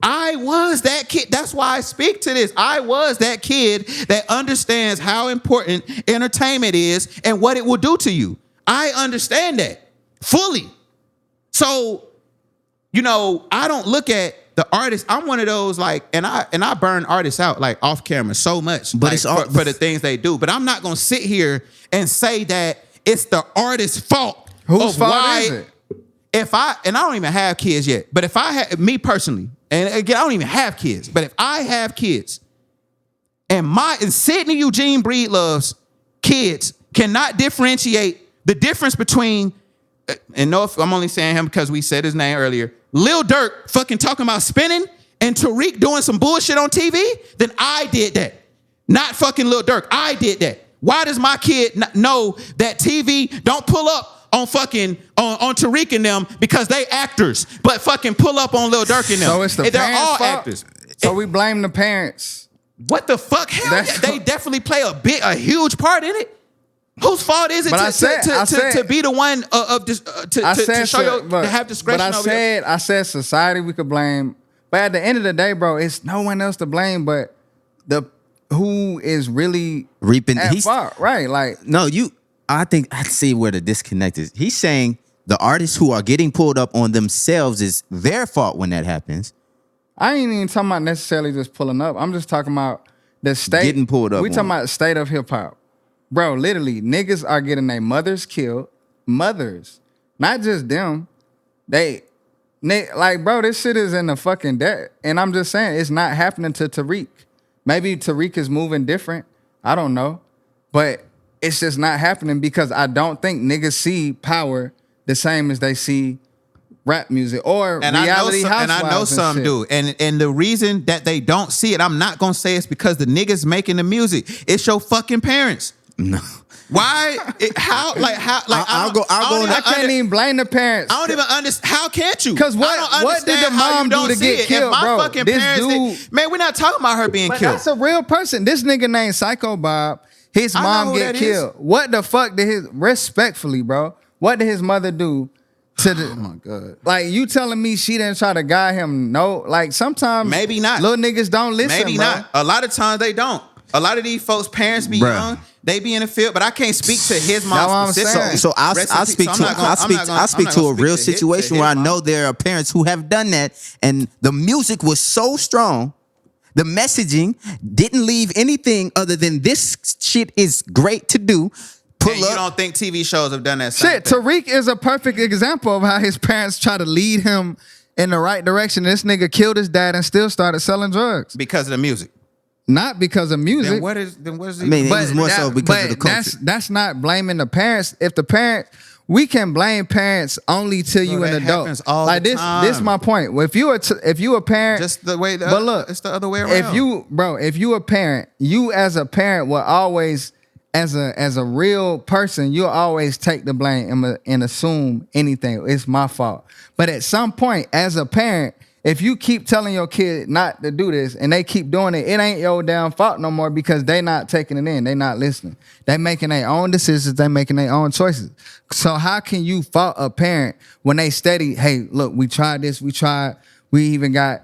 I was that kid. That's why I speak to this. I was that kid that understands how important entertainment is and what it will do to you. I understand that fully. So, you know, I don't look at the artist. I'm one of those like, and I burn artists out like off camera so much, but like, it's all for the things they do. But I'm not gonna sit here and say that it's the artist's fault. Whose fault is it? I don't even have kids yet, but if I had, me personally, and again, I don't even have kids, but if I have kids and Sidney Eugene Breedlove's kids cannot differentiate the difference between, and no, I'm only saying him because we said his name earlier, Lil Durk fucking talking about spinning and Tariq doing some bullshit on TV, then I did that. Not fucking Lil Durk. I did that. Why does my kid not know that TV don't pull up on fucking on Tariq and them because they actors, but fucking pull up on Lil Durk and them? So it's the they're parents' all fault? actors. So we blame the parents. What the fuck? Hell yeah, That's- they definitely play a huge part in it. Whose fault is it But I said- to be the one of this to show your, to have discretion? But I said society we could blame. But at the end of the day, bro, it's no one else to blame but the who is really reaping at fault, right? Like no, I think I see where the disconnect is. He's saying the artists who are getting pulled up on themselves is their fault when that happens. I ain't even talking about necessarily just pulling up. I'm just talking about the state Getting pulled up We talking on. about the state of hip hop, bro. Literally, niggas are getting their mothers killed. Mothers, not just them. Like, bro, this shit is in the fucking debt. And I'm just saying, it's not happening to Tariq. Maybe Tariq is moving different. I don't know, but it's just not happening because I don't think niggas see power the same as they see rap music or reality housewives. And I know some shit. do. And the reason that they don't see it, I'm not gonna say it's because the niggas making the music. It's your fucking parents. No. Why? I can't even blame the parents. I don't even understand. How can't you? Because I don't what did the understand how mom you do don't to see get it. killed, If my bro? fucking This parents dude, man, we're not talking about her being but killed. that's a real person. This nigga named Psycho Bob. His I know mom who get that killed. is. What the fuck did respectfully, bro? What did his mother do to the? Oh my God. Like you telling me she didn't try to guide him? No, like sometimes Maybe not. Little niggas don't listen. Maybe bro. not. A lot of times they don't. A lot of these folks' parents be Bruh. young. They be in the field, but I can't speak to his That's what mom I'm saying. specifically. So I'll Rest in peace. speak So to I'm not gonna- I'll speak to a speak real to his- situation to where I his know mom. there are parents who have done that, and the music was so strong, the messaging didn't leave anything other than this shit is great to do. Pull And you up. don't think TV shows have done that same Shit, thing? Tariq is a perfect example of how his parents try to lead him in the right direction. This nigga killed his dad and still started selling drugs. Because of the music. Not because of music. Then what is it? I mean, it was more so because of the culture. That's not blaming the parents. If the parent, we can blame parents only till you Bro, an that adult. happens all like the this, time. this my point. If you a parent, just the way. but look, it's the other way around. if you a parent, you as a parent will always as a real person, you'll always take the blame and assume anything. It's my fault. But at some point, as a parent, if you keep telling your kid not to do this and they keep doing it, it ain't your damn fault no more because they not taking it in. They not listening. They making their own decisions. They making their own choices. So how can you fault a parent when they steady, hey, look, we tried this, we even got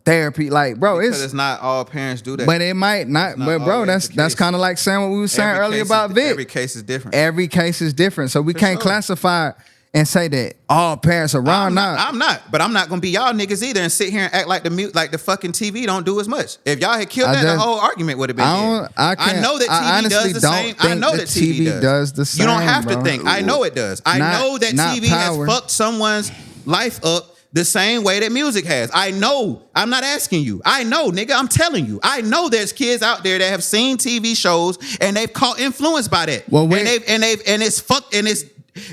therapy. Like, bro, because it's not all parents do that. But it might not. But bro, that's kind of like saying what we were saying earlier about Vic. Every case is different. Every case is different. So we can't classify and say that all parents are wrong. I'm not, but I'm not gonna be y'all niggas either and sit here and act like the fucking TV don't do as much. If y'all had killed that, the whole argument would have been. I know that TV does the same. I know that TV does the same. You don't have to think. I know it does. I know that TV has fucked someone's life up the same way that music has. I know. I'm not asking you. I know, nigga. I'm telling you. I know there's kids out there that have seen TV shows and they've caught influence by that. Well, and it's fucked and it's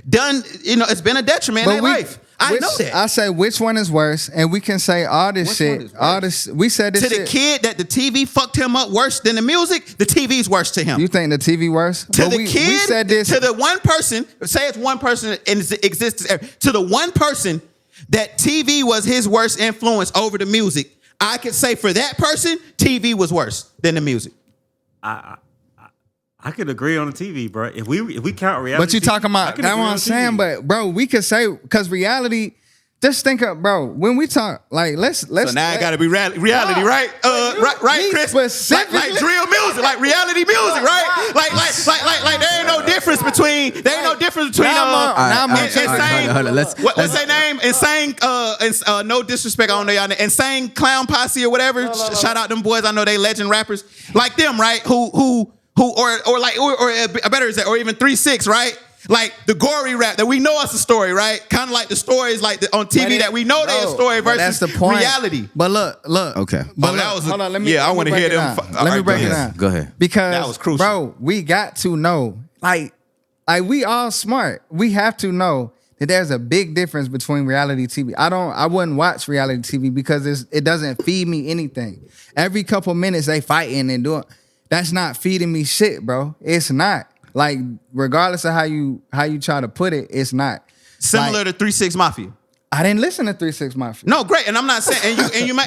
done. You know, it's been a detriment in their life. I know that. I say which one is worse, and we can say all this shit. All this we said this to shit. The kid that the TV fucked him up worse than the music. The TV's worse to him. You think the TV worse? To the kid, we said this to the one person. Say it's one person in existence. To the one person that TV was his worst influence over the music. I could say for that person, TV was worse than the music. I could agree on the TV, bro. If we count reality, but you talking about that's what I'm saying. But bro, we could say because reality. Just think of, bro, when we talk, like, let's. So now I gotta be reality, right? Right, Chris? Like drill music, like reality music, right? Like there ain't no difference between, Hold on. What's their name? Insane, no disrespect, I don't know y'all name. Insane Clown Posse or whatever. Shout out them boys, I know they legend rappers. Like them, right? Who better is that, or even 3-6, right? Like the gory rap that we know it's a story, right? Kind of like the stories like on TV that we know they're a story versus that's the point. Reality. But look. Okay. But hold on, let me. Yeah, I want to hear them. Let me break it down. Go ahead. Because that was crucial, bro. We got to know, like we all smart. We have to know that there's a big difference between reality TV. I wouldn't watch reality TV because it doesn't feed me anything. Every couple minutes they fighting and doing. That's not feeding me shit, bro. It's not. Like, regardless of how you try to put it, it's not. Similar to 3-6 Mafia. I didn't listen to 3-6 Mafia. No, great. And I'm not saying,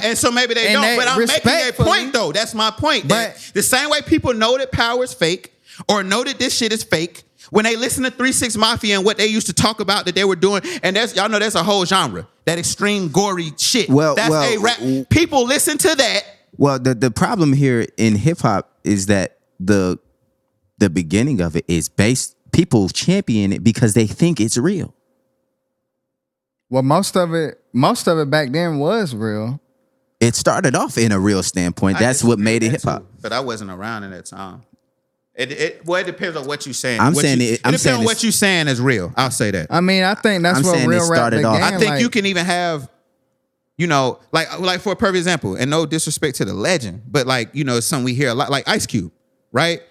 and so maybe they don't, but I'm making a point though. That's my point. But the same way people know that power is fake or know that this shit is fake, when they listen to 3-6 Mafia and what they used to talk about that they were doing, and y'all know that's a whole genre, that extreme gory shit. That's a rap. People listen to that. Well, the problem here in hip hop is that the beginning of it is people champion it because they think it's real. Well, most of it back then was real. It started off in a real standpoint. That's what made it hip hop. But I wasn't around in that time. It depends on what you're saying. I'm saying it depends on what you're saying is real. I'll say that. I mean, I think that's what real rap began. I think you can even have, you know, like for a perfect example, and no disrespect to the legend, but like, you know, it's something we hear a lot, like Ice Cube, right?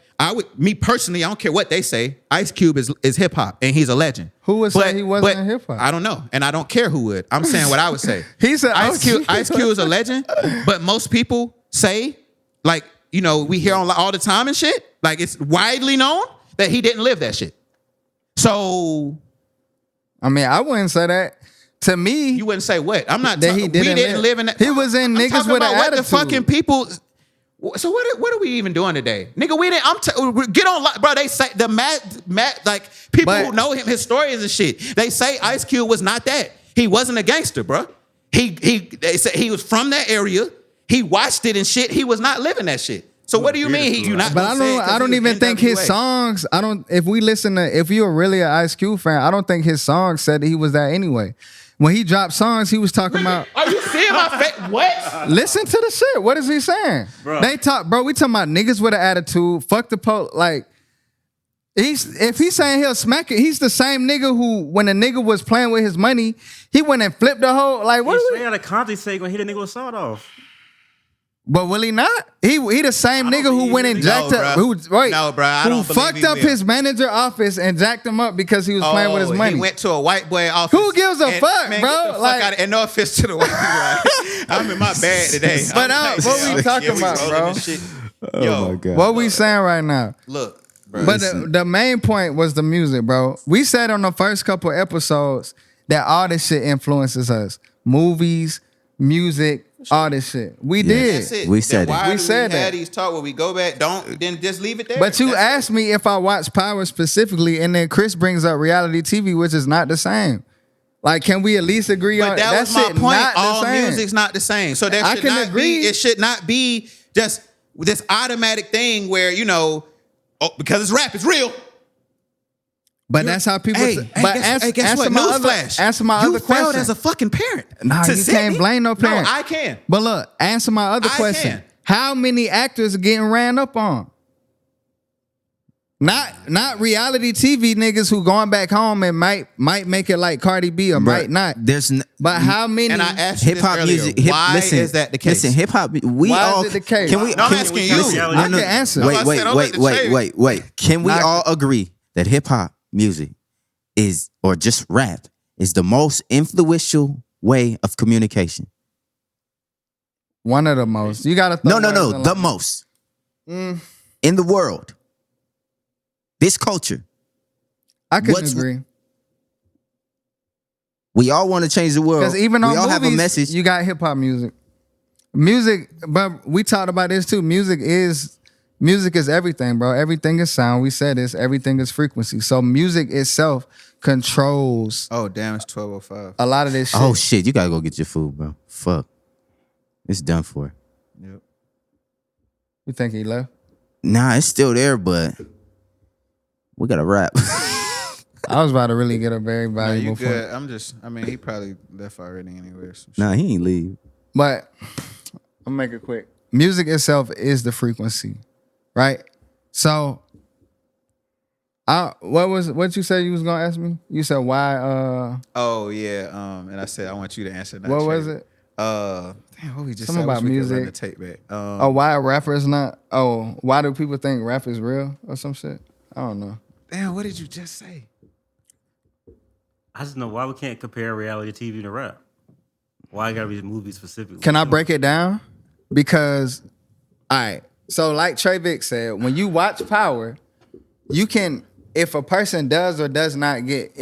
Me personally, I don't care what they say. Ice Cube is hip hop, and he's a legend. Who would say he wasn't in hip hop? I don't know, and I don't care who would. I'm saying what I would say. He said Ice Cube is a legend, but most people say, like, you know, we hear on all the time and shit. Like, it's widely known that he didn't live that shit. So, I mean, I wouldn't say that. To me, you wouldn't say what? I'm not. That he didn't live in that. He was in niggas with an attitude. What the fucking people. So what are we even doing today, nigga? We didn't. Get on, bro. They say the Matt like people who know him, historians and shit. They say Ice Cube was not that. He wasn't a gangster, bro. They say he was from that area. He watched it and shit. He was not living that shit. So what do you mean? You not? But I don't even think his songs. If you're really an Ice Cube fan, I don't think his songs said that he was that anyway. When he dropped songs, he was talking about. Are you seeing my face? What? Listen to the shit. What is he saying? Bro. We talking about niggas with an attitude. Fuck the like. If he's saying he'll smack it, he's the same nigga who, when a nigga was playing with his money, he went and flipped the whole like. What? He's out of context saying when he hit a nigga with sawed off. But will he not? He the same nigga who went and jacked up. Who fucked up his manager office and jacked him up because he was playing with his money. He went to a white boy office. Who gives a fuck, man, bro? Fuck and no offense to the white people. I'm in my bag today. But what we talking about, bro? Oh my God. What we saying right now? Look, But the main point was the music, bro. We said on the first couple episodes that all this shit influences us. Movies, music, all this shit. We did. That's it. We said then why it. We do said we that. have these talk where we go back? Then just leave it there. But you That's asked me if I watch Power specifically, and then Chris brings up reality TV, which is not the same. Like, can we at least agree on But that was shit my point. not the All same. music's not the same. So there I should can not agree. be. It should not be just this automatic thing where because it's rap, it's real. But that's how people. But guess answer what? my other, Newsflash. answer my You other failed question. as a fucking parent. Nah, To you Sidney? can't blame no parent. No, I can. But look, answer my other I question. can. How many actors are getting ran up on? Not reality TV niggas who going back home and might make it like Cardi B or might not. But how many? And I asked you hip hop this earlier. music. Why Listen, is that the case? Listen, hip hop. We Why is all it the case? Can we? No, I'm can asking we- you. Listen, I can answer. No, I said, don't let the shade. Wait. Can we Nah, all agree that hip hop music is, or just rap, is the most influential way of communication? One of the most. You gotta. No, the most in the world. This culture. I couldn't agree. We all want to change the world. Because even we on all movies, have a message. you got hip hop music. Music, but we talked about this too. Music is everything, bro. Everything is sound. We said this. Everything is frequency. So music itself controls Oh damn! It's 12:05. a lot of this shit. Oh shit! You gotta go get your food, bro. Fuck, it's done for. Yep. You think he left? Nah, it's still there, but we gotta wrap. I was about to really get a very No, valuable you point. good. He probably left already anyway. Nah, he ain't leave. But I'll make it quick. Music itself is the frequency, right? So, what you said you was gonna ask me? You said why? Oh yeah. And I said I want you to answer that. What was it? Damn, what we just Something said. about We could run music. the tape back. Why a rapper is not? Oh, why do people think rap is real or some shit? I don't know. Damn, what did you just say? I just know why we can't compare reality TV to rap. Why it gotta be movies specifically? Can I break it down? Because, all right. So like Trayvick said, when you watch Power, you can, if a person does or does not get,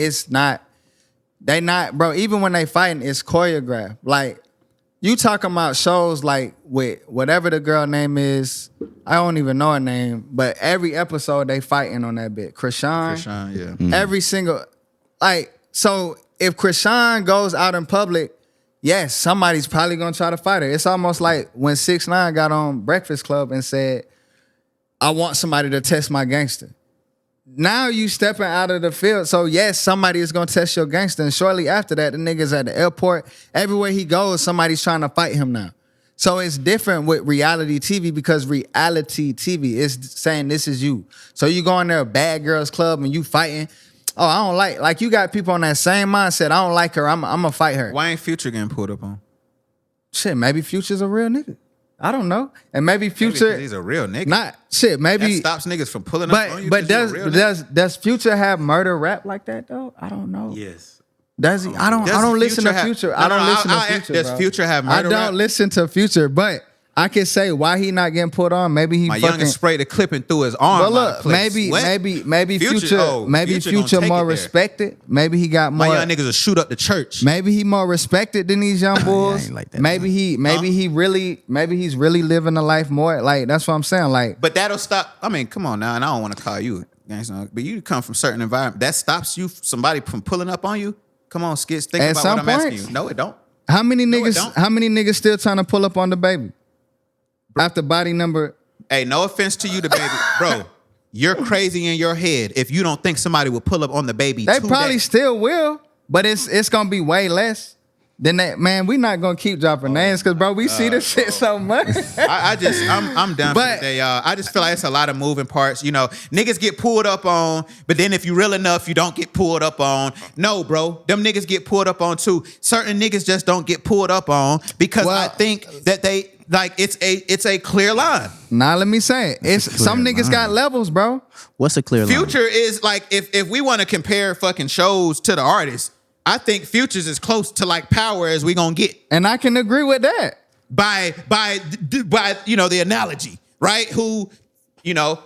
bro, even when they fighting, it's choreographed. Like, you talking about shows like with whatever the girl name is, I don't even know her name, but every episode they fighting on that bit. Krishan, yeah. every single, so if Krishan goes out in public, yes, somebody's probably gonna try to fight her. It's almost like when 6ix9ine got on Breakfast Club and said, I want somebody to test my gangster. Now you stepping out of the field. So yes, somebody is gonna test your gangster. And shortly after that, the nigga's at the airport. Everywhere he goes, somebody's trying to fight him now. So it's different with reality TV because reality TV is saying this is you. So you go in there, a bad girls club, and you fighting. Oh, I don't like you got people on that same mindset. I don't like her. I'm gonna fight her. Why ain't Future getting pulled up on? Shit, maybe Future's a real nigga. I don't know. And maybe Future, 'cause he's a real nigga. not shit. Maybe That stops niggas from pulling up on you. but 'cause you a real nigga? does Future have murder rap like that though? I don't know. Yes. Does he? I don't Does listen to Future Future. have- I don't No, no, listen to I'll- Future. does bro. Future have I murder don't rap? listen to Future, but I can say why he not getting put on. Maybe he My fucking. youngest sprayed a clip and threw his arm. But out of look, place. maybe What? Future gonna take more it there. respected. Maybe he got My more. young niggas will shoot up the church. Maybe he more respected than these young bulls. ain't like that, maybe he's really living a life more. Like that's what I'm saying. Like But that'll stop. I mean, come on now, and I don't want to call you a gangster, but you come from certain environment that stops somebody from pulling up on you. Come on, Skitz, think At about some what I'm asking points. you. No, it don't. how many it niggas? don't. How many niggas still trying to pull up on the baby after body number? Hey, no offense to you, the baby, bro. You're crazy in your head if you don't think somebody will pull up on the baby. They today. probably still will, but it's gonna be way less than that. Man, we not gonna keep dropping names because bro, we see this shit so much. I'm done But- for today, y'all. I just feel like it's a lot of moving parts. You know, niggas get pulled up on, but then if you real enough, you don't get pulled up on. No, bro, them niggas get pulled up on too. Certain niggas just don't get pulled up on because Well- I think that they like it's a clear line. Now let me say it. It's some niggas got levels, bro. What's a clear line? Future is like if we want to compare fucking shows to the artists, I think Future's as close to like Power as we gonna get. And I can agree with that. By you know the analogy, right? Who, you know,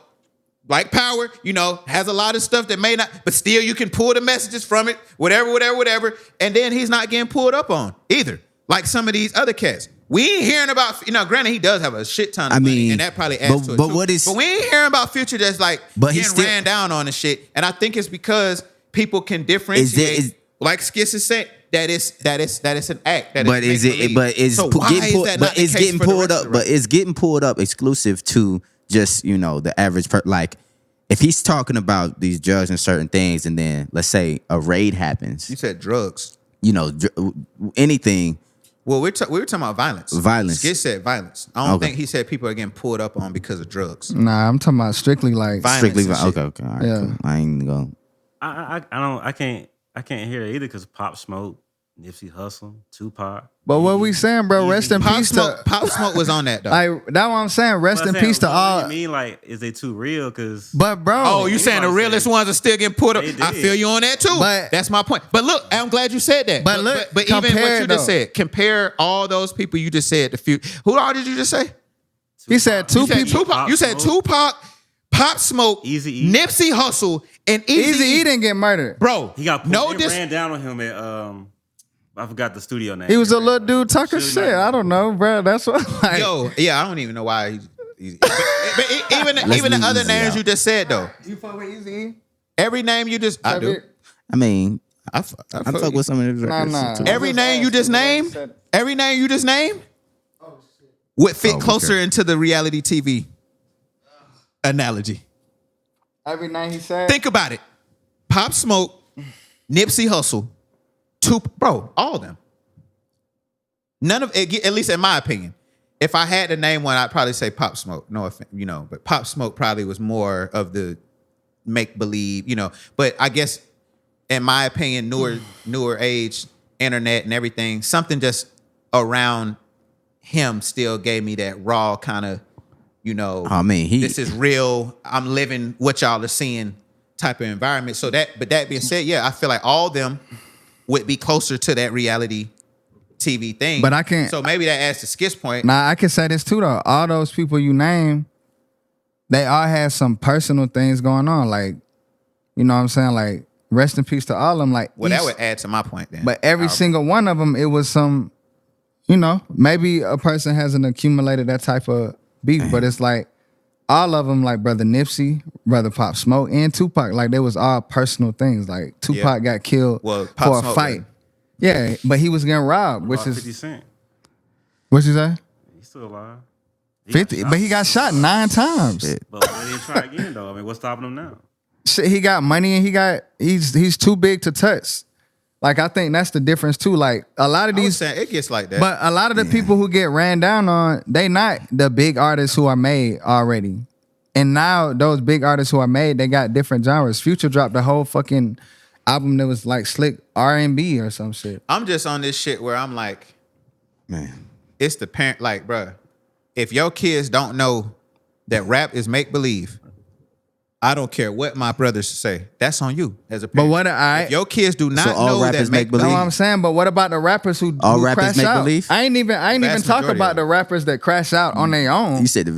like Power, you know, has a lot of stuff that may not, but still you can pull the messages from it, whatever. And then he's not getting pulled up on either. Like some of these other cats. We ain't hearing about, you know, granted he does have a shit ton of money, and that probably adds to it too. But we ain't hearing about Future that's like getting ran down on and shit. And I think it's because people can differentiate, like Skitz is saying, that it's an act. It's getting pulled up exclusive to just, you know, the average person. Like, if he's talking about these drugs and certain things, and then let's say a raid happens. You said drugs. You know, anything. Well, we were talking about violence. Skitz said violence. I don't think he said people are getting pulled up on because of drugs. Nah, I'm talking about strictly like violence. Okay. All right, yeah. cool. I ain't going. I can't hear it either because Pop Smoke, Nipsey Hussle, Tupac. But what we saying, bro? Rest in peace to Pop Smoke was on that though. Like that's what I'm saying. Rest in peace to all. I mean, like, is they too real? Because but bro, oh, you saying the realest ones are still getting pulled up? I feel you on that too. But that's my point. But look, I'm glad you said that. But look, but even what you just said, compare all those people you just said. Who all did you just say? He said two people. You said Tupac, Pop Smoke, Eazy-E, Nipsey Hussle, and Eazy-E didn't get murdered, bro. He got ran down on him at I forgot the studio name. He was a little dude talking shit. I don't know, bro. That's what. Like, I don't even know why. Even the other names you just said though. You fuck with Eazy-E? Every name you just I do. I mean, I fuck fuck with some of his records. Every name you just named, would fit closer into the reality TV analogy. Every name he said. Think about it. Pop Smoke, Nipsey Hussle, bro, all of them. None of it, at least in my opinion. If I had to name one, I'd probably say Pop Smoke. No offense, you know, but Pop Smoke probably was more of the make believe, you know. But I guess, in my opinion, newer age, internet and everything, something just around him still gave me that raw kind of, you know. I mean, this is real. I'm living what y'all are seeing type of environment. So that being said, yeah, I feel like all of them would be closer to that reality TV thing. But I can't. So maybe that adds to Skit's point. Nah, I can say this too though. All those people you name, they all had some personal things going on. Like, you know what I'm saying? Like, rest in peace to all of them. Like, well, that would add to my point then. But every single one of them, it was some, you know, maybe a person hasn't accumulated that type of beef, but it's like all of them, like Brother Nipsey, Brother Pop Smoke, and Tupac, like they was all personal things. Like Tupac got killed for a fight. Yeah, but he was getting robbed, which is 50 Cent. What you say? He's still alive. 50, but he got shot 9 times. Shit. But he didn't try again though. I mean, what's stopping him now? Shit, he got money and he's too big to touch. Like, I think that's the difference too. Like, a lot of these, it gets like that. but a lot of the people who get ran down on, they not the big artists who are made already. And now those big artists who are made, they got different genres. Future dropped a whole fucking album that was like slick R&B or some shit. I'm just on this shit where I'm like, Man, it's the parent. Like, bruh, if your kids don't know that rap is make believe, I don't care what my brothers say. That's on you as a parent. But if your kids do not all know rappers that make believe, Know what I'm saying? But what about the rappers who rappers crash make out? believe? I ain't even talk majority about of the rappers that crash out on their own. you said the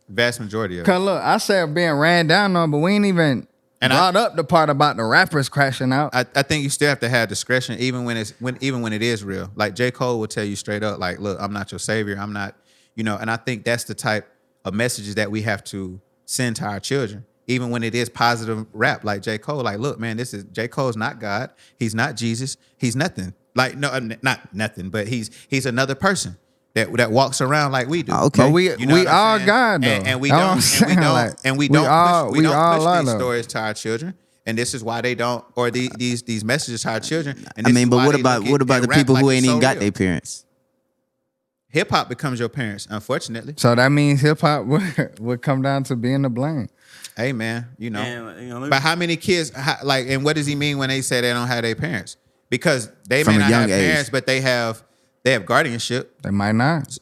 vast majority of it. Cause look, I said being ran down on, but we ain't even brought up the part about the rappers crashing out. I think you still have to have discretion, even when it is real. Like J. Cole will tell you straight up, like, look, I'm not your savior. I'm not, you know. And I think that's the type of messages that we have to send to our children, even when it is positive rap. Like J. Cole, like, look, man, J. Cole's not God. He's not Jesus. He's nothing. Like, no, not nothing, but he's another person that walks around like we do. Okay, but we all God though, and we don't push these though. stories to our children. And this is why they don't, or these messages to our children. And I mean, but what about the people who ain't even got their their parents? Hip hop becomes your parents, unfortunately. So that means hip hop would come down to being to blame. Hey man, you know, but how many kids? And what does he mean when they say they don't have their parents? Because they may not have parents, but they have They have guardianship. They might not.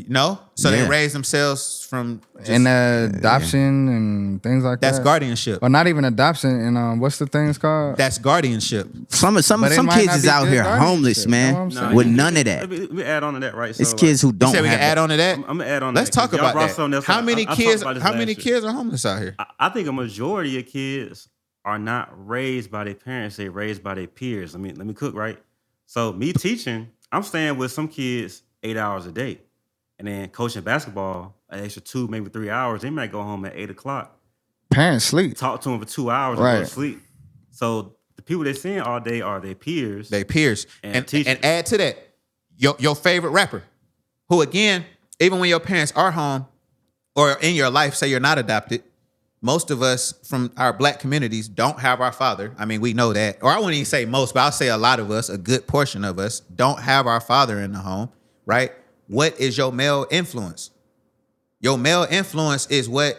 No? So Yeah. they raise themselves from just, And adoption and things like that's that. guardianship. Or not even adoption. And what's the things called? That's guardianship. Some But it some might kids not is be out good here guardianship, homeless, you know what man, I'm saying? with none of that. Let me add on to that, right? It's kids who You don't said we have can add that. on to that? I'm gonna add on. Let's that, talk 'cause y'all about brought that. something else How up. many I talked kids? about this How last many year. kids are homeless out here? I think a majority of kids are not raised by their parents. They're raised by their peers. Let me cook, right? So me teaching, I'm staying with some kids 8 hours a day. And then coaching basketball, an extra 2, maybe 3 hours. They might go home at 8 o'clock. Parents sleep. Talk to them for 2 hours and go Right. to sleep. So the people they're seeing all day are their peers. They peers. And teachers. And add to that, your favorite rapper, who again, even when your parents are home or in your life, say you're not adopted, most of us from our black communities don't have our father. I mean, we know that. Or I wouldn't even say most, but I'll say a lot of us, a good portion of us, don't have our father in the home, right? What is your male influence? Your male influence is what,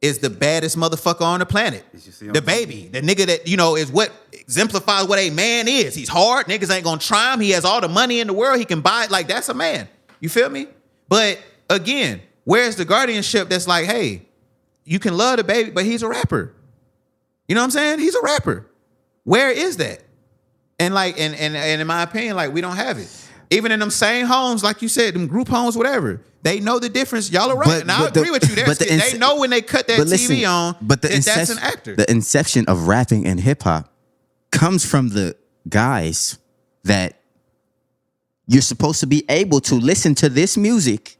is the baddest motherfucker on the planet. You see what The I'm saying? baby. The nigga that, is what exemplifies what a man is. He's hard. Niggas ain't gonna try him. He has all the money in the world. He can buy it. Like, that's a man. You feel me? But again, where's the guardianship that's like, hey, you can love the baby, but he's a rapper. You know what I'm saying? He's a rapper. Where is that? And like, and in my opinion, like, we don't have it. Even in them same homes, like you said, them group homes, whatever, they know the difference. Y'all are right. But- And I but the- agree with you there. but the They know when they cut that But TV listen, on but the that that's an incep- actor. The inception of rapping and hip hop comes from the guys that you're supposed to be able to listen to this music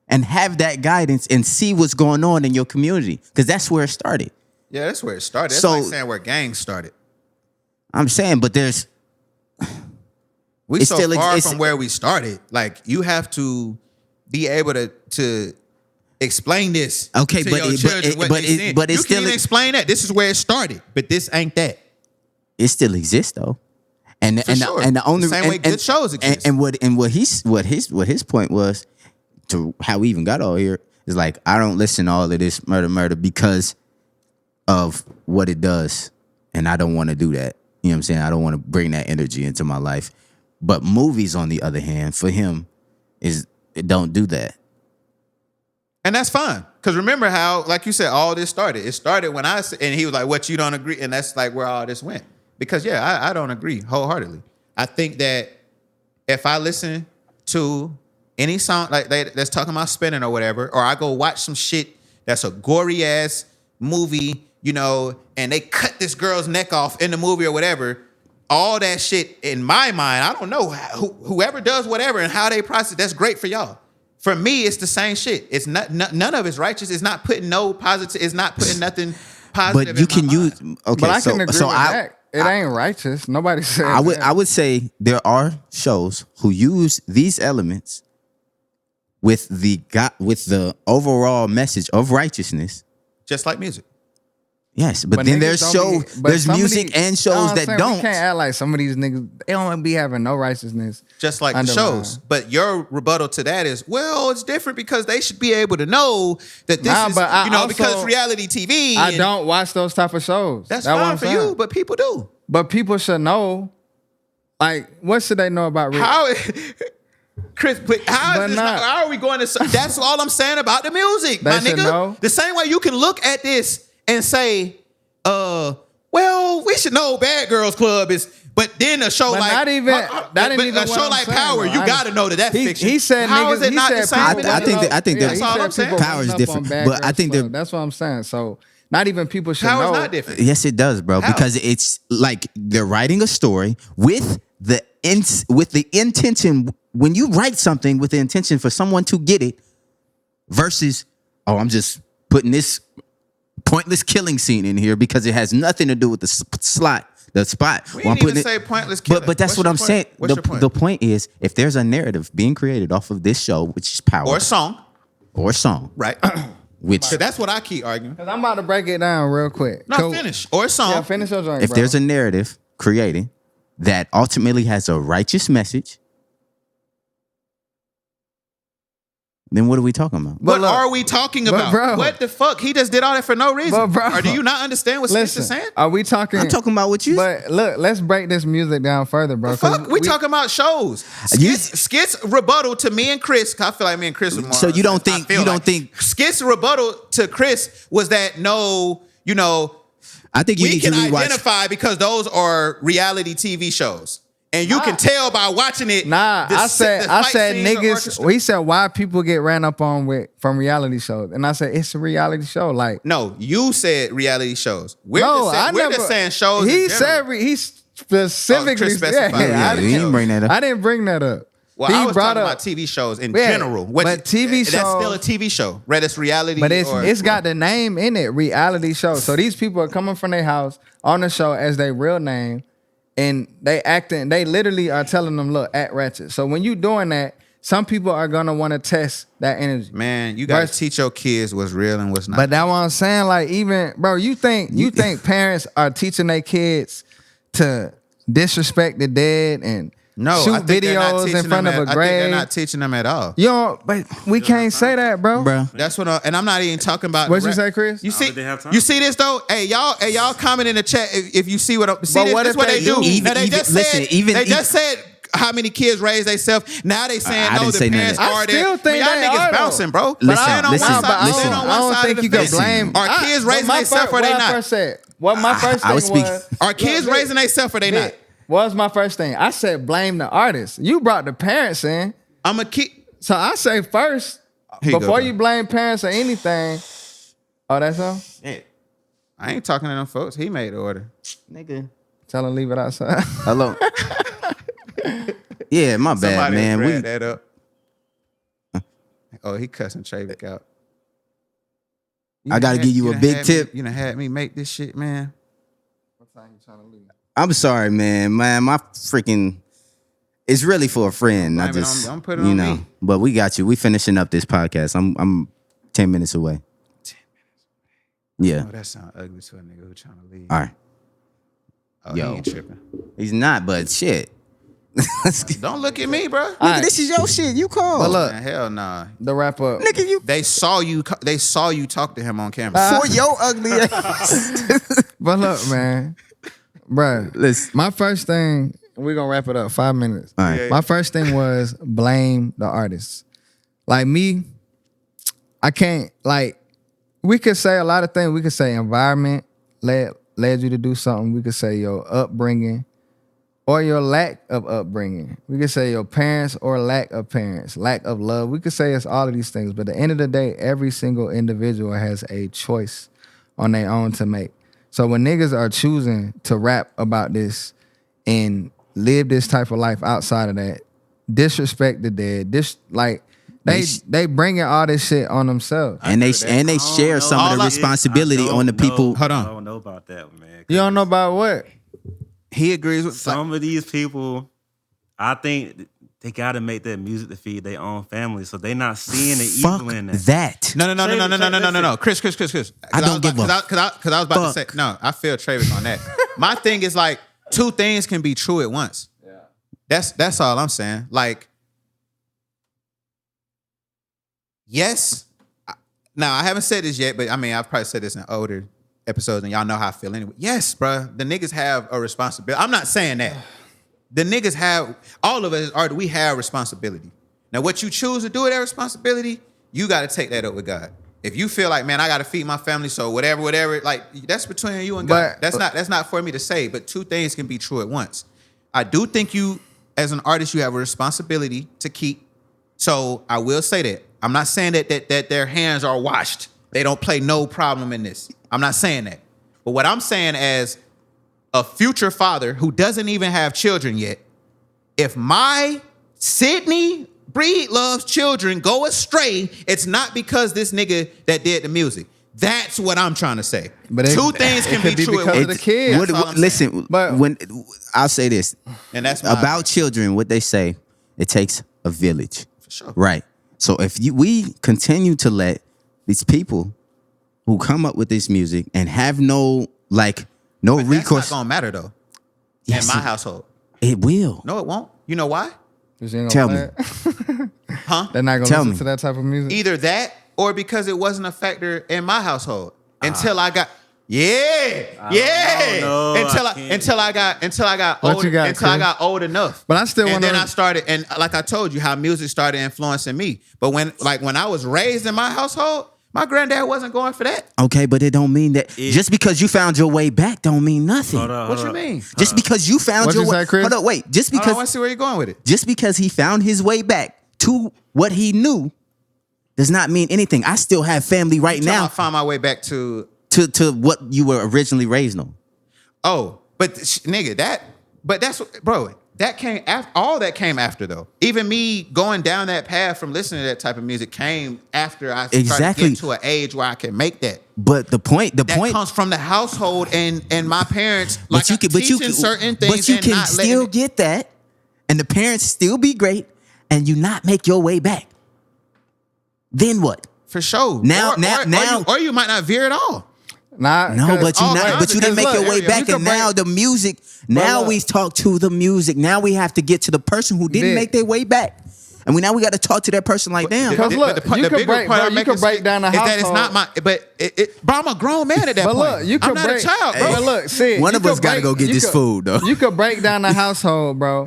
and have that guidance and see what's going on in your community, because that's where it started. Yeah, that's where it started. That's So- like saying where gangs started. I'm saying, but there's We It's so still- far it's- from where we started. Like, you have to be able to explain this. Okay, to but your it- children, but what it- but they it- seeing. but it's you still- can even explain that. This is where it started, but this ain't that. it still exists though, and sure. the only The same way good shows exist. and what his point was to how we even got all here is like, I don't listen to all of this murder because of what it does, and I don't want to do that. You know what I'm saying? I don't want to bring that energy into my life. But movies, on the other hand, for him, it don't do that. And that's fine. Because remember how, like you said, all this started. It started when I said, and he was like, what, you don't agree? And that's like where all this went. Because, yeah, I don't agree wholeheartedly. I think that if I listen to any song like that's talking about spinning or whatever, or I go watch some shit that's a gory ass movie, and they cut this girl's neck off in the movie or whatever, all that shit in my mind, I don't know whoever does whatever and how they process, that's great for y'all. For me, it's the same shit. It's not none of it's righteous. It's not putting no positive. It's not putting nothing positive. But you in my can mind. use okay. But I so can agree so with that. It ain't righteous. Nobody said that. I would say there are shows who use these elements with the overall message of righteousness. Just like music. Yes, but then niggas there's don't be- but there's some of music these- and know shows what I'm that saying? don't. We can't act like some of these niggas, they don't be having no righteousness. Just like the Underline. shows. But your rebuttal to that is, well, it's different because they should be able to know that this Nah, is, but I also- because reality TV. I and don't watch those type of shows. That's what fine I'm for saying. you, but people do. But people should know. Like, what should they know about real? How, Chris, how But is this not- how are we going to? That's all I'm saying about the music, They my should nigga. know. The same way you can look at this and say, well, we should know Bad Girls Club is, but then a show But like not even- that but ain't even a what show I'm like saying, Power, though. you got to know that that's He- fiction. he said how niggas- is it he not said the same? I people with think the- that- I think that's that- all he I'm said saying. people Power is run up different, on Bad but I Girls think Club. that- that's what I'm saying. So not even people should How know. is not different? Yes, it does, bro. How? Because it's like they're writing a story with the intention. When you write something with the intention for someone to get it, versus, oh, I'm just putting this pointless killing scene in here because it has nothing to do with the spot. We Well, I'm didn't even putting it- say pointless killing. But that's What's what your I'm point? saying. What's your point? The point is, if there's a narrative being created off of this show, which is Power Or a song, or song, right? which So that's what I keep arguing. Because I'm about to break it down real quick. No, Cool. finish. Or a song. Yeah, finish your joint, if bro. there's a narrative created that ultimately has a righteous message, Then what are we talking about? What look, are we talking about? bro. What the fuck? He just did all that for no reason. But bro, or do you not understand what Skitz is listen, saying? are we talking? I'm talking about what you. But look, let's break this music down further, bro. Fuck, we talking about shows. Skitz rebuttal to me and Chris. 'Cause I feel like me and Chris are more. So you don't think Skitz rebuttal to Chris was that no, I think you we need can to rewatch. identify because those are reality TV shows. And you can tell by watching it. I said niggas. We said why people get ran up on from reality shows, and I said it's a reality show. Like no, you said reality shows. We're we're just saying shows. He in said he specifically. Chris specified Yeah, he didn't bring that up. I didn't bring that up. Well, I was talking about TV shows in general. But TV shows, that's still a TV show. Whether it's reality, but it's got the name in it, reality show. So these people are coming from their house on the show as their real name. And they literally are telling them, look, act ratchet. So when you doing that, some people are gonna want to test that energy. Man, you gotta teach your kids what's real and what's not. But that's what I'm saying. Like, even bro, you think parents are teaching their kids to disrespect the dead and shoot videos in front of a grave? I think they're not teaching them at all. But we can't say that, bro. That's what. And I'm not even talking about. What you say, Chris? You see this though? Hey, y'all comment in the chat if you see what I'm. See, this is what they do. They just said how many kids raise themselves. Now they saying no, the parents are there. I still think y'all niggas bouncing, bro. I don't think you can blame. Are kids raising themselves or they not? What my first thing was. Are kids raising themselves or they not? What was my first thing? I said blame the artist. You brought the parents in. I'm a kid. So I say first, before you blame parents or anything. Oh, that's all? Yeah. I ain't talking to them folks. He made the order. Nigga. Tell him leave it outside. Hello. Yeah, my bad, Somebody man. read that up. Oh, he cussing Trayvick out. I got to give you a big tip. You done had me make this shit, man. What time you trying to leave? I'm sorry, man. My freaking... It's really for a friend, not just, don't put it on me. But we got you. We finishing up this podcast. I'm 10 minutes away. 10 minutes away. Yeah. Oh, that sound ugly to a nigga who trying to leave. All right. Oh, he ain't tripping. He's not, but shit. Don't look at me, bro. Nigga, this is your shit. You called. But look, Man, hell nah. the wrap up. Nigga, They saw you talk to him on camera. for your ugly ass. But look, man. Bruh, Listen. my first thing, we're going to wrap it up. 5 minutes. All right. My first thing was blame the artist. Like me, I can't, we could say a lot of things. We could say environment led you to do something. We could say your upbringing or your lack of upbringing. We could say your parents or lack of parents, lack of love. We could say it's all of these things. But at the end of the day, every single individual has a choice on their own to make. So when niggas are choosing to rap about this and live this type of life outside of that, disrespect the dead, they bringing all this shit on themselves. And they share some of the responsibility on the people. Hold on. I don't know about that, man. You don't know about what? He agrees with Some of these people, I think they got to make that music to feed their own family, so they not seeing the evil in it. That. No. Chris. I don't give a Because I was about to say, no, I feel Trayvick on that. My thing is like, two things can be true at once. Yeah. That's all I'm saying. Like, yes. Now, I haven't said this yet, but I mean, I've probably said this in older episodes, and y'all know how I feel anyway. Yes, bro, the niggas have a responsibility. I'm not saying that. The niggas have, all of us we have responsibility. Now, what you choose to do with that responsibility, you got to take that up with God. If you feel like, man, I got to feed my family, so whatever, like, that's between you and God. That's not for me to say, but two things can be true at once. I do think you, as an artist, you have a responsibility to keep. So I will say that. I'm not saying that their hands are washed. They don't play no problem in this. I'm not saying that. But what I'm saying as a future father who doesn't even have children yet, if my Sidney Breedlove's children go astray, it's not because this nigga that did the music. That's what I'm trying to say. But two things can be true because of the kids. Listen, when I'll say this, and that's about children, what they say, it takes a village. For sure. Right. So if we continue to let these people who come up with this music and have no recourse. That's not gonna matter though. Yes, in my household. It will. No, it won't. You know why? Tell me. Huh? They're not gonna Tell listen me. to that type of music. Either that or because it wasn't a factor in my household until I got. Until I got What old, you got, until I Chris? got old enough. But I still and wanna- then I started, and like I told you, how music started influencing me. But when I was raised in my household, my granddad wasn't going for that. Okay, but it don't mean that just because you found your way back don't mean nothing. What you mean? Just because you found What'd your you way. say, Chris? Hold on, wait. Just I because want to see where you're going with it. just because he found his way back to what he knew does not mean anything. I still have family right Now I now found my way back to. to what you were originally raised on. Oh, but nigga, that's what, bro. That came after. All that came after though. Even me going down that path from listening to that type of music came after I started Exactly. getting to an age where I can make that. But the point That comes from the household and my parents. Like teaching certain things. but you and can not letting still it- get that, and the parents still be great, and you not make your way back. Then what? for sure. Now- or you might not veer at all. Nah, No, 'cause- but you all not. kinds But of you didn't make different your way areas. back, You could and now break- the music. Now look. we talk to the music. Now we have to get to the person who didn't Vic. make their way back, and we got to talk to that person like, damn. Because look, you could break- bro, you could break down the is that it's household. not my. But bro, I'm a grown man at that But point. look, you could I'm not break. a child, bro. But look, see, One you of us could gotta break- go get you this could- food, though. You could break down the household, bro,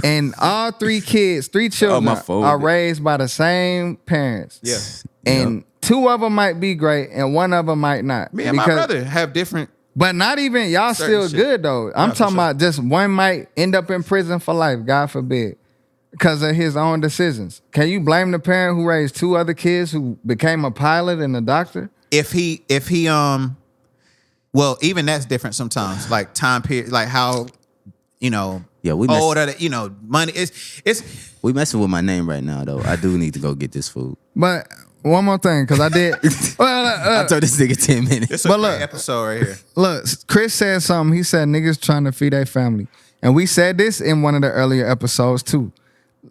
and all three children my phone. are raised by the same parents. Yeah. And two of them might be great, and one of them might not. Me and my brother have different. But not even y'all Certain still shit. good though. I'm Yeah, for talking sure. about just one might end up in prison for life, God forbid, because of his own decisions. Can you blame the parent who raised two other kids who became a pilot and a doctor? If he well, even that's different sometimes. Like time period, like how Yeah, we mess- older, money. It's We messing with my name right now, though. I do need to go get this food. But one more thing, because I did. I told this nigga 10 minutes. it's a But great look. episode right here. Look, Chris said something. He said niggas trying to feed their family. And we said this in one of the earlier episodes too.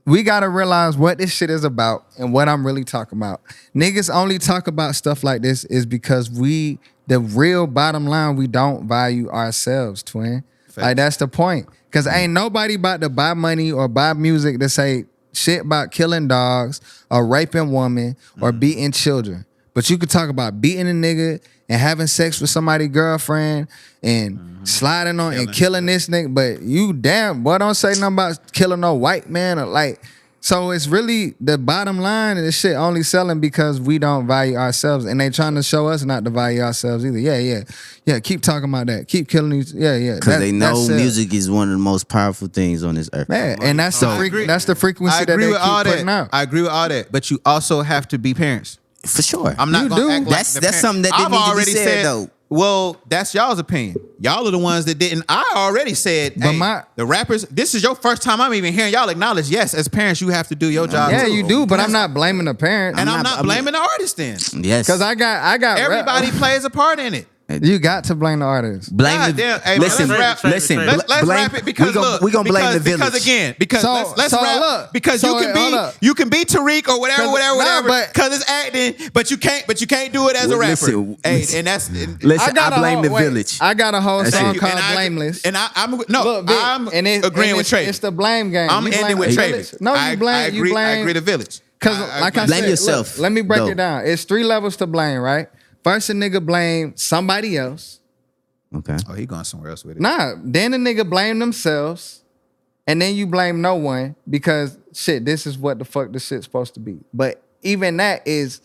We got to realize what this shit is about and what I'm really talking about. Niggas only talk about stuff like this is because the real bottom line, we don't value ourselves, twin. Like that's the point. Because ain't nobody about to buy money or buy music to say shit about killing dogs or raping women or beating children. But you could talk about beating a nigga and having sex with somebody's girlfriend and sliding on and killing this nigga. But you damn, boy, don't say nothing about killing no white man or like. So it's really the bottom line, and this shit only selling because we don't value ourselves, and they trying to show us not to value ourselves either. Yeah. Keep talking about that. Keep killing these. Yeah. Because they know music is one of the most powerful things on this earth. Man, and that's the frequency I that agree they with keep all putting that. out. I agree with all that. But you also have to be parents. For sure. I'm not You gonna do. act like That's the that's parent. something that I've didn't need to be already said, though. Well, that's y'all's opinion. Y'all are the ones that didn't. I already said, But hey, the rappers, this is your first time I'm even hearing y'all acknowledge, yes, as parents, you have to do your job. Yeah, too. you do, but I'm not blaming the parents. And I'm not- not blaming the artist then. Yes. Because I got Everybody plays a part in it. You got to blame the artist. Blame God the, damn. Hey, man, listen, let's rap. listen. Let's Let's blame, rap it because we gonna blame the village. Because again, because So- let's so rap look, because so you can hold be up. you can be Tariq or whatever, 'Cause- nah, but- because it's acting, but you can't do it as a Well, rapper. listen, Hey, listen. and that's Listen, I blame the wait, village. I got a whole That's song it. called And I- Blameless. And I'm Look, Vic, I'm and agreeing with Trey. It's the blame game. I'm You ending blame with the Trey. village. No, I you blame. agree. You blame. I agree. The village. Because like I Blame said, yourself, look, let me break though. it down. It's 3 levels to blame, right? First, a nigga blame somebody else. Okay. Oh, he going somewhere else with it. Nah, then the nigga blame themselves, and then you blame no one because shit, this is what the fuck this shit's supposed to be. But even that is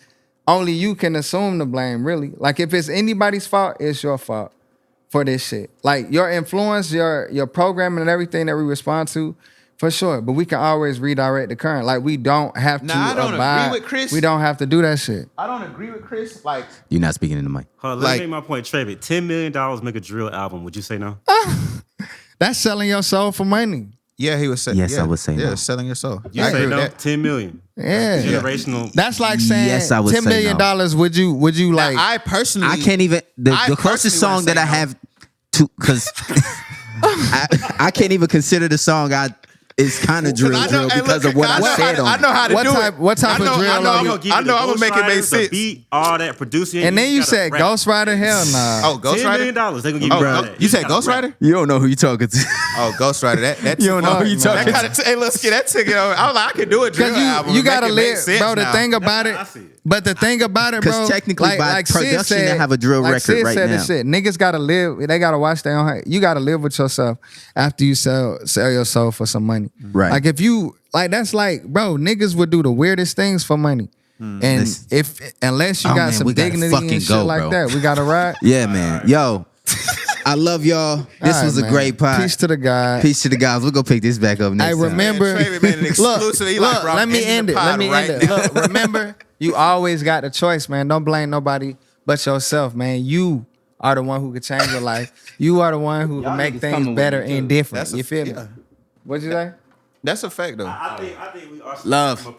only you can assume the blame, really. Like if it's anybody's fault, it's your fault for this shit. Like your influence, your programming and everything that we respond to, for sure. But we can always redirect the current. Like we don't have to Nah, I don't abide. agree with Chris. We don't have to do that shit. I don't agree with Chris. Like, You're not speaking in the mic. Hold on, let Like- me make my point. Trayvick, $10 million make a drill album. Would you say no? That's selling your soul for money. yeah, he was saying. Yes, yeah, I would say yeah, no. selling your soul. You I say agree with no? that. 10 million. Yeah. Generational. That's like saying Yes, I would $10 say million. no. Would you like? I personally, I can't even the I closest personally song that I wouldn't say have to because I can't even consider the song it's kind of drill because of what I said on it. I know how to do it. What type of drill? I know I'm gonna make it make sense. Beat, all that producing. And then you said Ghost Rider? Hell nah. Oh, Ghost Rider. $10 million. They gonna give you that. You said Ghost Rider? You don't know who you talking to. Oh, Ghost Rider. That You don't know who you talking to. Hey, let's get that ticket. I was like, I can do a drill album. You gotta live, The bro. The thing about it, but the thing about it, bro, Because technically, by production, they have a drill record Sid right said now. this shit. Niggas gotta live. They gotta watch their own. You gotta live with yourself after you sell your soul for some money. Right. Like if you that's like, bro, niggas would do the weirdest things for money. And unless you got some dignity and shit like that, we gotta ride. Yeah, man. Yo, I love y'all. This was a great pod. Peace to the guys. Peace to the guys. We're gonna pick this back up next time. Remember, look, let me end it. Look, remember, you always got the choice, man. Don't blame nobody but yourself, man. You are the one who can change your life. You are the one who can make things better and different. You feel me? What'd you say? That's a fact, though. I think we are Love.